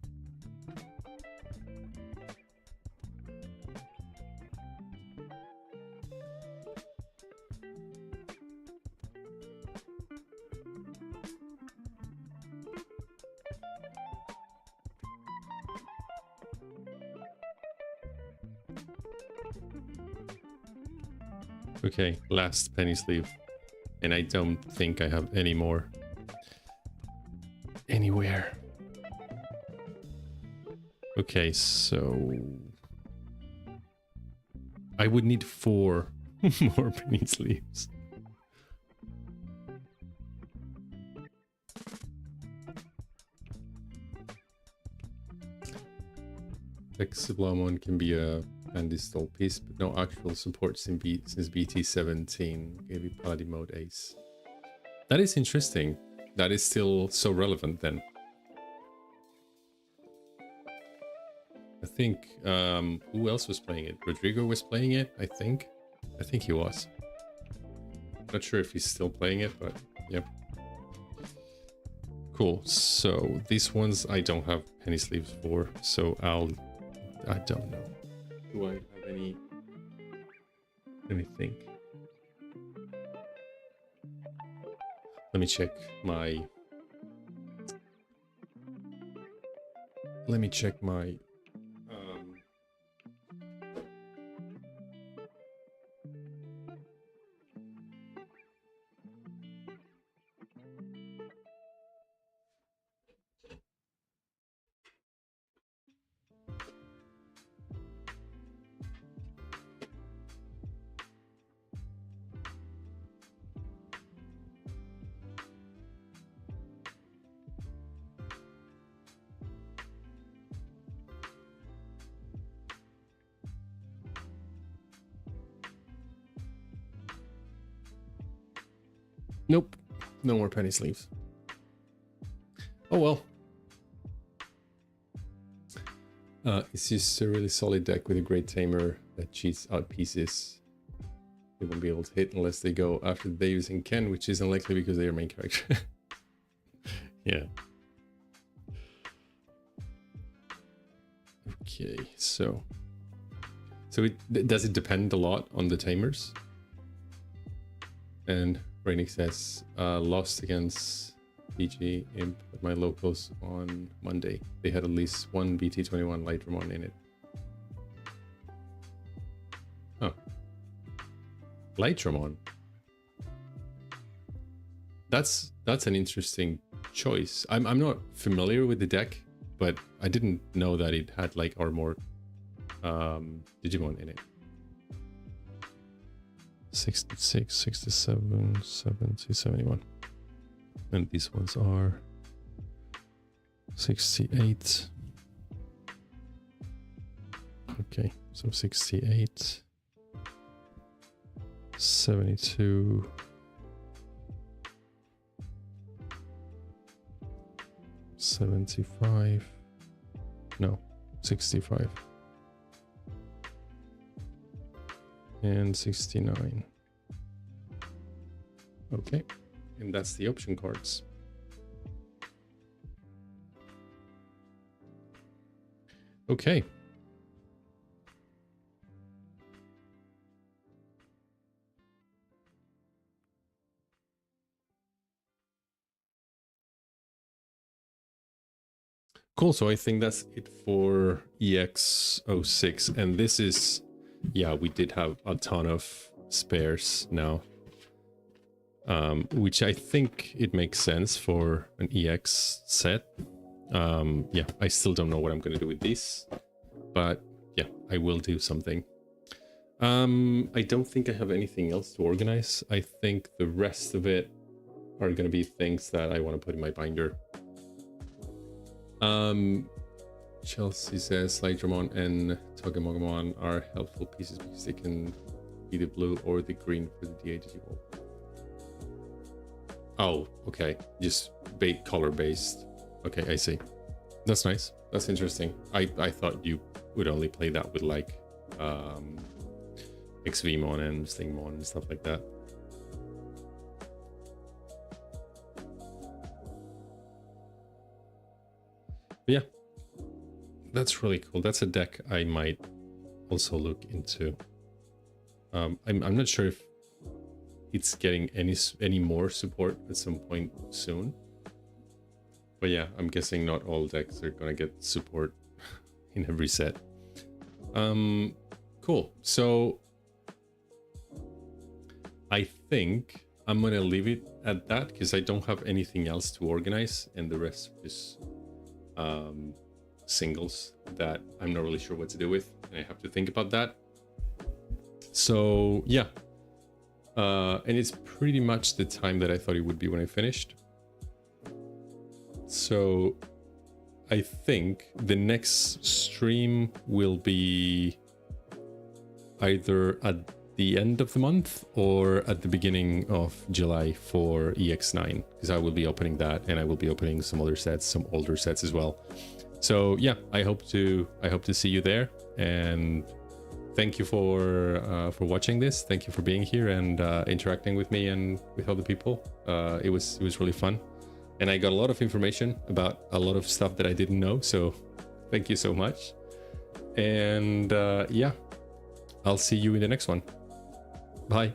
Okay, last penny sleeve. And I don't think I have any more anywhere. Okay, so I would need 4 more penny sleeves. Exiblamon can be a and install piece, but no actual support since BT17 gave you Paladin mode Ace. That is interesting. That is still so relevant then. I think, who else was playing it? Rodrigo was playing it, I think. I think he was. Not sure if he's still playing it, but yep. Cool. So these ones I don't have penny sleeves for, so I don't know. Do I have any? Let me think. Let me check my. Nope, no more penny sleeves. Oh well. It's just a really solid deck with a great tamer that cheats out pieces. They won't be able to hit unless they go after they using Ken, which is unlikely because they are main character. Yeah. Okay, so does it depend a lot on the tamers? And Rainik says, lost against BG Imp at my locals on Monday. They had at least one BT21 Lightramon in it. Oh. Lightramon? That's an interesting choice. I'm not familiar with the deck, but I didn't know that it had like our more Digimon in it. 66, 67, 70, 71. And these ones are 68. Okay, so 68, 72, 75, no, 65. And 69. Okay, and that's the option cards. Okay. Cool, so I think that's it for EX06, and this is, yeah, we did have a ton of spares now, which I think it makes sense for an EX set. Yeah, I still don't know what I'm going to do with these, but yeah, I will do something. I don't think I have anything else to organize. I think the rest of it are going to be things that I want to put in my binder. Chelsea says Lightramon and Togemon are helpful pieces because they can be the blue or the green for the DA Digimon. Oh, okay. Just color based. Okay, I see. That's nice. That's interesting. I thought you would only play that with like XVmon and Stingmon and stuff like that. But yeah, that's really cool. That's a deck I might also look into. I'm not sure if it's getting any more support at some point soon. But yeah, I'm guessing not all decks are gonna get support in every set. Cool. So I think I'm gonna leave it at that because I don't have anything else to organize, and the rest is singles that I'm not really sure what to do with, and I have to think about that. So yeah, and it's pretty much the time that I thought it would be when I finished. So I think the next stream will be either at the end of the month or at the beginning of July for EX9, because I will be opening that, and I will be opening some other sets, some older sets as well. So yeah, I hope to see you there, and thank you for watching this. Thank you for being here and interacting with me and with other people. It was really fun, and I got a lot of information about a lot of stuff that I didn't know. So thank you so much. And yeah, I'll see you in the next one. Bye.